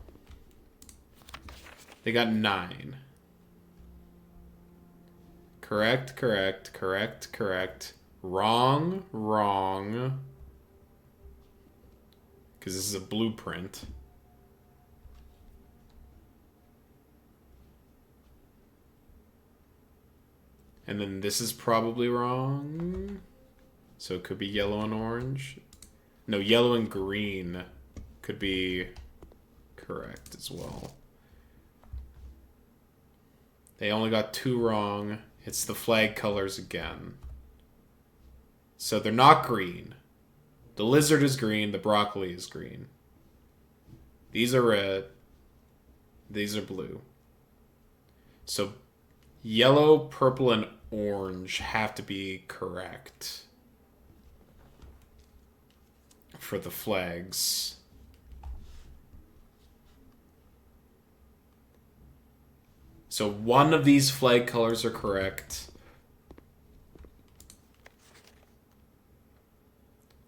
They got 9. Correct, correct, correct, correct. Wrong, wrong. Because this is a blueprint. And then this is probably wrong. So it could be yellow and orange. No, yellow and green could be correct as well. They only got 2 wrong. It's the flag colors again. So they're not green. The lizard is green. The broccoli is green. These are red. These are blue. So yellow, purple, and orange have to be correct for the flags. So one of these flag colors are correct.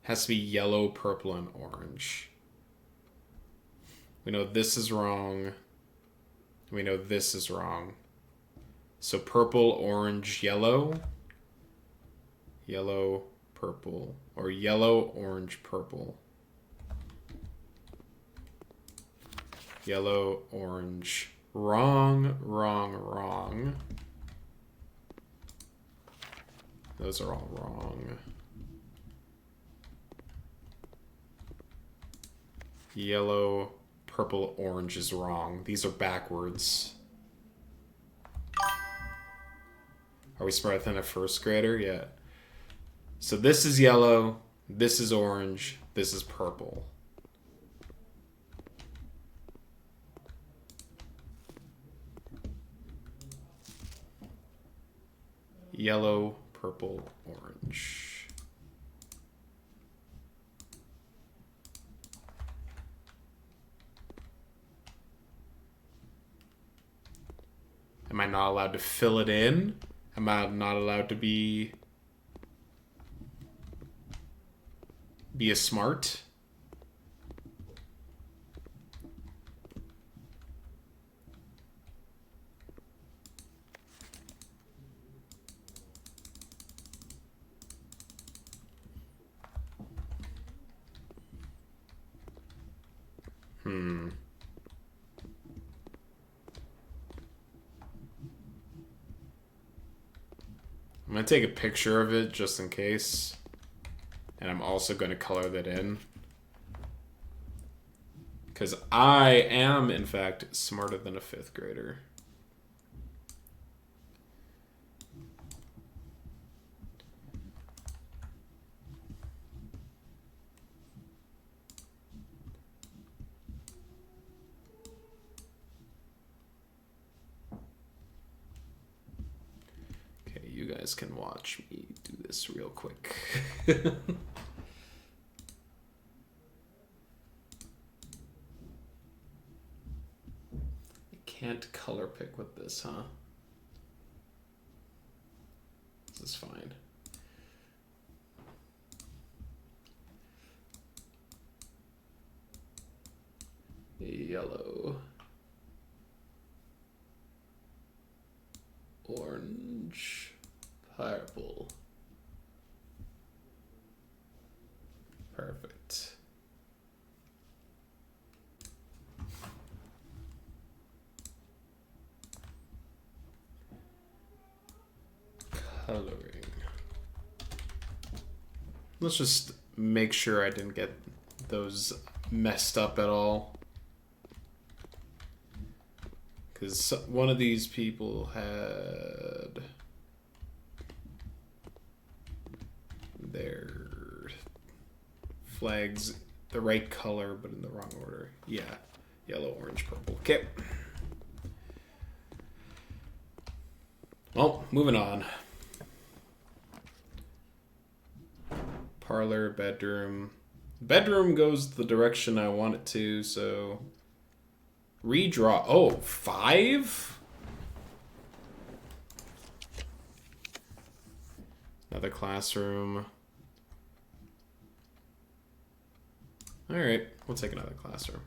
Has to be yellow, purple, and orange. We know this is wrong. We know this is wrong. So purple, orange, yellow. Yellow, purple. Or yellow, orange, purple. Yellow, orange. Wrong, wrong, wrong. Those are all wrong. Yellow, purple, orange is wrong. These are backwards. Are we smarter than a first grader? Yeah. So this is yellow, this is orange, this is purple. Yellow, purple, orange. Am I not allowed to fill it in? Am I not allowed to be a smart? I'm going to take a picture of it just in case. And I'm also going to color that in. Because I am, in fact, smarter than a 5th grader. You guys can watch me do this real quick. I can't color pick with this, huh? This is fine. Yellow. Orange. Purple. Perfect. Coloring. Let's just make sure I didn't get those messed up at all. Because one of these people had their flags the right color, but in the wrong order. Yeah. Yellow, orange, purple. Okay. Well, moving on. Parlor, bedroom. Bedroom goes the direction I want it to, so... Redraw. Oh, 5? Another classroom. Alright, we'll take another classroom.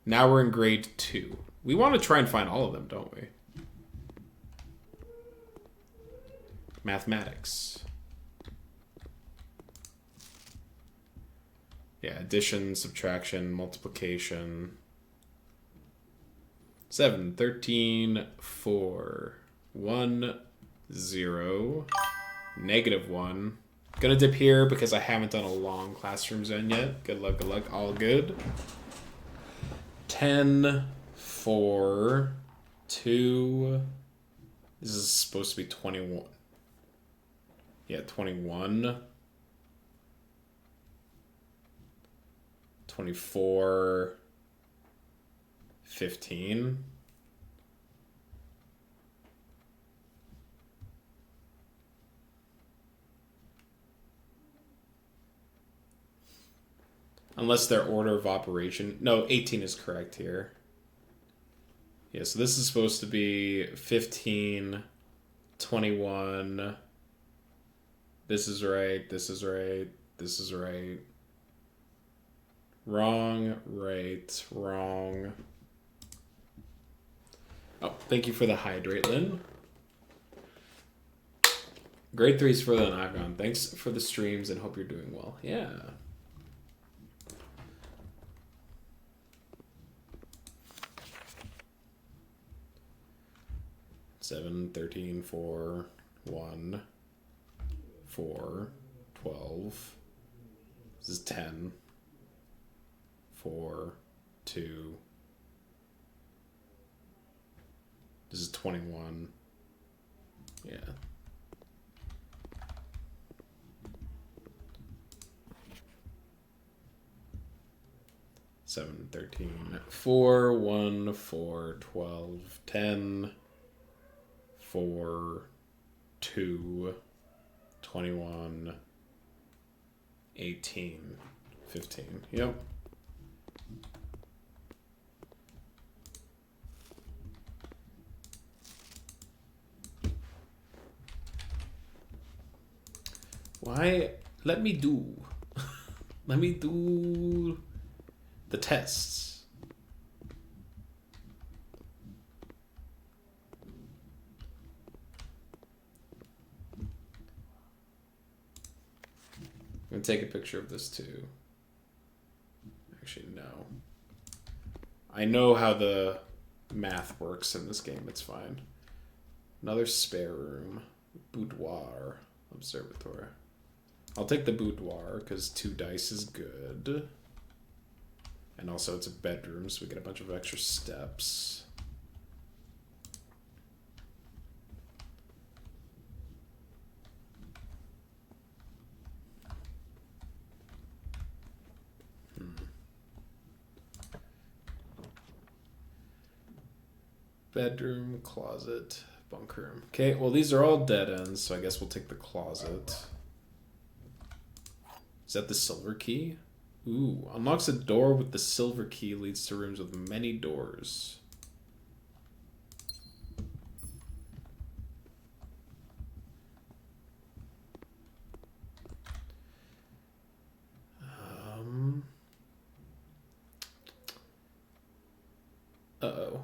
Now we're in grade 2. We want to try and find all of them, don't we? Mathematics. Yeah, addition, subtraction, multiplication. 7, 13, 4, 1, 0, -1. Gonna dip here because I haven't done a long classroom zone yet. Good luck, all good. 10, 4, 2. This is supposed to be 21. Yeah, 21. 24. 15. Unless their order of operation. No, 18 is correct here. Yeah, so this is supposed to be 15, 21. This is right, this is right, this is right. Wrong, right, wrong. Oh, thank you for the hydrate, Lynn. Grade 3 is further than I've gone. Thanks for the streams and hope you're doing well. Yeah. Seven, 13, 4, 1, 4, 12. This is 10. 4, 2. This is 21. Yeah. Seven, 13, 4, 1, 4, 12, 10, 4, 2, 21, 18, 15. Yep. Why? Let me do. Let me do the tests. I'm going to take a picture of this too. Actually, no. I know how the math works in this game. It's fine. Another spare room. Boudoir. Observatory. I'll take the boudoir because 2 dice is good. And also it's a bedroom, so we get a bunch of extra steps. Bedroom, closet, bunk room. Okay, well these are all dead ends, so I guess we'll take the closet. Is that the silver key? Ooh, unlocks a door with the silver key, leads to rooms with many doors. Uh-oh.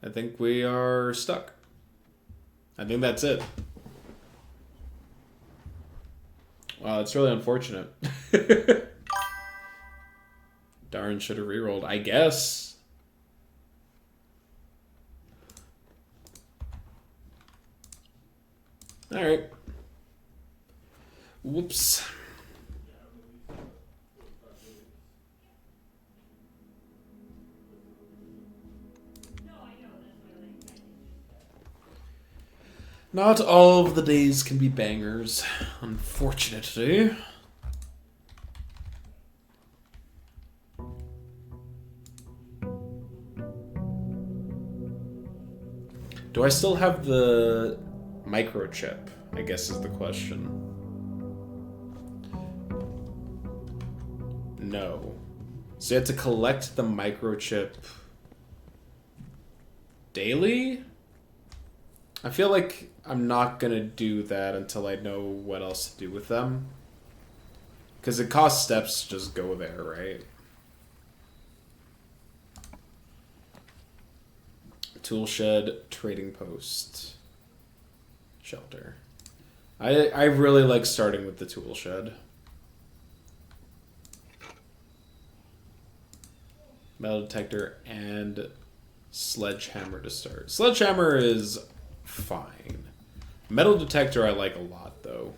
I think we are stuck. I think that's it. Wow, it's really unfortunate. Darn, should have rerolled. I guess. Alright. Whoops. Not all of the days can be bangers, unfortunately. Do I still have the microchip? I guess is the question. No. So you have to collect the microchip daily? I feel like I'm not gonna do that until I know what else to do with them. Because it costs steps to just go there, right? Tool shed, trading post, shelter. I really like starting with the tool shed. Metal detector and sledgehammer to start. Sledgehammer is fine. Metal detector I like a lot though.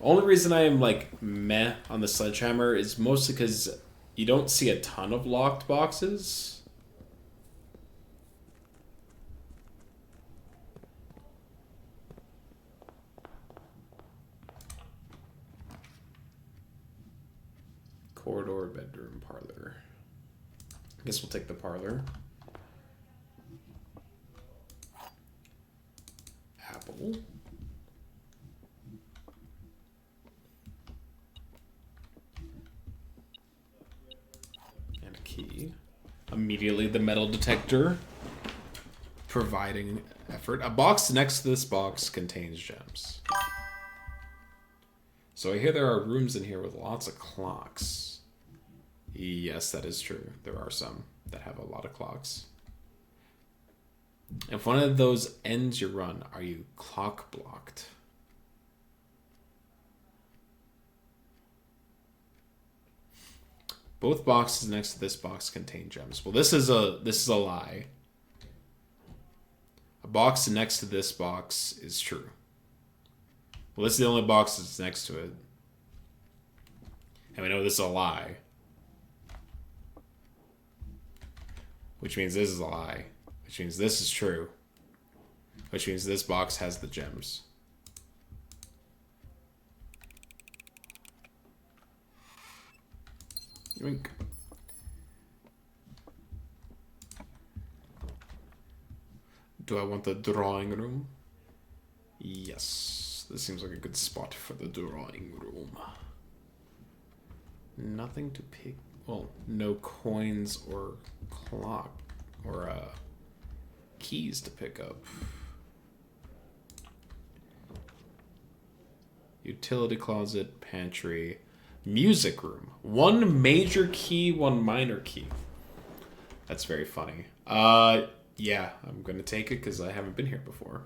Only reason I am like meh on the sledgehammer is mostly because you don't see a ton of locked boxes. Corridor, bedroom, parlor. I guess we'll take the parlor. Apple. And a key. Immediately the metal detector. Providing effort. A box next to this box contains gems. So I hear there are rooms in here with lots of clocks. Yes, that is true. There are some that have a lot of clocks. If one of those ends your run, are you clock blocked? Both boxes next to this box contain gems. Well, this is a lie. A box next to this box is true. Well, this is the only box that's next to it. And we know this is a lie. Which means this is a lie. Which means this is true. Which means this box has the gems. Yoink. Do I want the drawing room? Yes. This seems like a good spot for the drawing room. Nothing to pick. Well, no coins or clock or keys to pick up. Utility closet, pantry, music room. One major key, one minor key. That's very funny. Yeah, I'm gonna take it because I haven't been here before.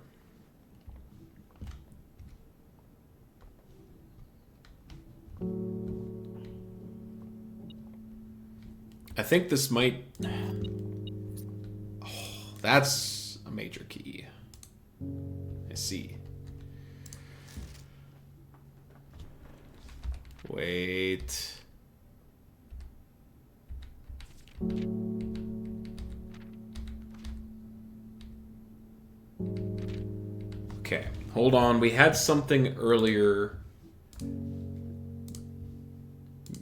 I think this might... Oh, that's a major key. I see. Wait. Okay, hold on. We had something earlier.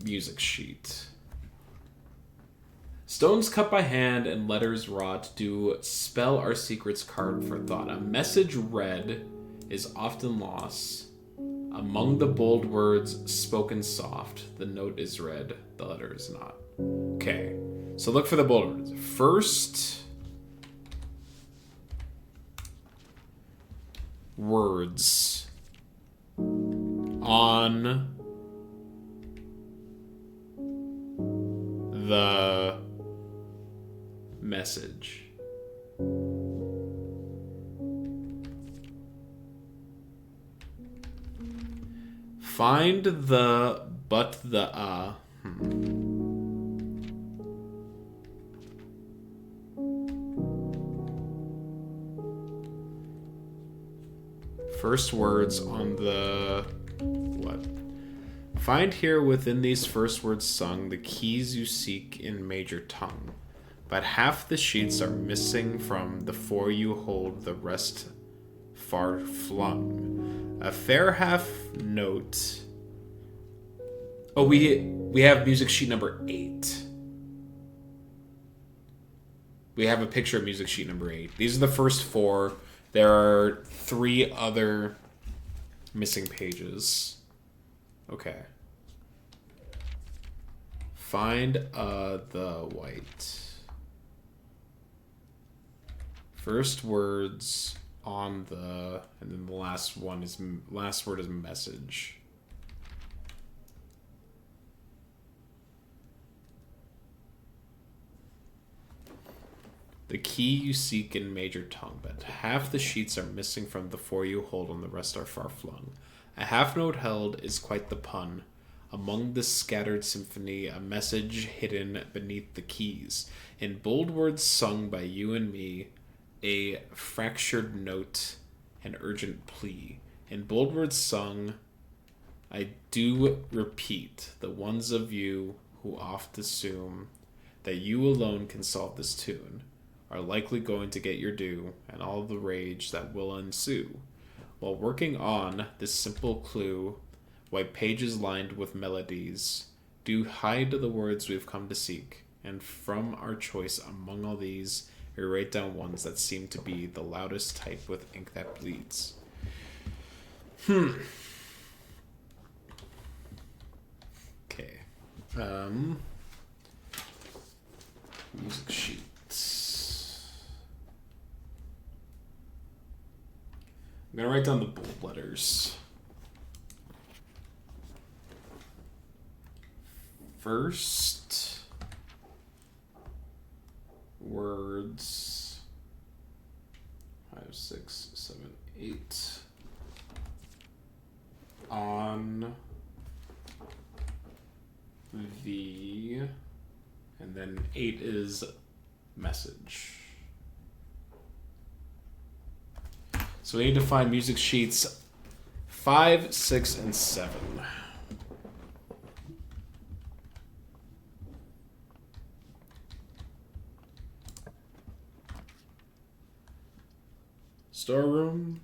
Music sheet. Stones cut by hand and letters wrought do spell our secrets carved for thought. A message read is often lost. Among the bold words spoken soft, the note is read, the letter is not. Okay, so look for the bold words. First words on the message. Find the but the First words on the what? Find here within these first words sung the keys you seek in major tongue. But half the sheets are missing from the four you hold, the rest far flung. A fair half note. Oh, we have music sheet number 8. We have a picture of music sheet number 8. These are the first 4. There are 3 other missing pages. Okay. Find the white. First words on the, and then the last word is message. The key you seek in major tongue, but half the sheets are missing from the 4 you hold, and the rest are far flung. A half note held is quite the pun. Among the scattered symphony, a message hidden beneath the keys. In bold words sung by you and me, a fractured note, an urgent plea. In bold words sung, I do repeat, the ones of you who oft assume that you alone can solve this tune are likely going to get your due, and all the rage that will ensue. While working on this simple clue, white pages lined with melodies do hide the words we've come to seek, and from our choice among all these, we write down ones that seem to be the loudest type with ink that bleeds. Okay. Music sheets. I'm gonna write down the bold letters. First words 5, 6, 7, 8 on the, and then 8 is message. So we need to find music sheets 5, 6, and 7. Storeroom.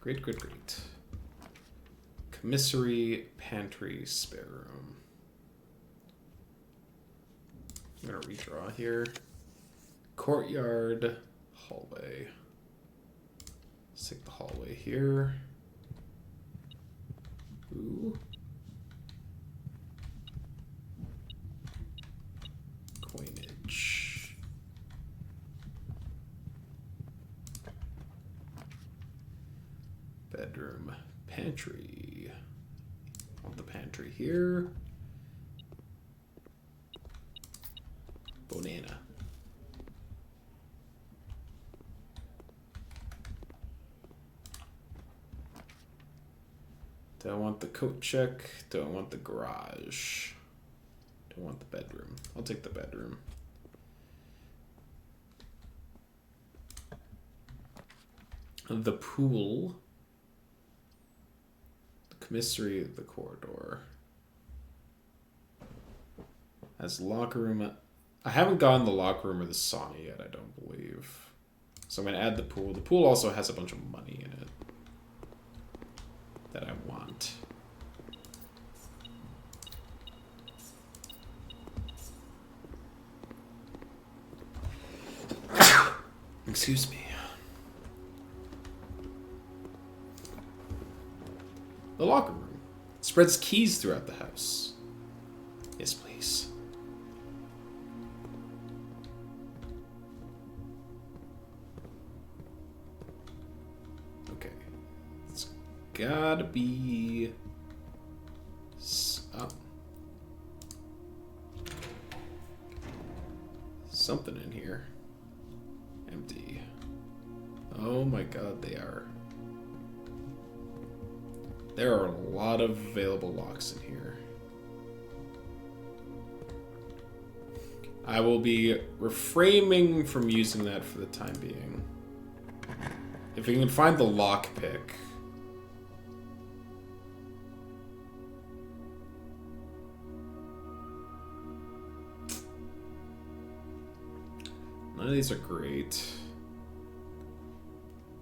Great. Commissary, pantry, spare room. I'm gonna redraw here. Courtyard, hallway. Let's take the hallway here. Ooh. Coinage. Bedroom, pantry. Want the pantry here. Banana. Do I want the coat check? Do I want the garage? Do I want the bedroom? I'll take the bedroom. The pool. The commissary, the corridor. As locker room. I haven't gotten the locker room or the sauna yet, I don't believe. So I'm going to add the pool. The pool also has a bunch of money in it that I want. Excuse me. The locker room. Spreads keys throughout the house. Yes, please. Okay. It's gotta be... Oh. Something in here. Empty. Oh my god, they are. There are a lot of available locks in here. I will be refraining from using that for the time being. If we can find the lockpick. None of these are great.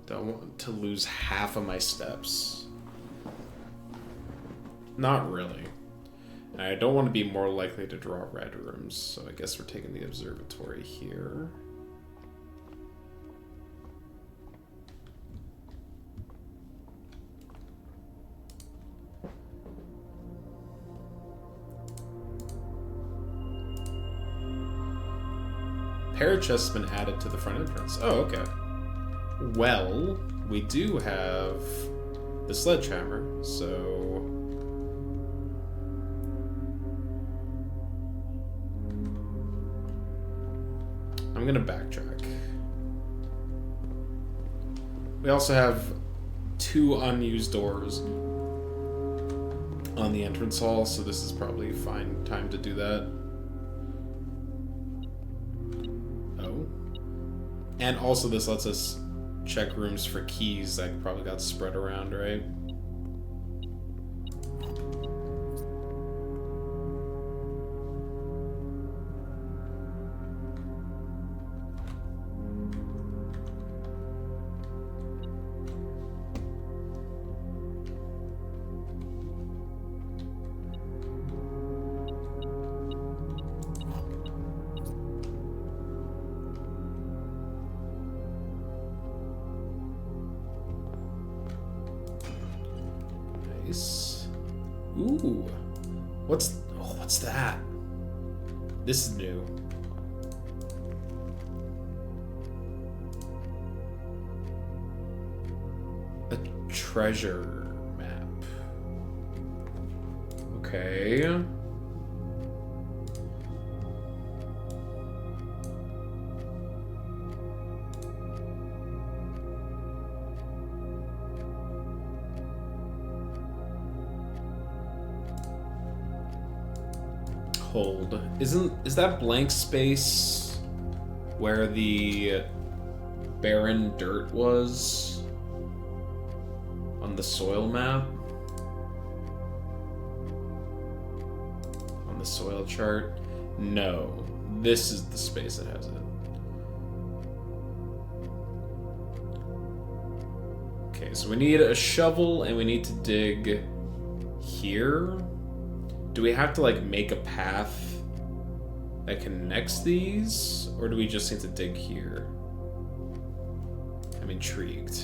Don't want to lose half of my steps. Not really. And I don't want to be more likely to draw red rooms, so I guess we're taking the observatory here. Parachest has been added to the front entrance. Oh, okay. Well, we do have the sledgehammer, so... I'm gonna backtrack. We also have 2 unused doors on the entrance hall, so this is probably a fine time to do that. Oh. And also this lets us check rooms for keys that probably got spread around, right? Ooh, what's that? This is new. A treasure map. Okay. Hold. Is that blank space where the barren dirt was on the soil map? On the soil chart? No. This is the space that has it. Okay, so we need a shovel and we need to dig here. Do we have to, like, make a path that connects these? Or do we just need to dig here? I'm intrigued.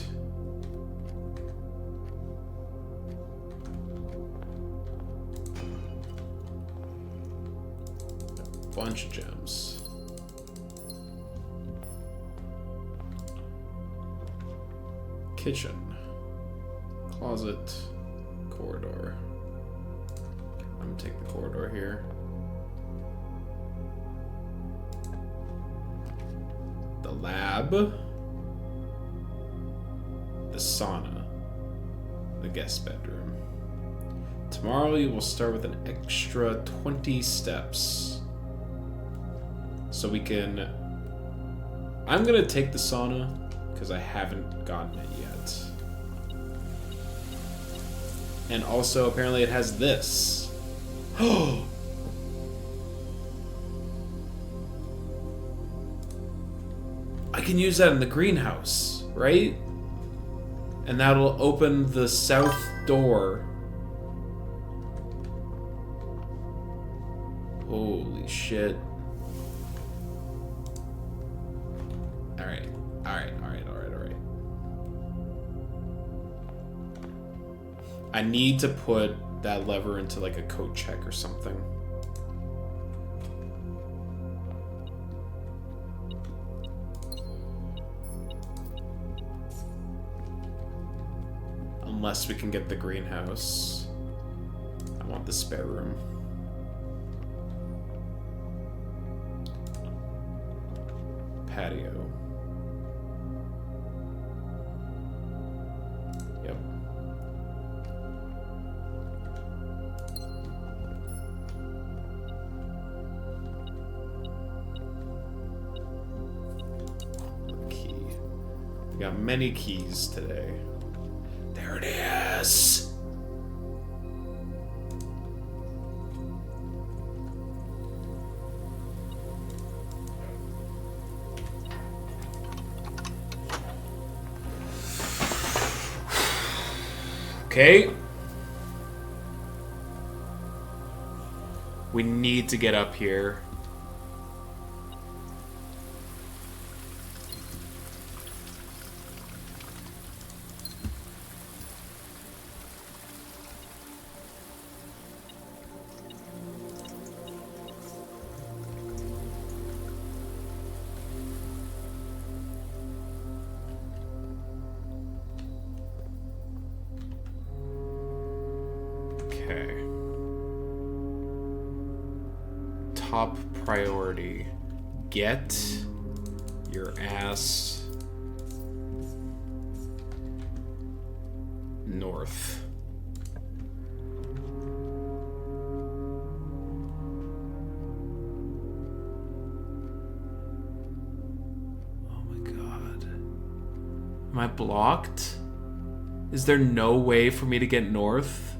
A bunch of gems. Kitchen. Closet. Corridor. I'm gonna take the corridor here. The lab. The sauna. The guest bedroom. Tomorrow you will start with an extra 20 steps. So we can... I'm gonna take the sauna because I haven't gotten it yet. And also apparently it has this. Oh! I can use that in the greenhouse, right? And that'll open the south door. Holy shit. Alright. I need to put that lever into like a code check or something. Unless we can get the greenhouse. I want the spare room. Patio. Yep. Key. We got many keys today. There it is. Okay. We need to get up here. Top priority. Get your ass north. Oh my god. Am I blocked? Is there no way for me to get north?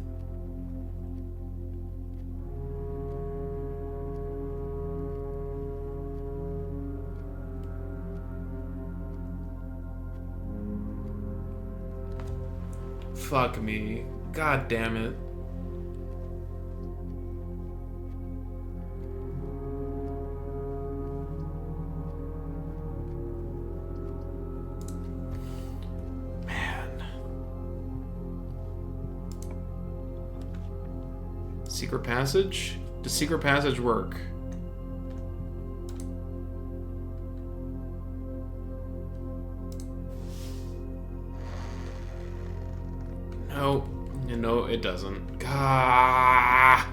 Fuck me. God damn it. Man. Secret passage? Does secret passage work? No, it doesn't. Gah!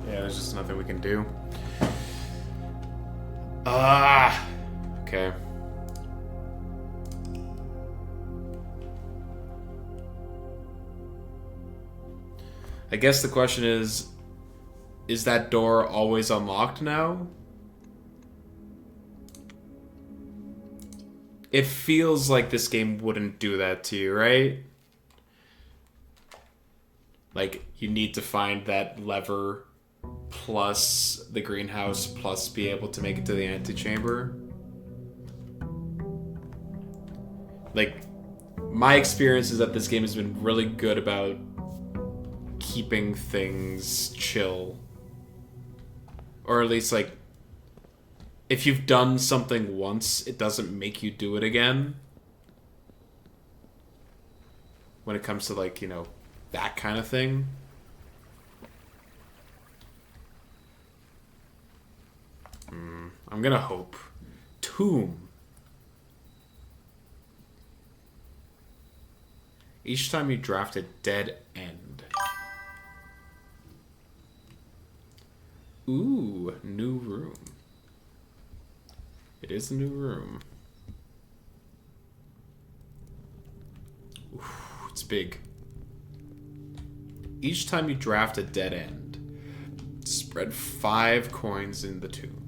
Yeah, there's just nothing we can do. Okay. I guess the question is that door always unlocked now? It feels like this game wouldn't do that to you, right? Like, you need to find that lever plus the greenhouse plus be able to make it to the antechamber. Like, my experience is that this game has been really good about keeping things chill. Or at least, like, if you've done something once, it doesn't make you do it again. When it comes to, like, you know, that kind of thing. I'm gonna hope. Tomb. Each time you draft a dead end. Ooh, new room. It is a new room. Ooh, it's big. Each time you draft a dead end, spread 5 coins in the tomb.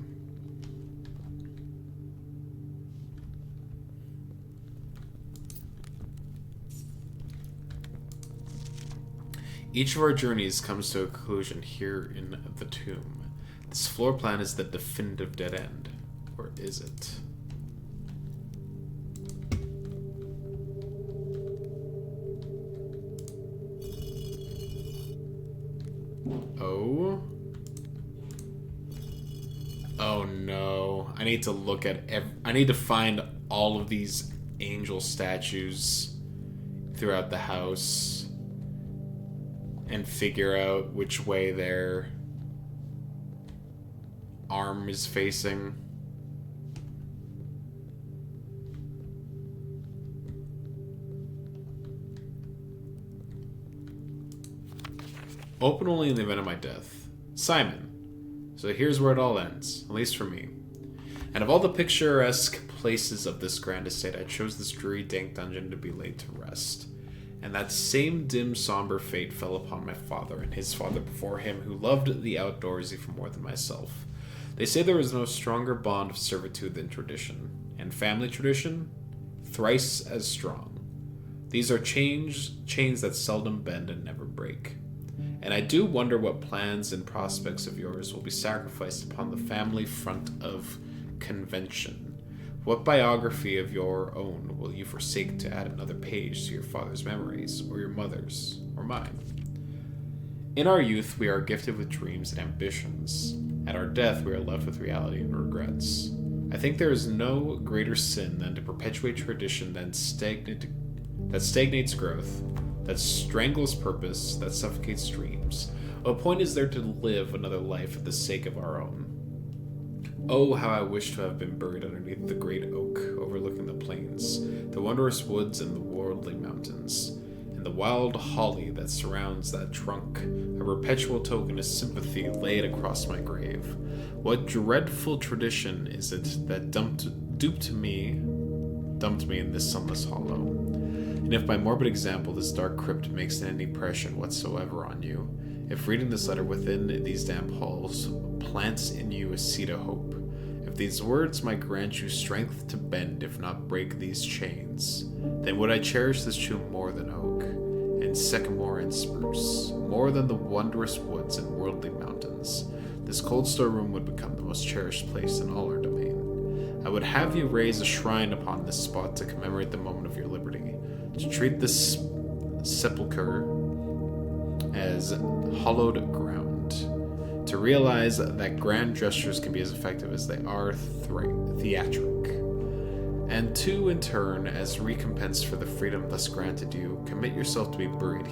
Each of our journeys comes to a conclusion here in the tomb. This floor plan is the definitive dead end. Or is it? need to look at I need to find all of these angel statues throughout the house and figure out which way their arm is facing. Open only in the event of my death. Simon. So here's where it all ends, at least for me. And of all the picturesque places of this grand estate, I chose this dreary, dank dungeon to be laid to rest. And that same dim, somber fate fell upon my father and his father before him, who loved the outdoors even more than myself. They say there is no stronger bond of servitude than tradition, and family tradition, thrice as strong. These are chains that seldom bend and never break. And I do wonder what plans and prospects of yours will be sacrificed upon the family front of convention. What biography of your own will you forsake to add another page to your father's memories, or your mother's, or mine? In our youth, we are gifted with dreams and ambitions. At our death, we are left with reality and regrets. I think there is no greater sin than to perpetuate tradition that stagnates growth, that strangles purpose, that suffocates dreams. What point is there to live another life for the sake of our own? Oh, how I wish to have been buried underneath the great oak overlooking the plains, the wondrous woods and the worldly mountains, and the wild holly that surrounds that trunk, a perpetual token of sympathy laid across my grave. What dreadful tradition is it that dumped me in this sunless hollow? And if by morbid example this dark crypt makes any impression whatsoever on you, if reading this letter within these damp halls plants in you a seed of hope, if these words might grant you strength to bend, if not break these chains, then would I cherish this tomb more than oak, and sycamore and spruce, more than the wondrous woods and worldly mountains. This cold storeroom would become the most cherished place in all our domain. I would have you raise a shrine upon this spot to commemorate the moment of your liberty, to treat this sepulchre as hallowed ground, to realize that grand gestures can be as effective as they are theatric, and to, in turn, as recompense for the freedom thus granted you, commit yourself to be buried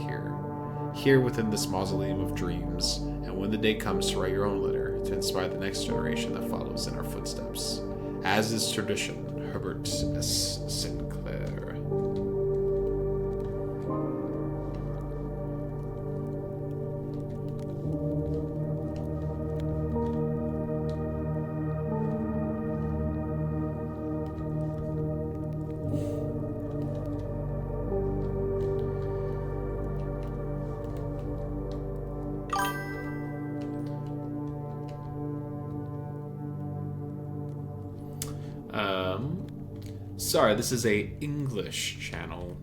here within this mausoleum of dreams, and when the day comes to write your own letter, to inspire the next generation that follows in our footsteps. As is tradition, Herbert S. Sinclair. Sorry, this is a English channel.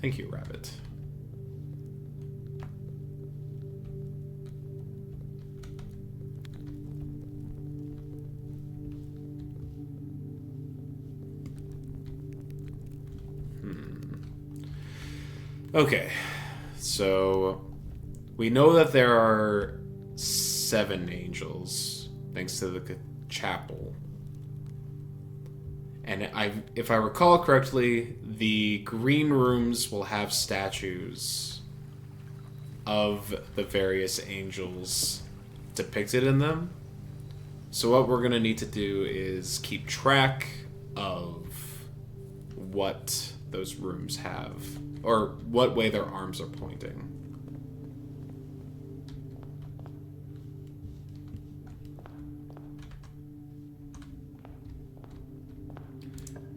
Thank you, Rabbit. Okay. So, we know that there are 7 angels, thanks to the chapel. And if I recall correctly, the green rooms will have statues of the various angels depicted in them. So what we're going to need to do is keep track of what those rooms have, or what way their arms are pointing.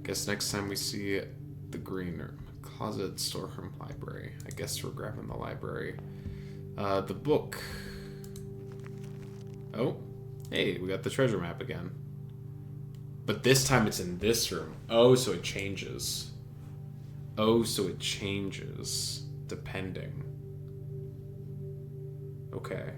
Guess next time we see the green room. Closet, storeroom, library. I guess we're grabbing the library. The book. Oh, hey, we got the treasure map again. But this time it's in this room. Oh, so it changes. Oh, so it changes depending. Okay.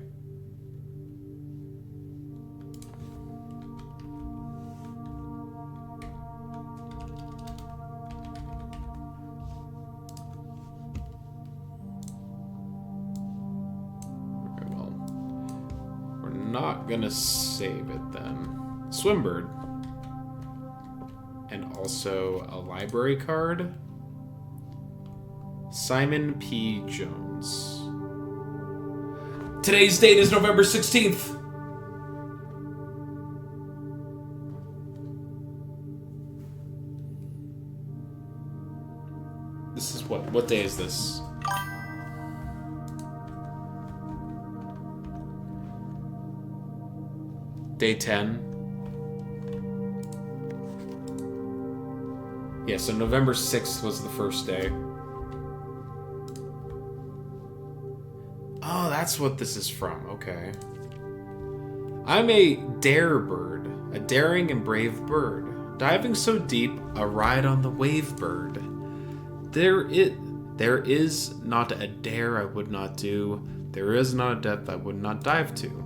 not gonna save it then. Swimbird. And also a library card. Simon P. Jones. Today's date is November 16th. This is what day is this? Day 10. Yeah, so November 6th was the first day. Oh, that's what this is from. Okay. I'm a dare bird, a daring and brave bird, diving so deep, a ride on the wave bird. There is not a dare I would not do, there is not a depth I would not dive to.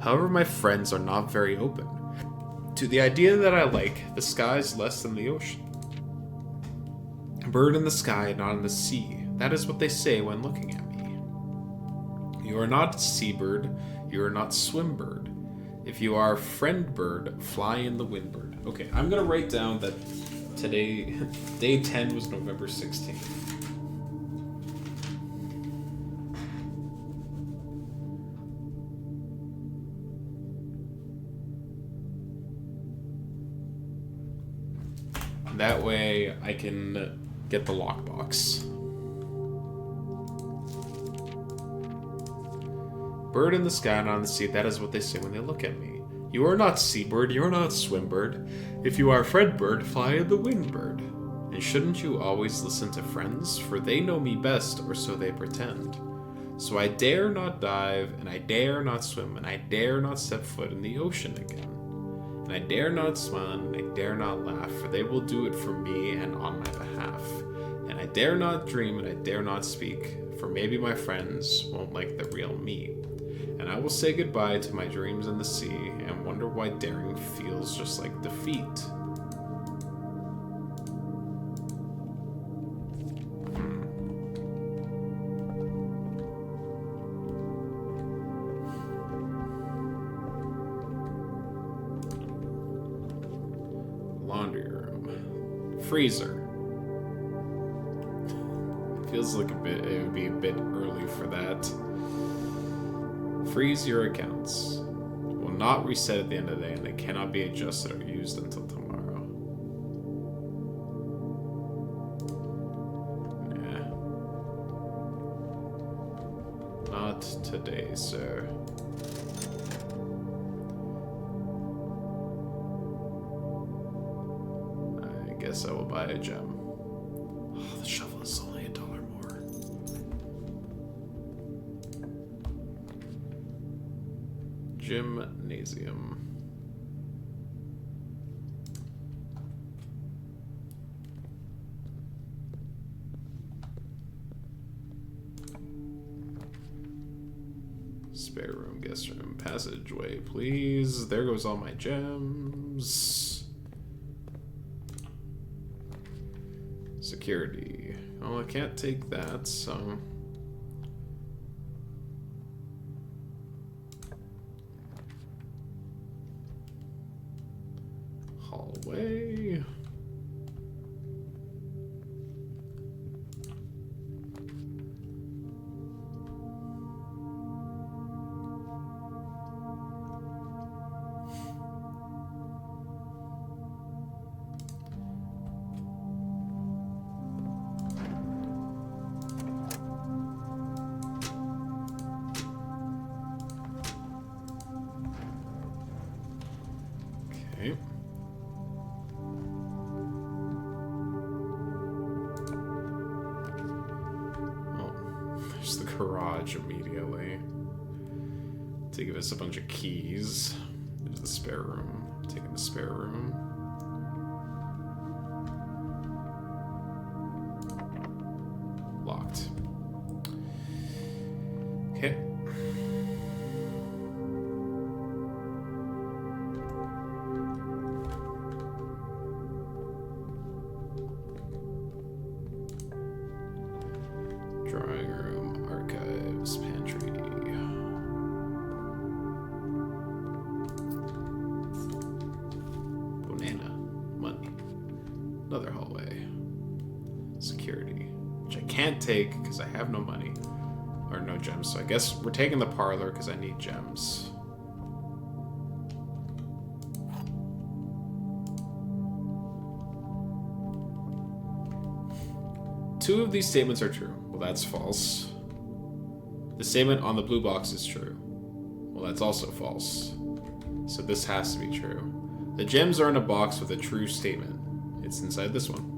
However, my friends are not very open to the idea that I like the skies less than the ocean. A bird in the sky, not in the sea. That is what they say when looking at me. You are not seabird, you are not swimbird. If you are friend bird, fly in the windbird. Okay, I'm gonna write down that today, day 10 was November 16th. That way I can get the lockbox. Bird in the sky, not on the sea, that is what they say when they look at me. You are not seabird, you are not swimbird. If you are friend bird, fly in the windbird. And shouldn't you always listen to friends? For they know me best, or so they pretend. So I dare not dive, and I dare not swim, and I dare not step foot in the ocean again. And I dare not smile, and I dare not laugh, for they will do it for me and on my behalf. And I dare not dream, and I dare not speak, for maybe my friends won't like the real me. And I will say goodbye to my dreams in the sea, and wonder why daring feels just like defeat. Laundry room. Freezer. Feels like it would be a bit early for that. Freeze your accounts. Will not reset at the end of the day, and they cannot be adjusted or used until tomorrow. Nah. Not today, sir. I guess I will buy a gem. Oh, the shovel is only $1 more. Gymnasium. Spare room, guest room, passageway, please. There goes all my gems. Security. Oh, I can't take that, so... Hallway. Okay. There's the garage immediately. To give us a bunch of keys. There's the spare room. Taking the spare room. Locked. Okay. Drawing room, archives, pantry. Another hallway. Security. Which I can't take because I have no money. Or no gems. So I guess we're taking the parlor because I need gems. Two of these statements are true. Well, that's false. The statement on the blue box is true. Well, that's also false. So this has to be true. The gems are in a box with a true statement. It's inside this one.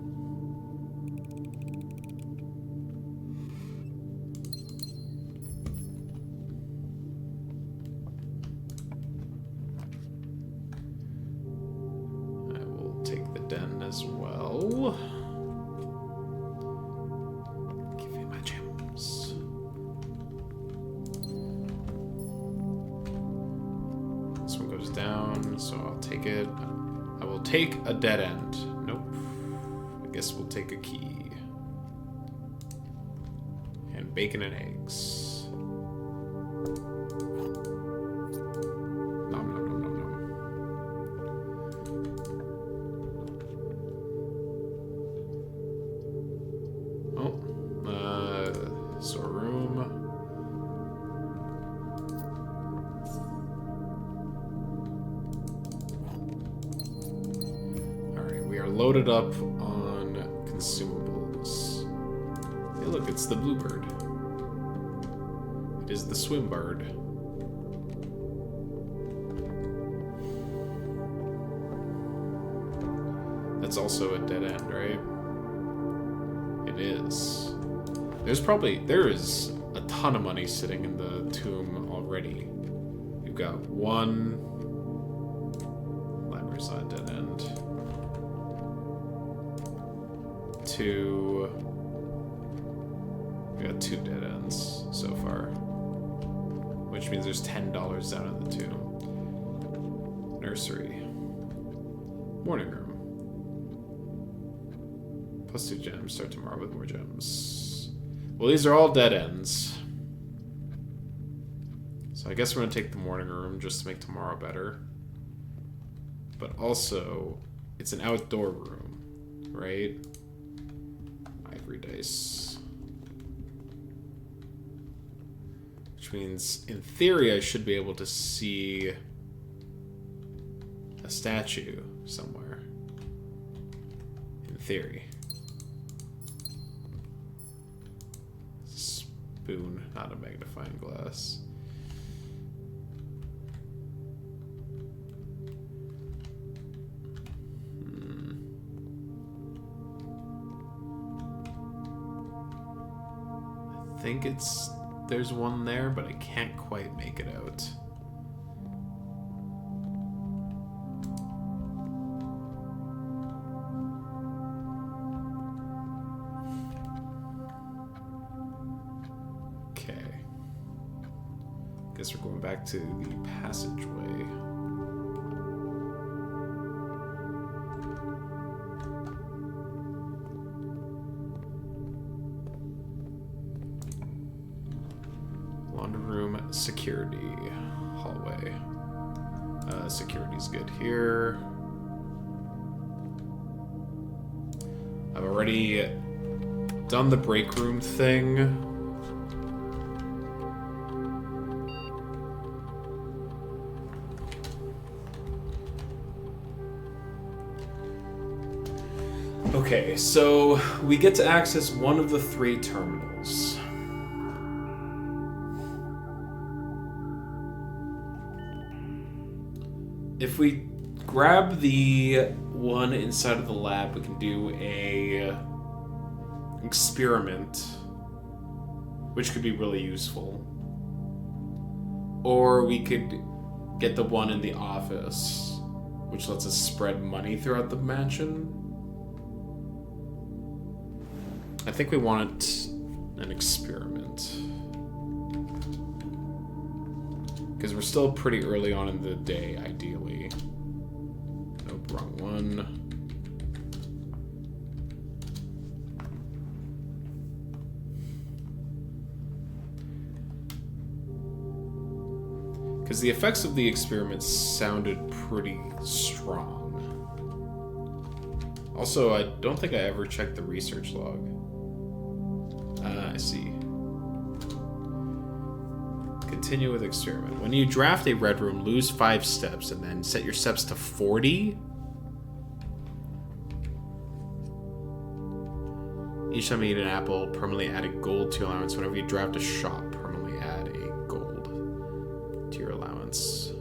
I will take the den as well. Give me my gems. This one goes down, so I'll take it. I will take a dead end. Nope. I guess we'll take a key. And bacon and eggs. Nom nom nom nom nom. Oh. Storeroom. Loaded up on consumables. Hey, look, it's the bluebird. It is the swim bird. That's also a dead end, right? It is. There is a ton of money sitting in the tomb already. You've got one. Library's not a dead end. Two. We got 2 dead ends so far, which means there's $10 down in the tomb. Nursery. Morning room. Plus 2 gems. Start tomorrow with more gems. Well, these are all dead ends. So I guess we're gonna take the morning room just to make tomorrow better. But also, it's an outdoor room, right? Ivory dice. Which means, in theory, I should be able to see a statue somewhere. In theory. Spoon, not a magnifying glass. I think there's one there, but I can't quite make it out. Okay. Guess we're going back to the passageway. Security hallway. Security's good here. I've already done the break room thing. Okay, so we get to access one of the 3 terminals. If we grab the one inside of the lab, we can do a experiment, which could be really useful. Or we could get the one in the office, which lets us spread money throughout the mansion. I think we want an experiment. Because we're still pretty early on in the day, ideally. Nope, wrong one. Because the effects of the experiments sounded pretty strong. Also, I don't think I ever checked the research log. I see. Continue with experiment. When you draft a red room, lose 5 steps and then set your steps to 40. Each time you eat an apple, permanently add a gold to your allowance. Whenever you draft a shop, permanently add a gold to your allowance.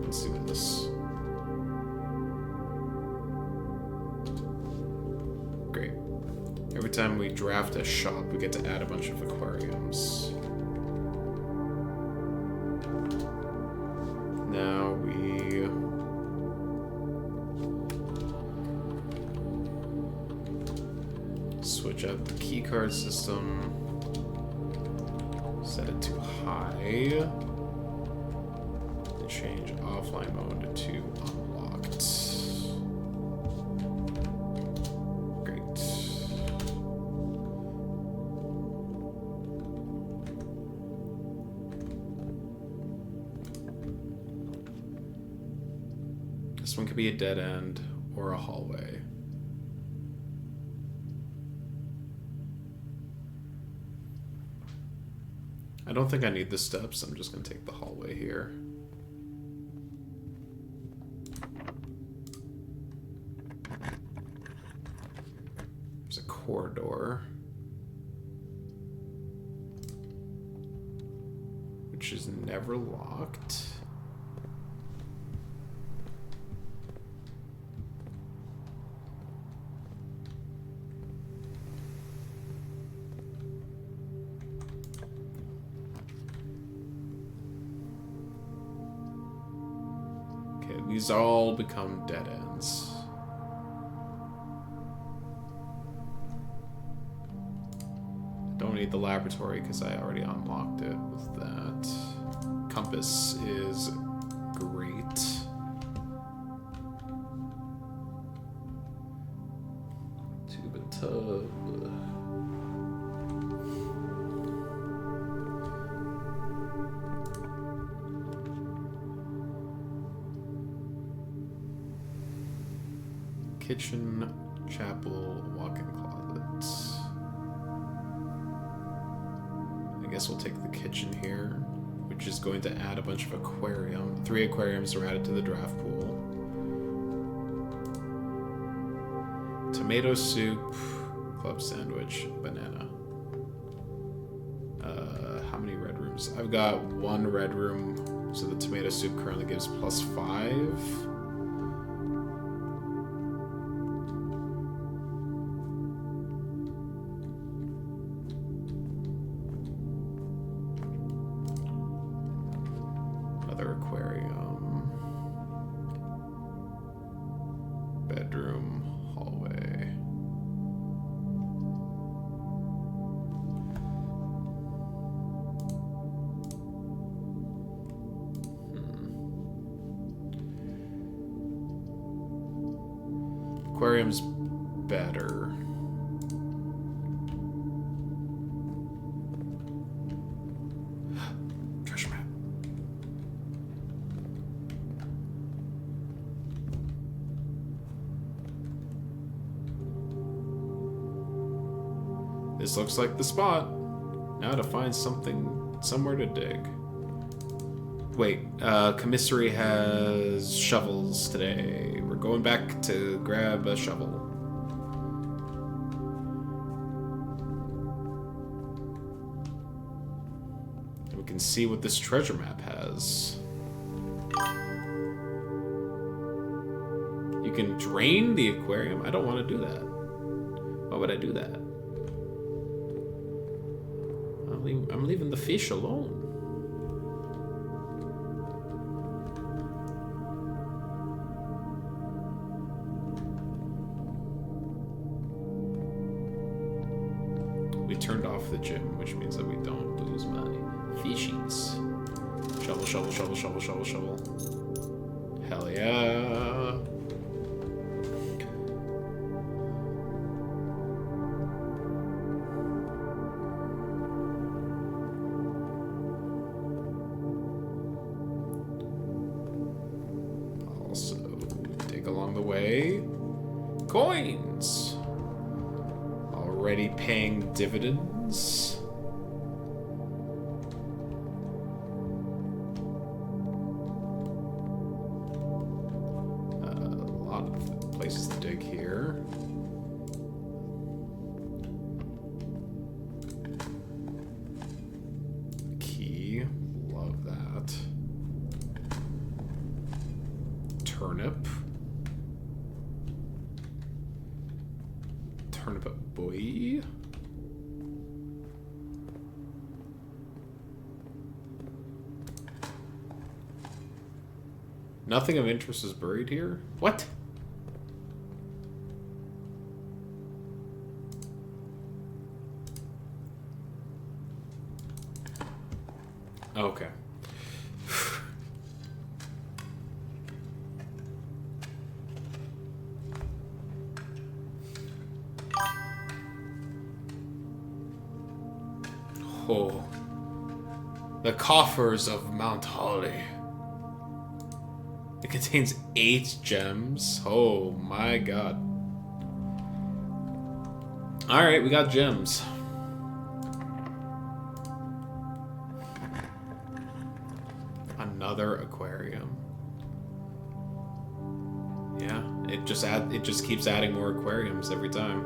Let's do this. Great. Every time we draft a shop, we get to add a bunch of aquariums. Now we... switch out the keycard system. Set it to high. And change offline mode to unlocked. Great. This one could be a dead end or a hallway. I don't think I need the steps. I'm just going to take the hallway here. There's a corridor, which is never locked. These all become dead ends. Don't need the laboratory because I already unlocked it with that. Compass is great. Tube and tub. Kitchen, chapel, walk-in closet. I guess we'll take the kitchen here, which is going to add a bunch of 3 aquariums are added to the draft pool. Tomato soup, club sandwich, banana. How many red rooms? I've got 1 red room, so the tomato soup currently gives +5. Aquarium, bedroom, hallway. Aquarium's better. Treasure map. This looks like the spot. Now to find something, somewhere to dig. Wait, commissary has shovels today. We're going back to grab a shovel. And we can see what this treasure map has. You can drain the aquarium? I don't want to do that. Why would I do that? I'm leaving the fish alone. We turned off the gym, which means that we don't lose my fishies. Shovel, shovel, shovel, shovel, shovel, shovel. Hell yeah. along the way. Coins! Already paying dividends. A lot of places to dig here. Key. Love that. Turnip. Turnip boy. Nothing of interest is buried here? What? Okay. Oh. The coffers of Mount Holly. It contains 8 gems. Oh my god. Alright, we got gems. Another aquarium. Yeah, it just keeps adding more aquariums every time.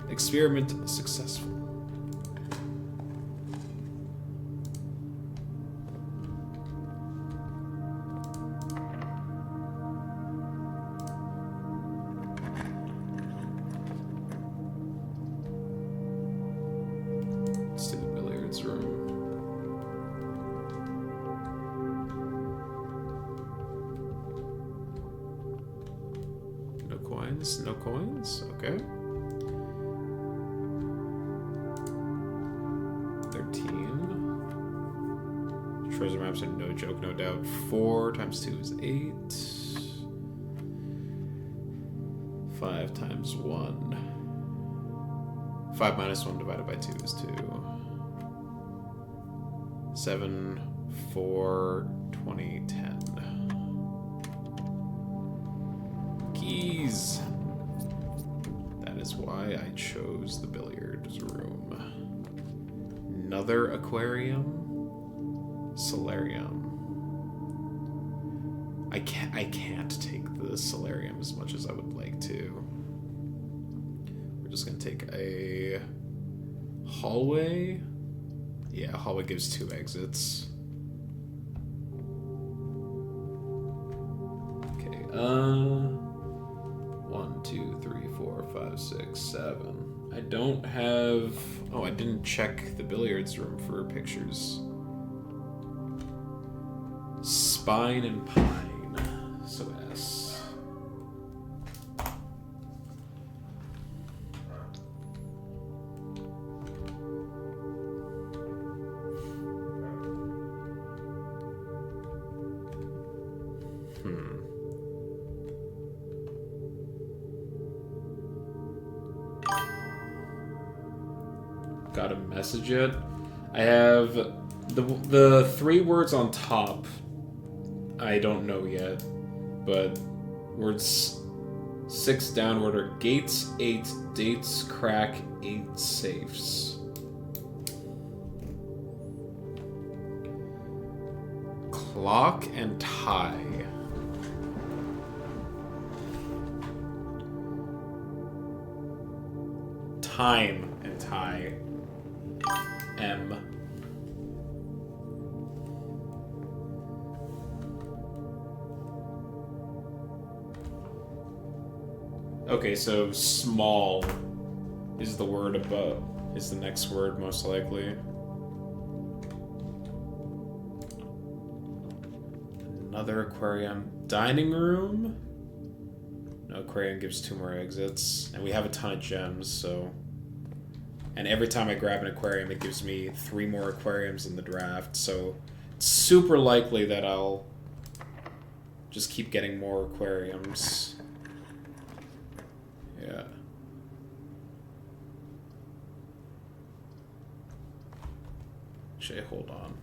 Experiment successful. Let's do the billiards room. No coins? No coins? Okay. 13. Treasure maps are no joke, no doubt. 4 times 2 is 8. 5 times 1. 5 minus 1 divided by 2 is 2. 7, 4, 20, 10. Keys. That is why I chose the billiards room. Another aquarium. Solarium. I can't take the solarium as much as I would like to. We're just gonna take a hallway. Yeah, hallway gives 2 exits. Okay, 1, 2, 3, 4, 5, 6, 7. I don't have... Oh, I didn't check the billiards room for pictures. Spine and pine. So S. Got a message yet? I have the 3 words on top. I don't know yet, but words 6 downward are gates, 8 dates, crack, 8 safes. Clock and tie. Time and tie. M. Okay, so small is the word above, is the next word most likely. Another aquarium. Dining room? No, aquarium gives 2 more exits. And we have a ton of gems, so... And every time I grab an aquarium, it gives me 3 more aquariums in the draft, so it's super likely that I'll just keep getting more aquariums. Yeah. Actually, hold on.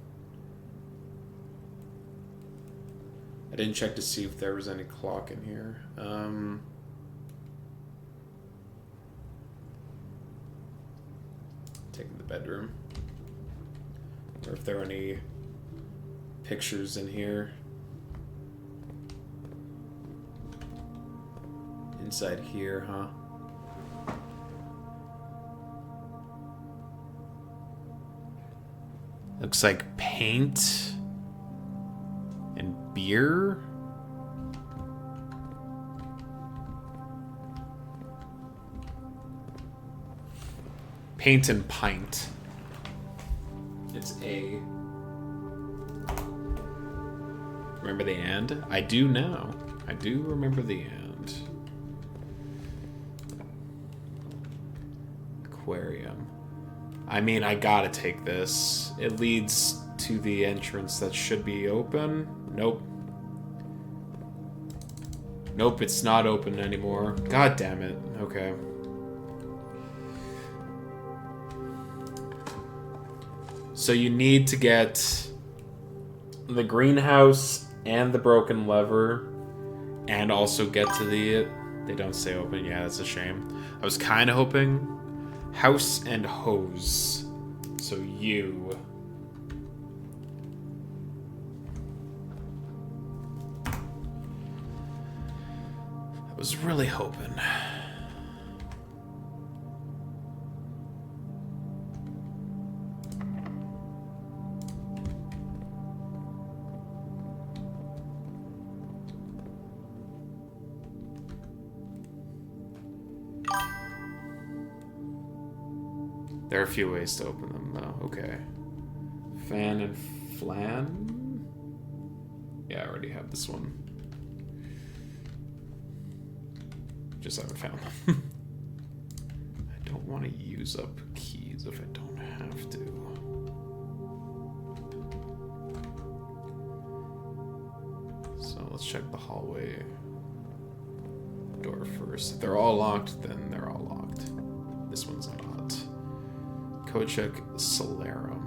I didn't check to see if there was any clock in here. Taking the bedroom. Or if there are any pictures in here. Inside here, huh? Looks like paint and beer. Paint and pint. It's A. Remember the and? I do now. I do remember the and. Aquarium. I mean, I gotta take this. It leads to the entrance that should be open. Nope. Nope, it's not open anymore. God damn it. Okay. So you need to get the greenhouse and the broken lever and also get to the... They don't say open. Yeah, that's a shame. I was kind of hoping house and hose. So you... I was really hoping. There are a few ways to open them, though. Okay. Fan and flan? Yeah, I already have this one. Just haven't found them. I don't want to use up keys if I don't have to. So let's check the hallway door first. If they're all locked, then they're all locked. This one's not. Kochek Solarum.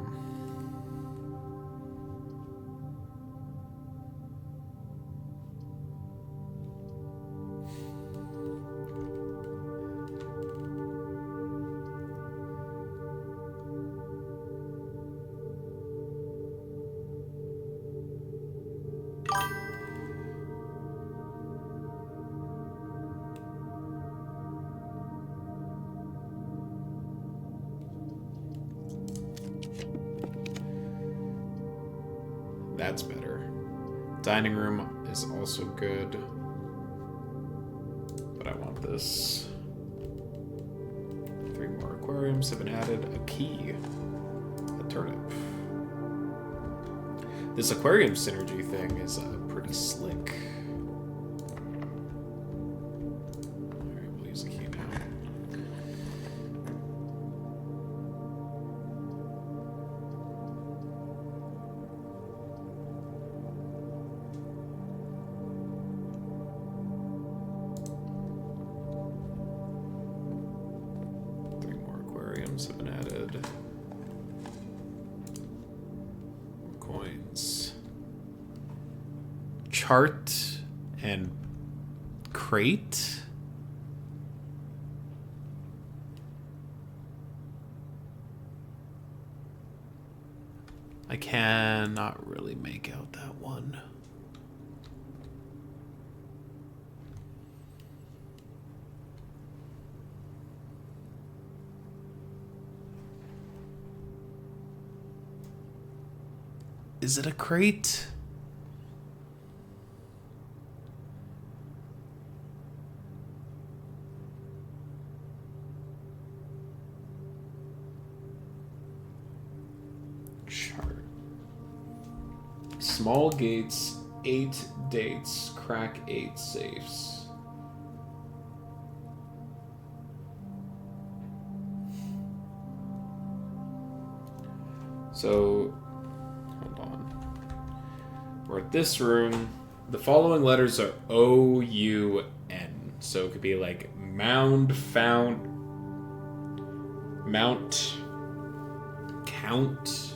That's better. Dining room is also good. But I want this. 3 more aquariums have been added. A key. A turnip. This aquarium synergy thing is pretty slick. Alright, we'll use the key now. Have been added. Coins. Chart and crate. I cannot really make out that one. Is it a crate? Chart. Small gates, 8 dates, crack 8 safes. So... We're at this room. The following letters are O-U-N. So it could be like mound, found, mount, count.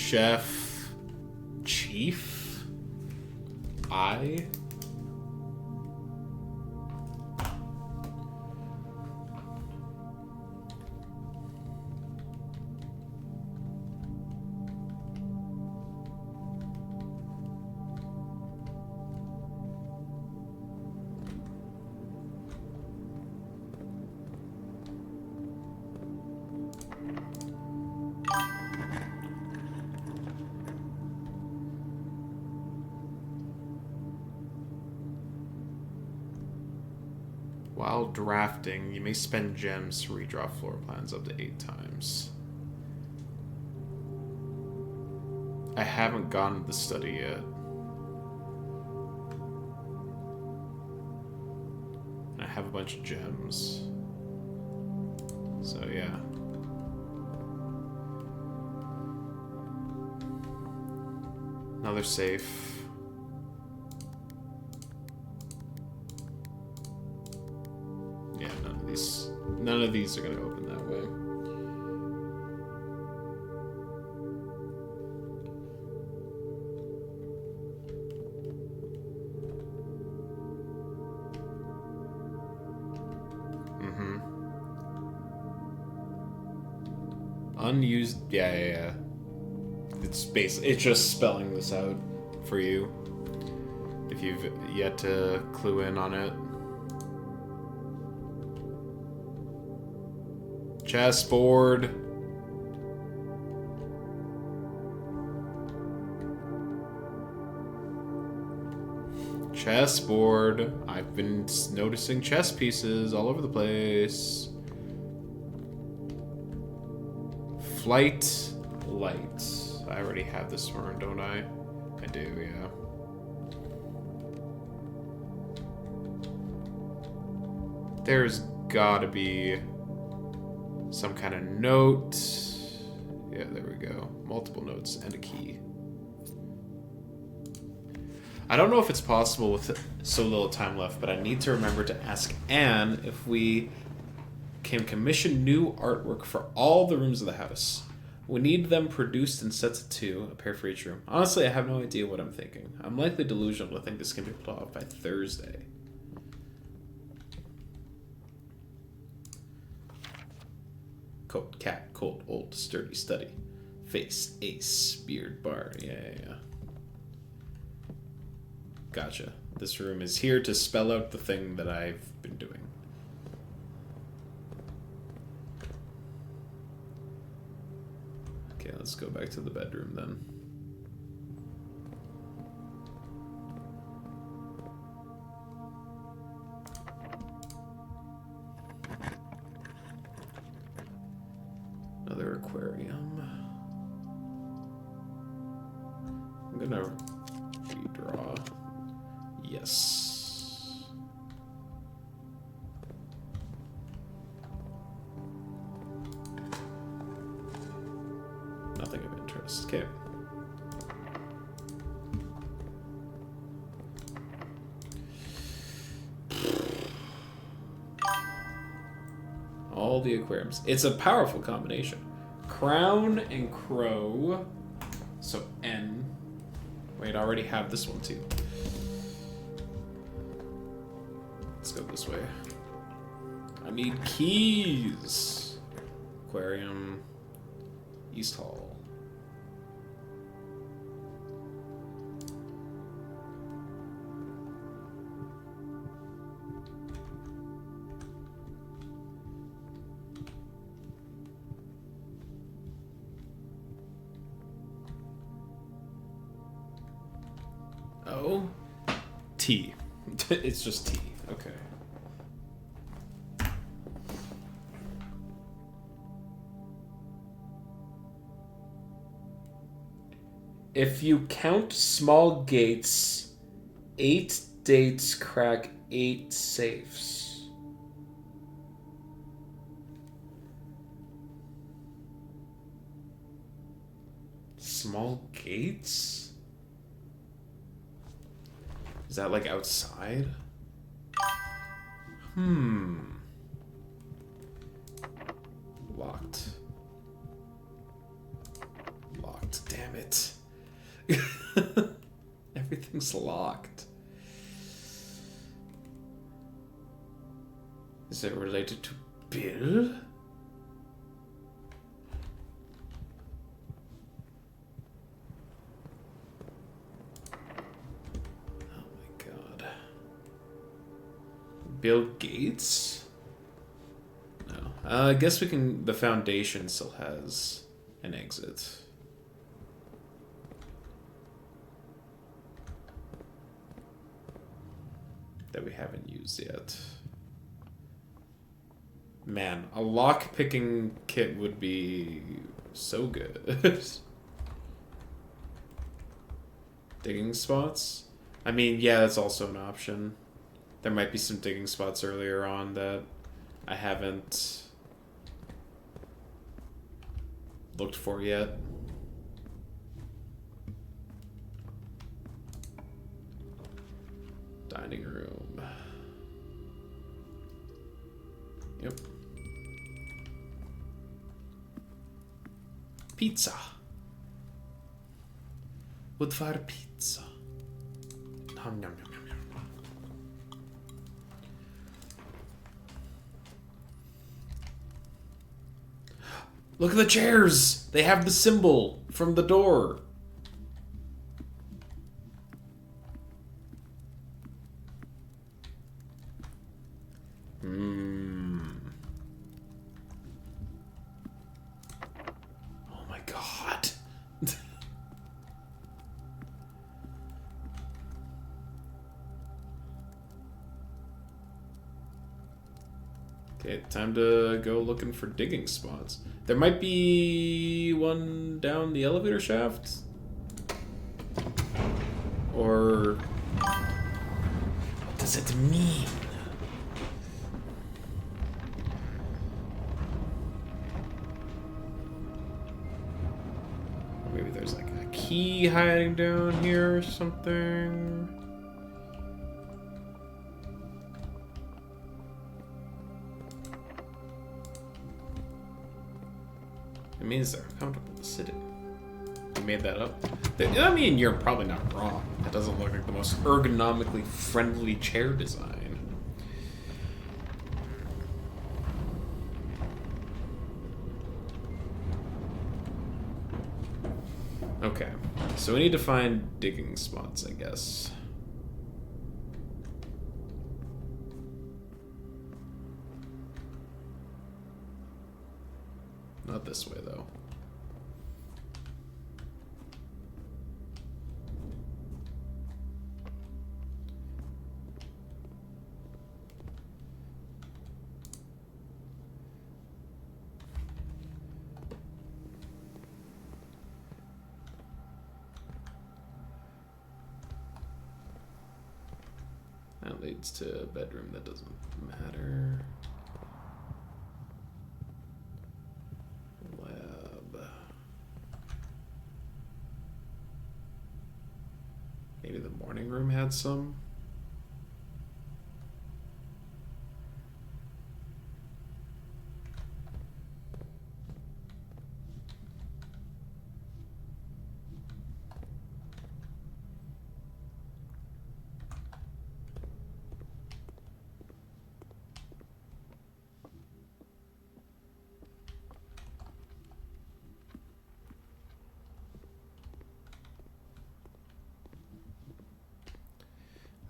Chef. Chief? I? While drafting, you may spend gems to redraw floor plans up to 8 times. I haven't gotten to the study yet. I have a bunch of gems. So yeah. Another safe. Yeah, none of these are gonna open that way. Unused, yeah. It's just spelling this out for you if you've yet to clue in on it. Chessboard. Chessboard. I've been noticing chess pieces all over the place. Flight light. I already have this one, don't I? I do, yeah. There's gotta be some kind of note. Yeah, there we go. Multiple notes and a key. I don't know if it's possible with so little time left, but I need to remember to ask Anne if we can commission new artwork for all the rooms of the house. We need them produced in sets of 2, a pair for each room. Honestly, I have no idea what I'm thinking. I'm likely delusional to think this can be pulled off by Thursday. Coat, cat, cold, old, sturdy, study. Face, ace, beard, bar. Yeah. Gotcha. This room is here to spell out the thing that I've been doing. Okay, let's go back to the bedroom then. Another aquarium. I'm gonna redraw. Yes. Nothing of interest. Okay. All the aquariums. It's a powerful combination. Crown and crow. So N. Wait, I already have this one too. Let's go this way. I need keys. Aquarium. East Hall. Oh, T. It's just T. Okay. If you count small gates, 8 dates crack 8 safes. Small gates? Is that like outside? Locked. Locked, damn it. it. Everything's locked. Is it related to Bill? Oh my god. Bill Gates? No. I guess we can... The Foundation still has an exit. That we haven't used yet. Man, a lock-picking kit would be so good. Digging spots? I mean, yeah, that's also an option. There might be some digging spots earlier on that I haven't looked for yet. Dining room. Yep. Pizza. Wood-fire pizza. Nom, nom, nom, nom, nom. Look at the chairs! They have the symbol from the door. Oh my god. Okay, time to go looking for digging spots. There might be one down the elevator shaft. Or... what does it mean? Maybe there's like a key hiding down here or something. It means they're comfortable to sit in. You made that up? I mean, you're probably not wrong. It doesn't look like the most ergonomically friendly chair design. Okay, so we need to find digging spots, I guess. Not this way, though. That leads to a bedroom that doesn't matter. Lab. Maybe the morning room had some.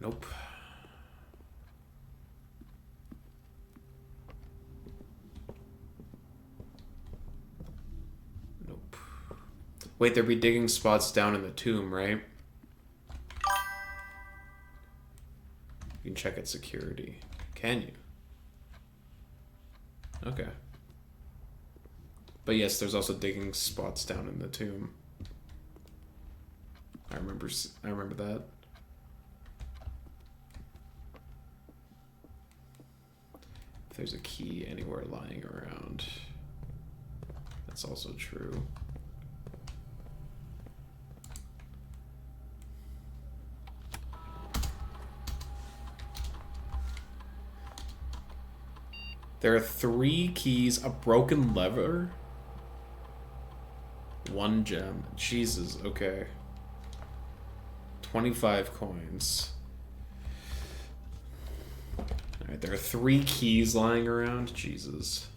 Nope. Nope. Wait, there'd be digging spots down in the tomb, right? You can check its security. Can you? Okay. But yes, there's also digging spots down in the tomb. I remember that. If there's a key anywhere lying around, that's also true. There are 3 keys, a broken lever. 1 gem. Jesus, okay. 25 coins. Alright, there are 3 keys lying around. Jesus.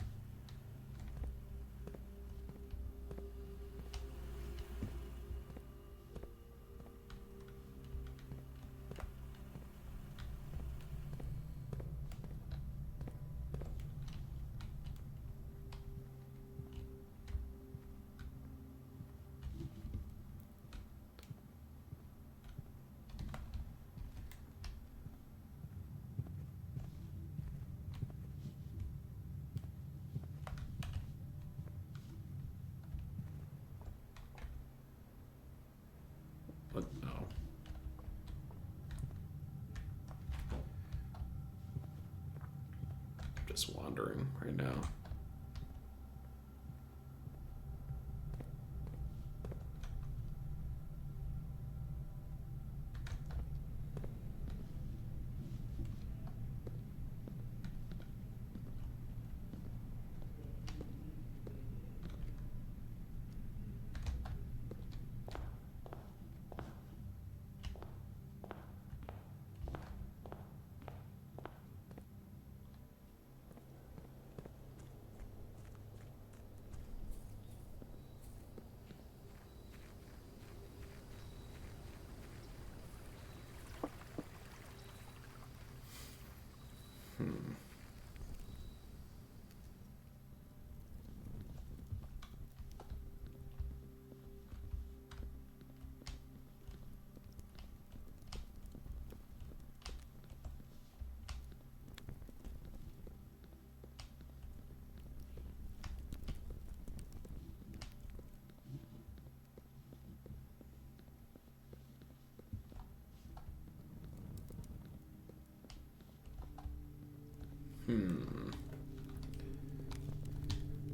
What? Oh. Just wandering right now.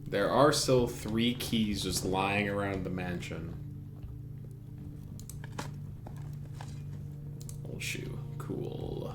There are still 3 keys just lying around the mansion. Old shoe. Cool.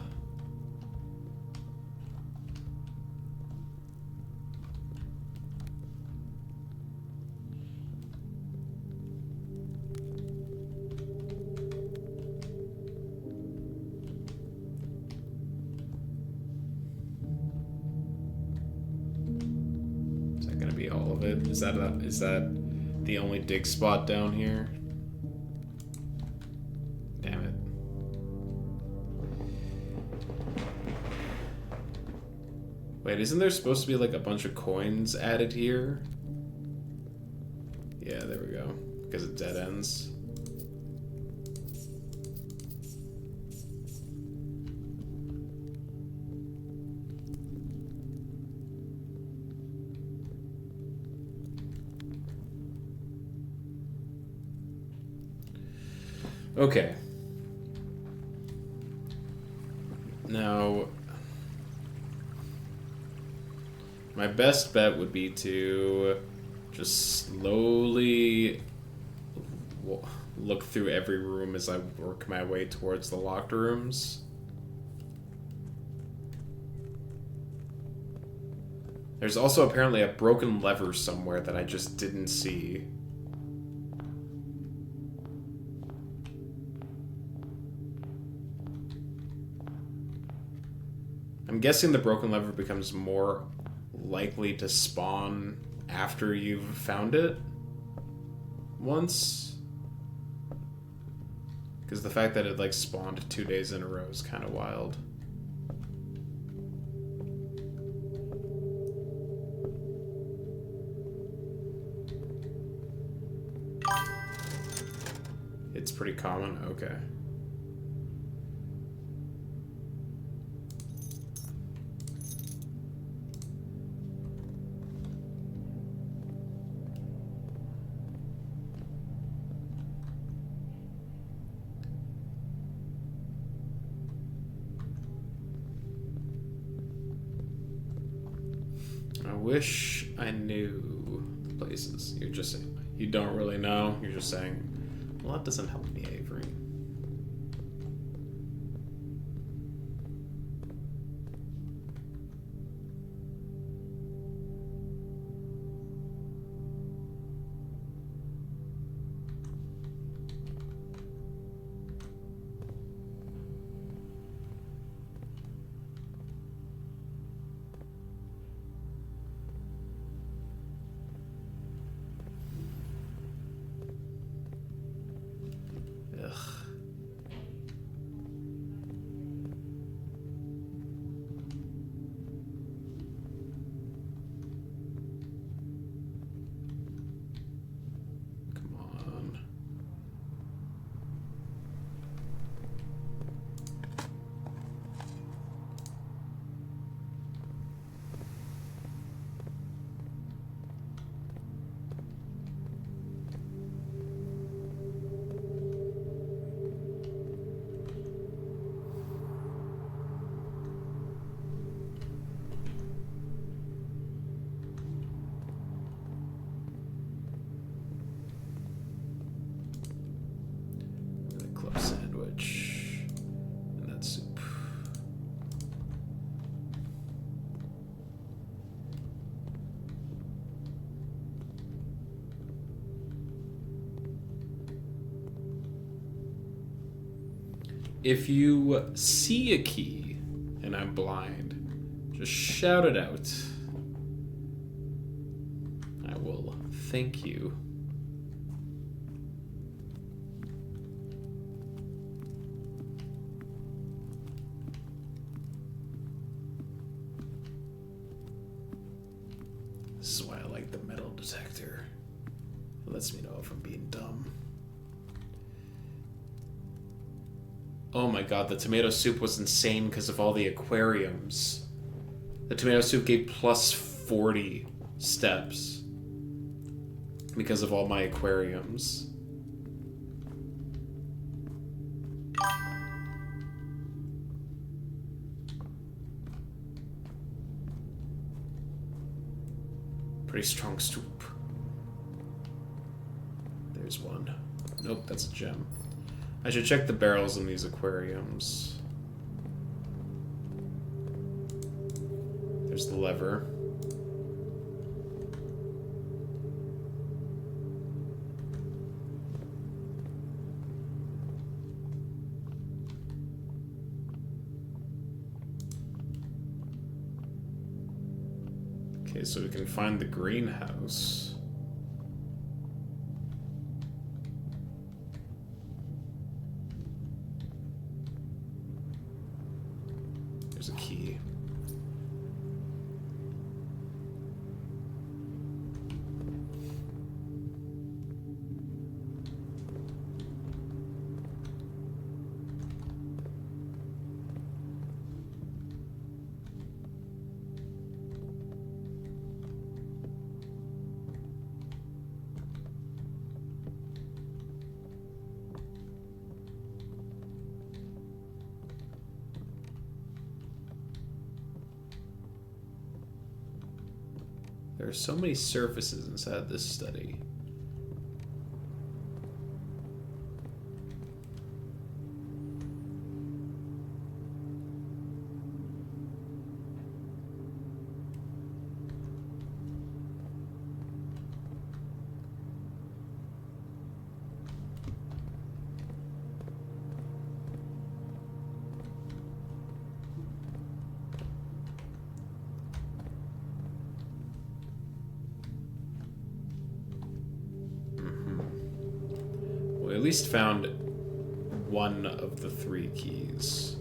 All of it? Is that the only dig spot down here? Damn it. Wait, isn't there supposed to be like a bunch of coins added here? Yeah, there we go. Because it dead ends. Okay. Now, my best bet would be to just slowly look through every room as I work my way towards the locked rooms. There's also apparently a broken lever somewhere that I just didn't see. I'm guessing the broken lever becomes more likely to spawn after you've found it once. Because the fact that it like spawned 2 days in a row is kind of wild. It's pretty common? Okay. I wish I knew the places. You're just saying, you don't really know. You're just saying, well, that doesn't help me, Avery. If you see a key and I'm blind, just shout it out. I will thank you. This is why I like the metal detector. It lets me know if I'm being dumb. Oh my god, the tomato soup was insane because of all the aquariums. The tomato soup gave plus 40 steps because of all my aquariums. Pretty strong soup. There's one. Nope, that's a gem. I should check the barrels in these aquariums. There's the lever. Okay, so we can find the greenhouse. There's a key. There are so many surfaces inside this study. We at least found one of the 3 keys.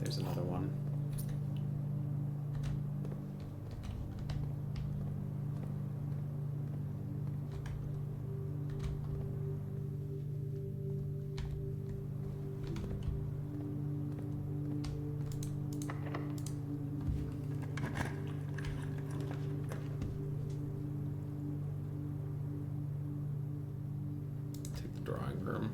There's another one. Drawing room.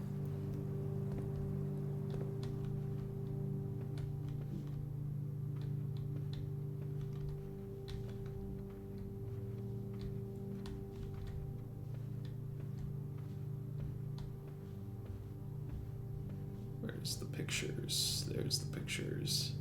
Where's the pictures? There's the pictures.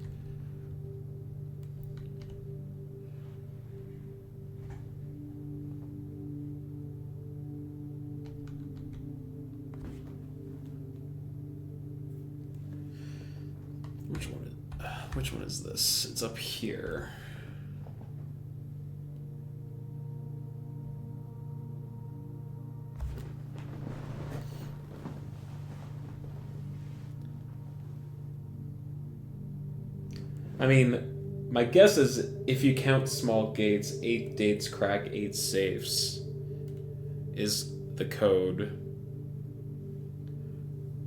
Which one is this? It's up here. I mean, my guess is if you count small gates, 8 gates crack 8 safes is the code.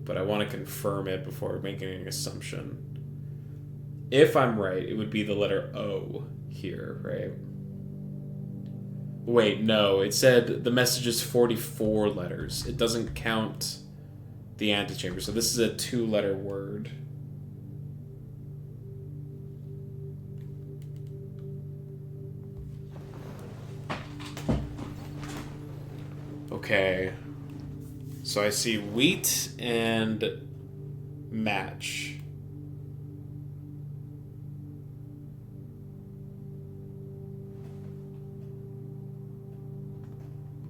But I want to confirm it before making an assumption. If I'm right, it would be the letter O here, right? Wait, no. It said the message is 44 letters. It doesn't count the antechamber. So this is a 2-letter word. Okay. So I see wheat and match.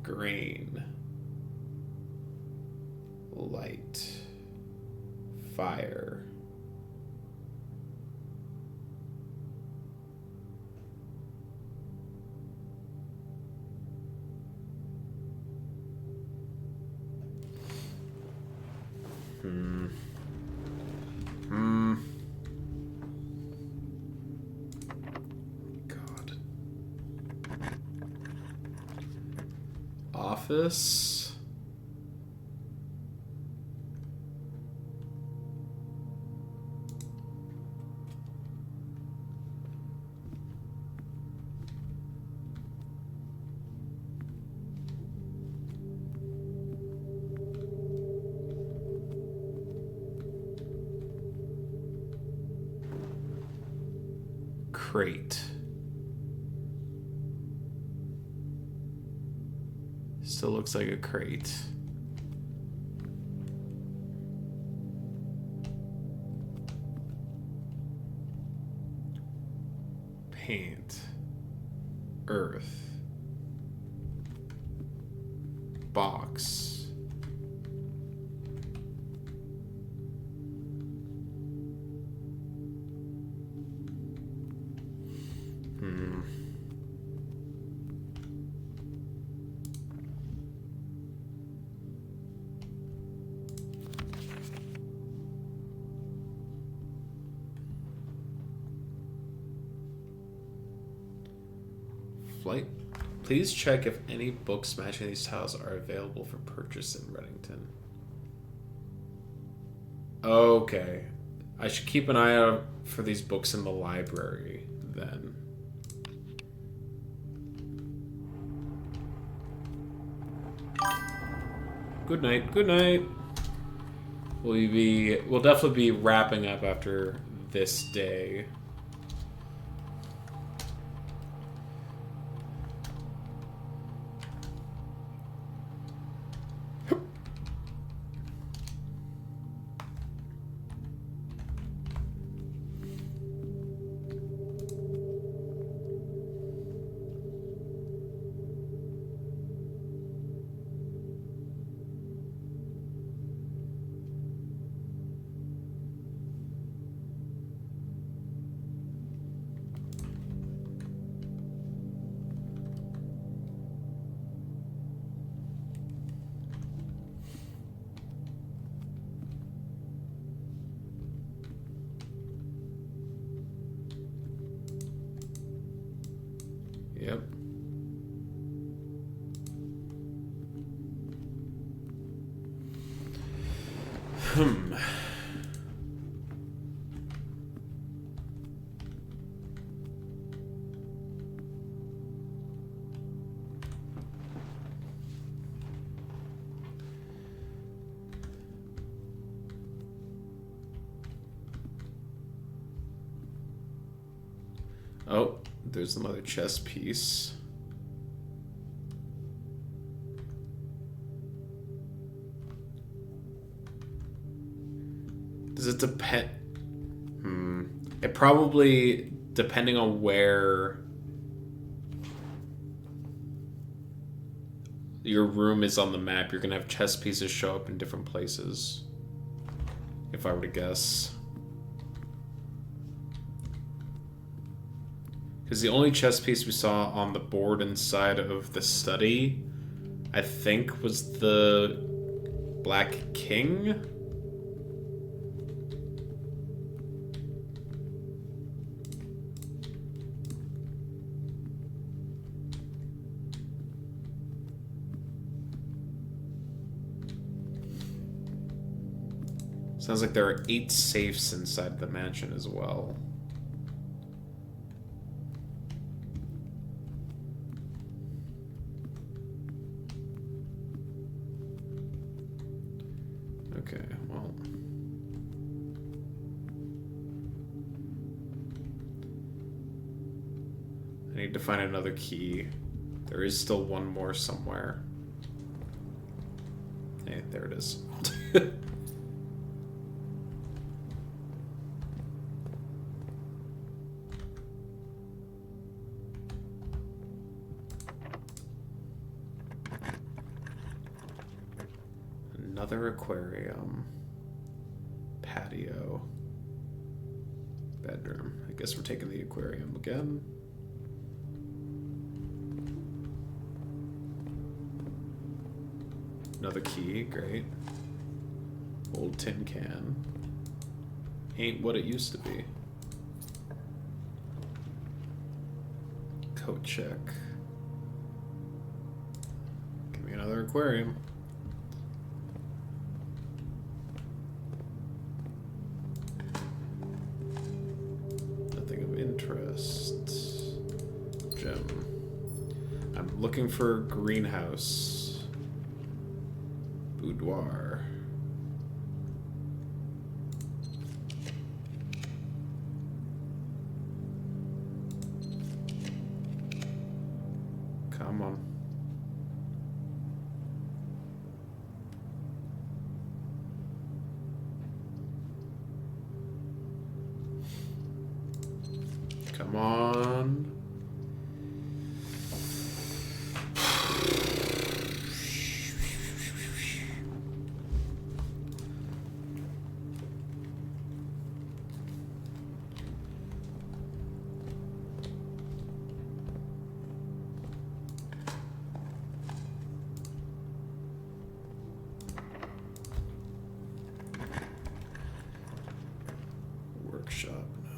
Grain. Light. Fire. God. Office. Crate. Still looks like a crate. Paint. Earth. Box. Flight. Please check if any books matching these tiles are available for purchase in Reddington. Okay. I should keep an eye out for these books in the library, then. Good night. Good night. We'll definitely be wrapping up after this day. Yep. Oh, there's another chess piece. Does it depend? It probably, depending on where your room is on the map, you're gonna have chess pieces show up in different places. If I were to guess. Because the only chess piece we saw on the board inside of the study, I think, was the Black King. Sounds like there are 8 safes inside the mansion as well. Okay, well. I need to find another key. There is still one more somewhere. Hey, there it is. Another aquarium. Patio. Bedroom. I guess we're taking the aquarium again. Another key, great. Old tin can. Ain't what it used to be. Coat check. Give me another aquarium. Nothing of interest. Gem. I'm looking for greenhouse. Boudoir. Come on. Come on. Workshop, no.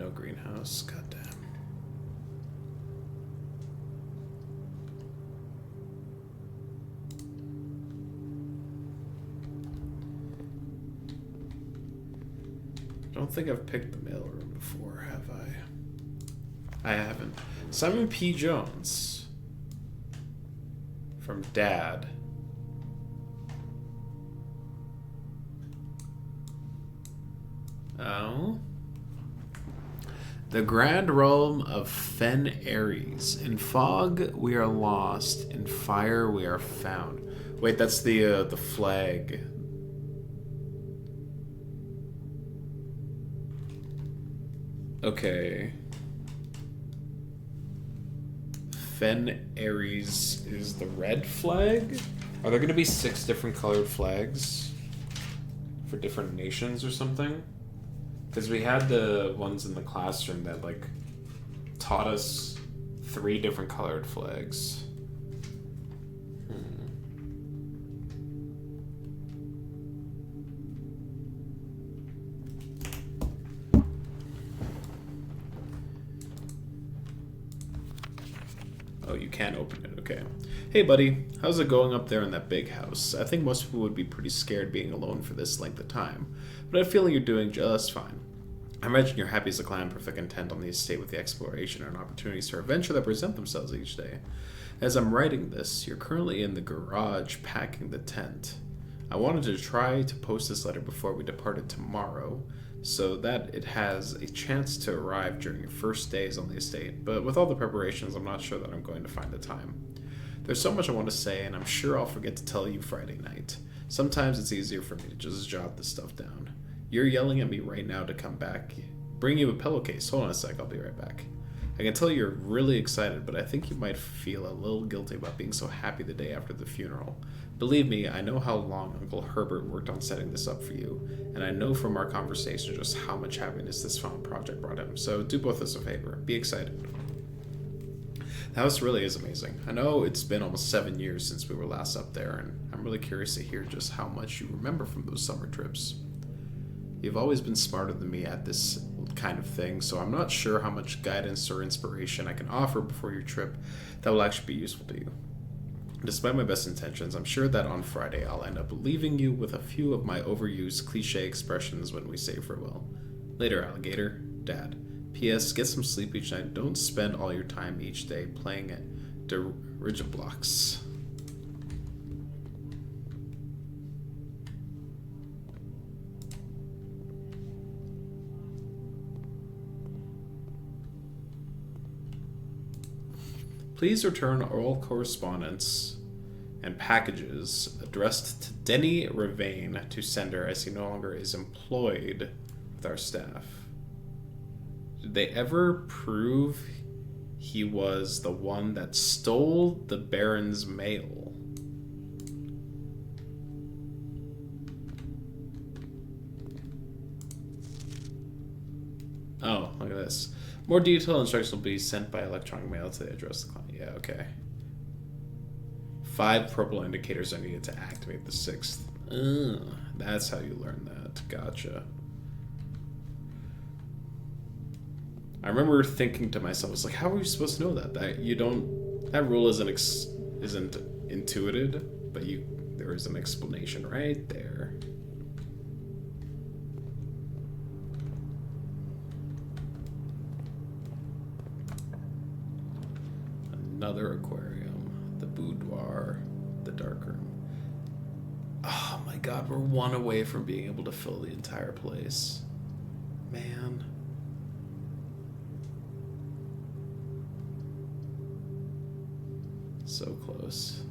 No greenhouse, goddamn. I don't think I've picked the mailroom before, have I? I haven't. Simon P. Jones. From Dad. Oh. The grand realm of Fen Ares. In fog we are lost, in fire we are found. Wait, that's the flag. Okay. Fen Ares is the red flag? Are there going to be 6 different colored flags for different nations or something? Because we had the ones in the classroom that, like, taught us 3 different colored flags. Oh, you can't open it, okay. Hey, buddy, how's it going up there in that big house? I think most people would be pretty scared being alone for this length of time, but I feel like you're doing just fine. I imagine you're happy as a clam, perfect content on the estate with the exploration and opportunities for adventure that present themselves each day. As I'm writing this, you're currently in the garage packing the tent. I wanted to try to post this letter before we departed tomorrow, so that it has a chance to arrive during your first days on the estate, but with all the preparations, I'm not sure that I'm going to find the time. There's so much I want to say, and I'm sure I'll forget to tell you Friday night. Sometimes it's easier for me to just jot this stuff down. You're yelling at me right now to come back. Bring you a pillowcase. Hold on a sec, I'll be right back. I can tell you're really excited, but I think you might feel a little guilty about being so happy the day after the funeral. Believe me, I know how long Uncle Herbert worked on setting this up for you, and I know from our conversation just how much happiness this fun project brought him, so do both us a favor. Be excited. The house really is amazing. I know it's been almost 7 years since we were last up there, and I'm really curious to hear just how much you remember from those summer trips. You've always been smarter than me at this kind of thing, so I'm not sure how much guidance or inspiration I can offer before your trip that will actually be useful to you. Despite my best intentions, I'm sure that on Friday I'll end up leaving you with a few of my overused cliche expressions when we say farewell. Later, alligator. Dad. P.S. Get some sleep each night. Don't spend all your time each day playing at Dirigiblocks. Please return all correspondence and packages addressed to Denny Ravane to sender, as he no longer is employed with our staff. Did they ever prove he was the one that stole the Baron's mail? Yes. More detailed instructions will be sent by electronic mail to the address of the client. Yeah, okay. 5 purple indicators are needed to activate the 6th. That's how you learn that. Gotcha. I remember thinking to myself, it's like, how are you supposed to know that? That rule isn't intuited, but there is an explanation right there. Another aquarium, the boudoir, the dark room. Oh my god, we're 1 away from being able to fill the entire place. Man. So close.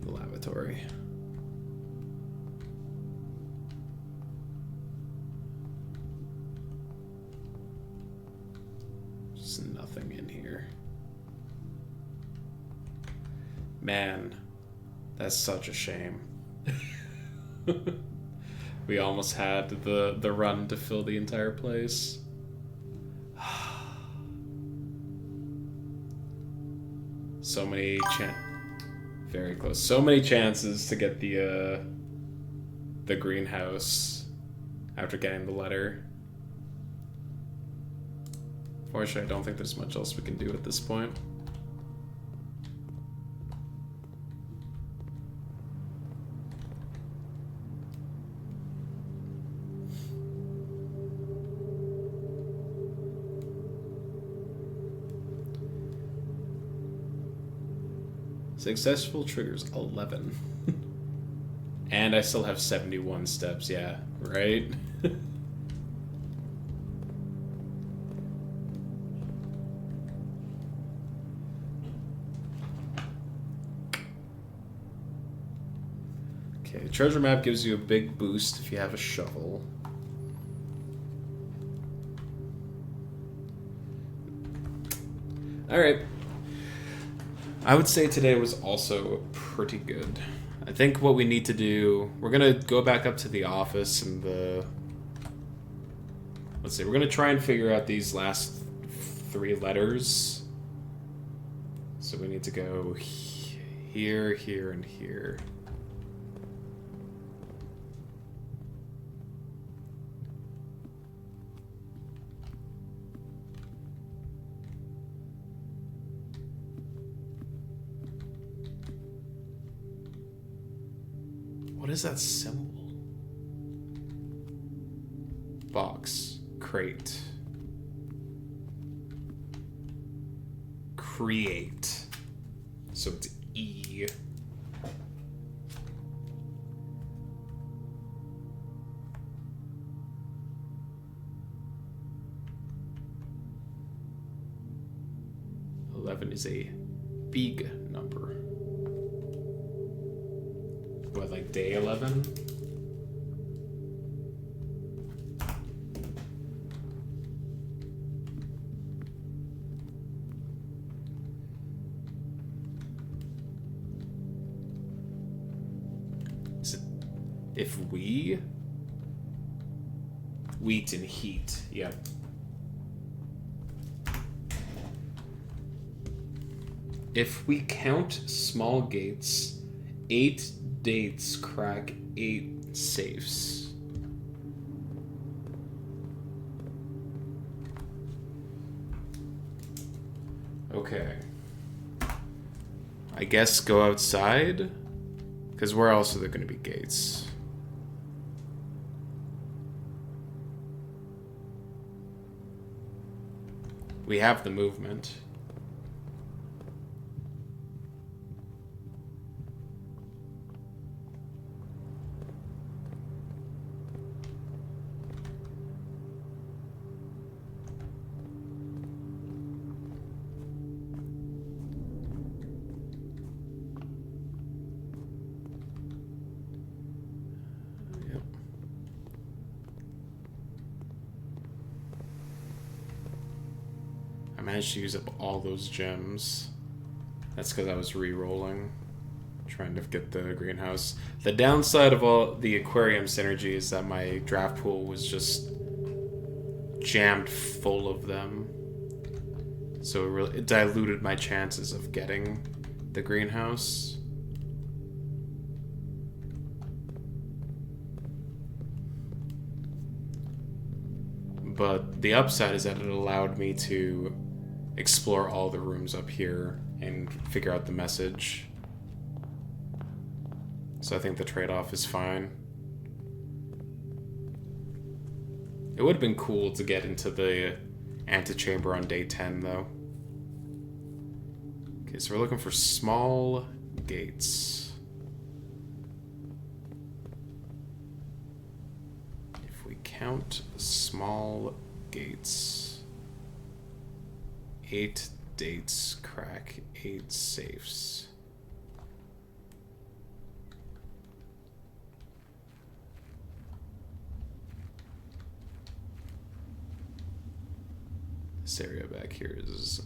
The lavatory. Just nothing in here. Man. That's such a shame. We almost had the run to fill the entire place. So many very close. So many chances to get the greenhouse after getting the letter. Fortunately, I don't think there's much else we can do at this point. Successful triggers 11. And I still have 71 steps, yeah, right? Okay, treasure map gives you a big boost if you have a shovel. Alright. I would say today was also pretty good. I think what we need to do, we're going to go back up to the office and let's see, we're going to try and figure out these last 3 letters. So we need to go here, here, and here. What is that symbol? Box. Crate. Create. So it's E. Eleven is a big number. What, like day 11? Is it if we wheat and heat? Yep. If we count small gates, 8 dates crack 8 safes. Okay. I guess go outside? Because where else are there going to be gates? We have the movement. managed to use up all those gems. That's because I was re-rolling, trying to get the greenhouse. The downside of all the aquarium synergy is that my draft pool was just jammed full of them. So it diluted my chances of getting the greenhouse. But the upside is that it allowed me to explore all the rooms up here and figure out the message. So I think the trade-off is fine. It would have been cool to get into the antechamber on day 10, though. Okay, so we're looking for small gates. If we count small gates, 8 dates crack 8 safes. This area back here is...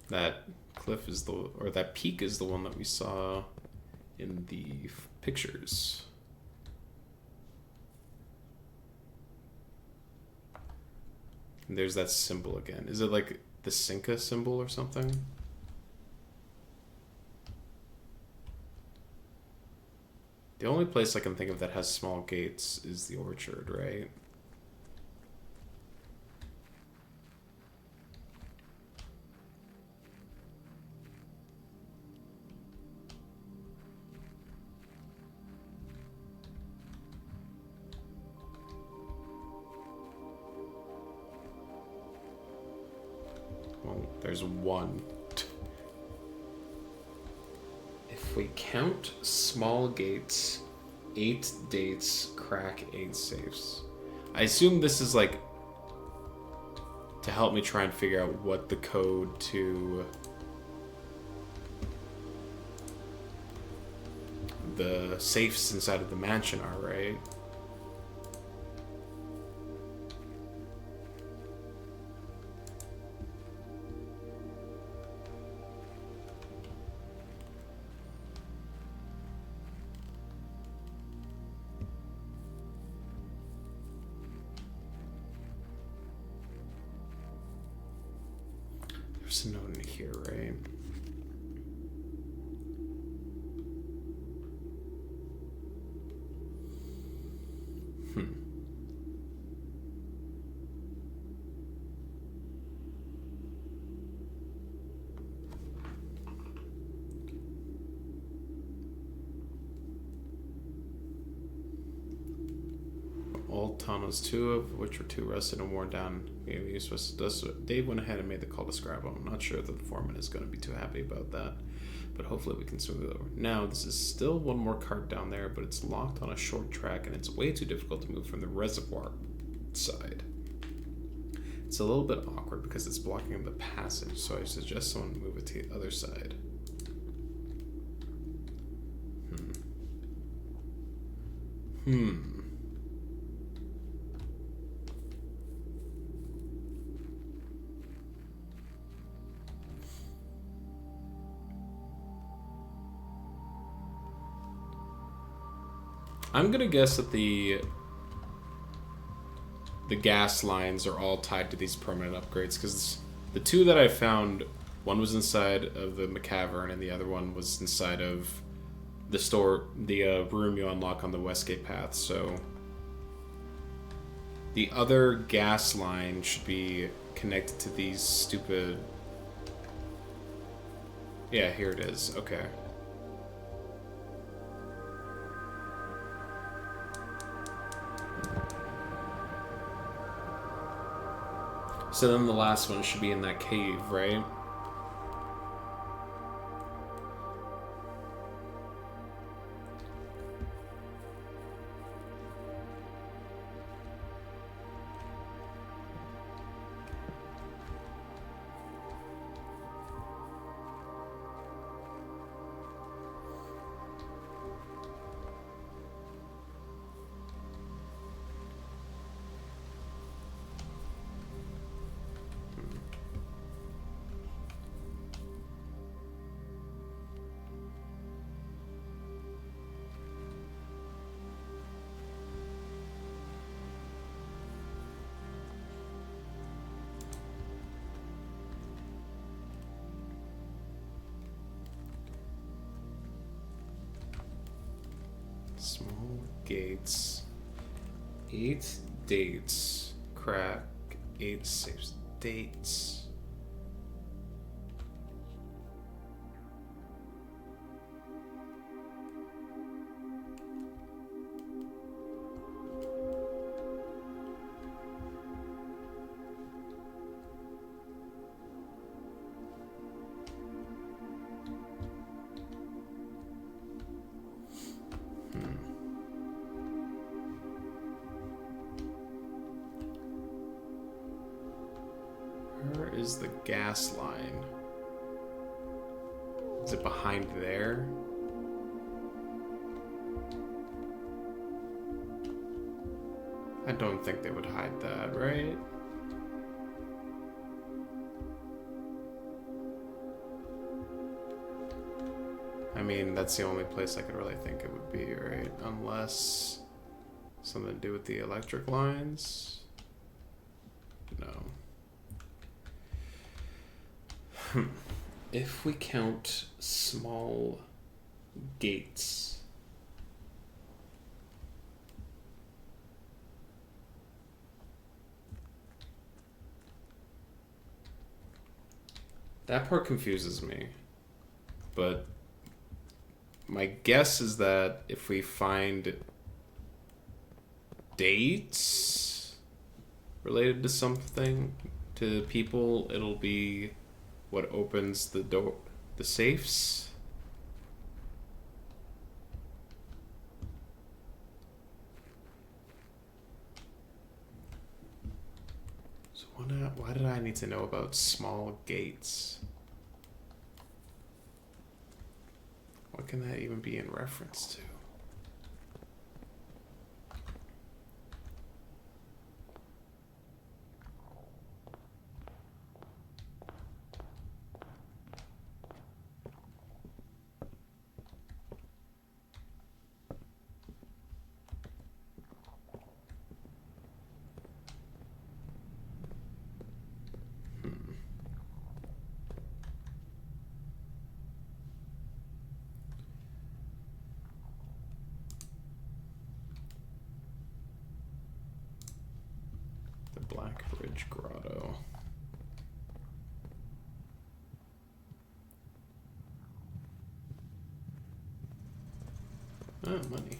That cliff is or that peak is the one that we saw in the pictures. And there's that symbol again. Is it like the Sinca symbol or something? The only place I can think of that has small gates is the orchard, right? There's one. If we count small gates, 8 dates crack 8 safes. I assume this is like to help me try and figure out what the code to the safes inside of the mansion are, right? There's a note in here, right? Old tunnels, 2 of which were too rusted and worn down. Dave went ahead and made the call to scrap them. I'm not sure that the foreman is going to be too happy about that, but hopefully we can smooth it over. Now, this is still one more cart down there, but it's locked on a short track and it's way too difficult to move from the reservoir side. It's a little bit awkward because it's blocking the passage, so I suggest someone move it to the other side. I'm gonna guess that the gas lines are all tied to these permanent upgrades, because the 2 that I found, one was inside of the McCavern and the other one was inside of the room you unlock on the Westgate path. So the other gas line should be connected to these stupid... Yeah, here it is. Okay. So then the last one should be in that cave, right? Small gates. 8 dates. Crack. 8 safe dates. Where is the gas line? Is it behind there? I don't think they would hide that, right? I mean, that's the only place I could really think it would be, right? Unless something to do with the electric lines? No. If we count small gates, that part confuses me, but my guess is that if we find dates related to something, to people, it'll be what opens the door, the safes. So why did I need to know about small gates? What can that even be in reference to? Blackbridge Grotto. Oh, money.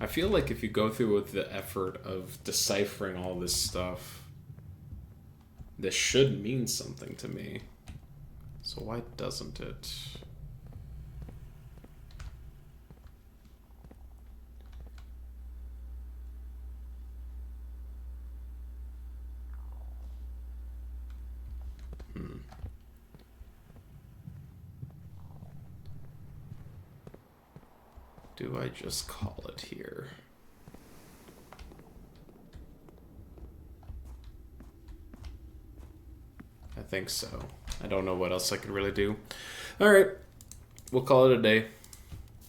I feel like if you go through with the effort of deciphering all this stuff, this should mean something to me. So why doesn't it? Do I just call it here? I think so. I don't know what else I could really do. All right, we'll call it a day.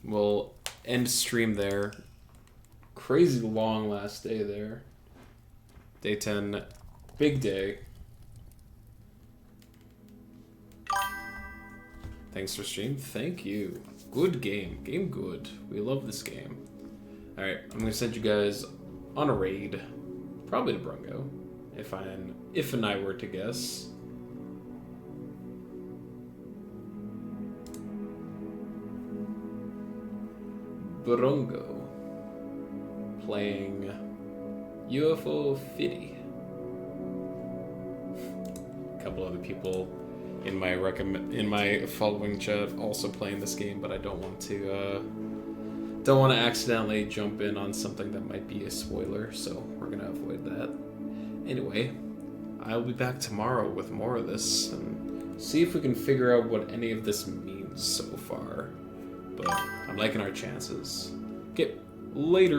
We'll end stream there. Crazy long last day there. Day 10, big day. Thanks for stream. Thank you. Good game. Game good. We love this game. All right, I'm gonna send you guys on a raid, probably to Brungo, if and I were to guess. Brungo playing UFO Fitty. A couple other people in my following chat also playing this game, but I don't want to accidentally jump in on something that might be a spoiler, so we're gonna avoid that. Anyway, I'll be back tomorrow with more of this and see if we can figure out what any of this means so far. But I'm liking our chances. Okay, later.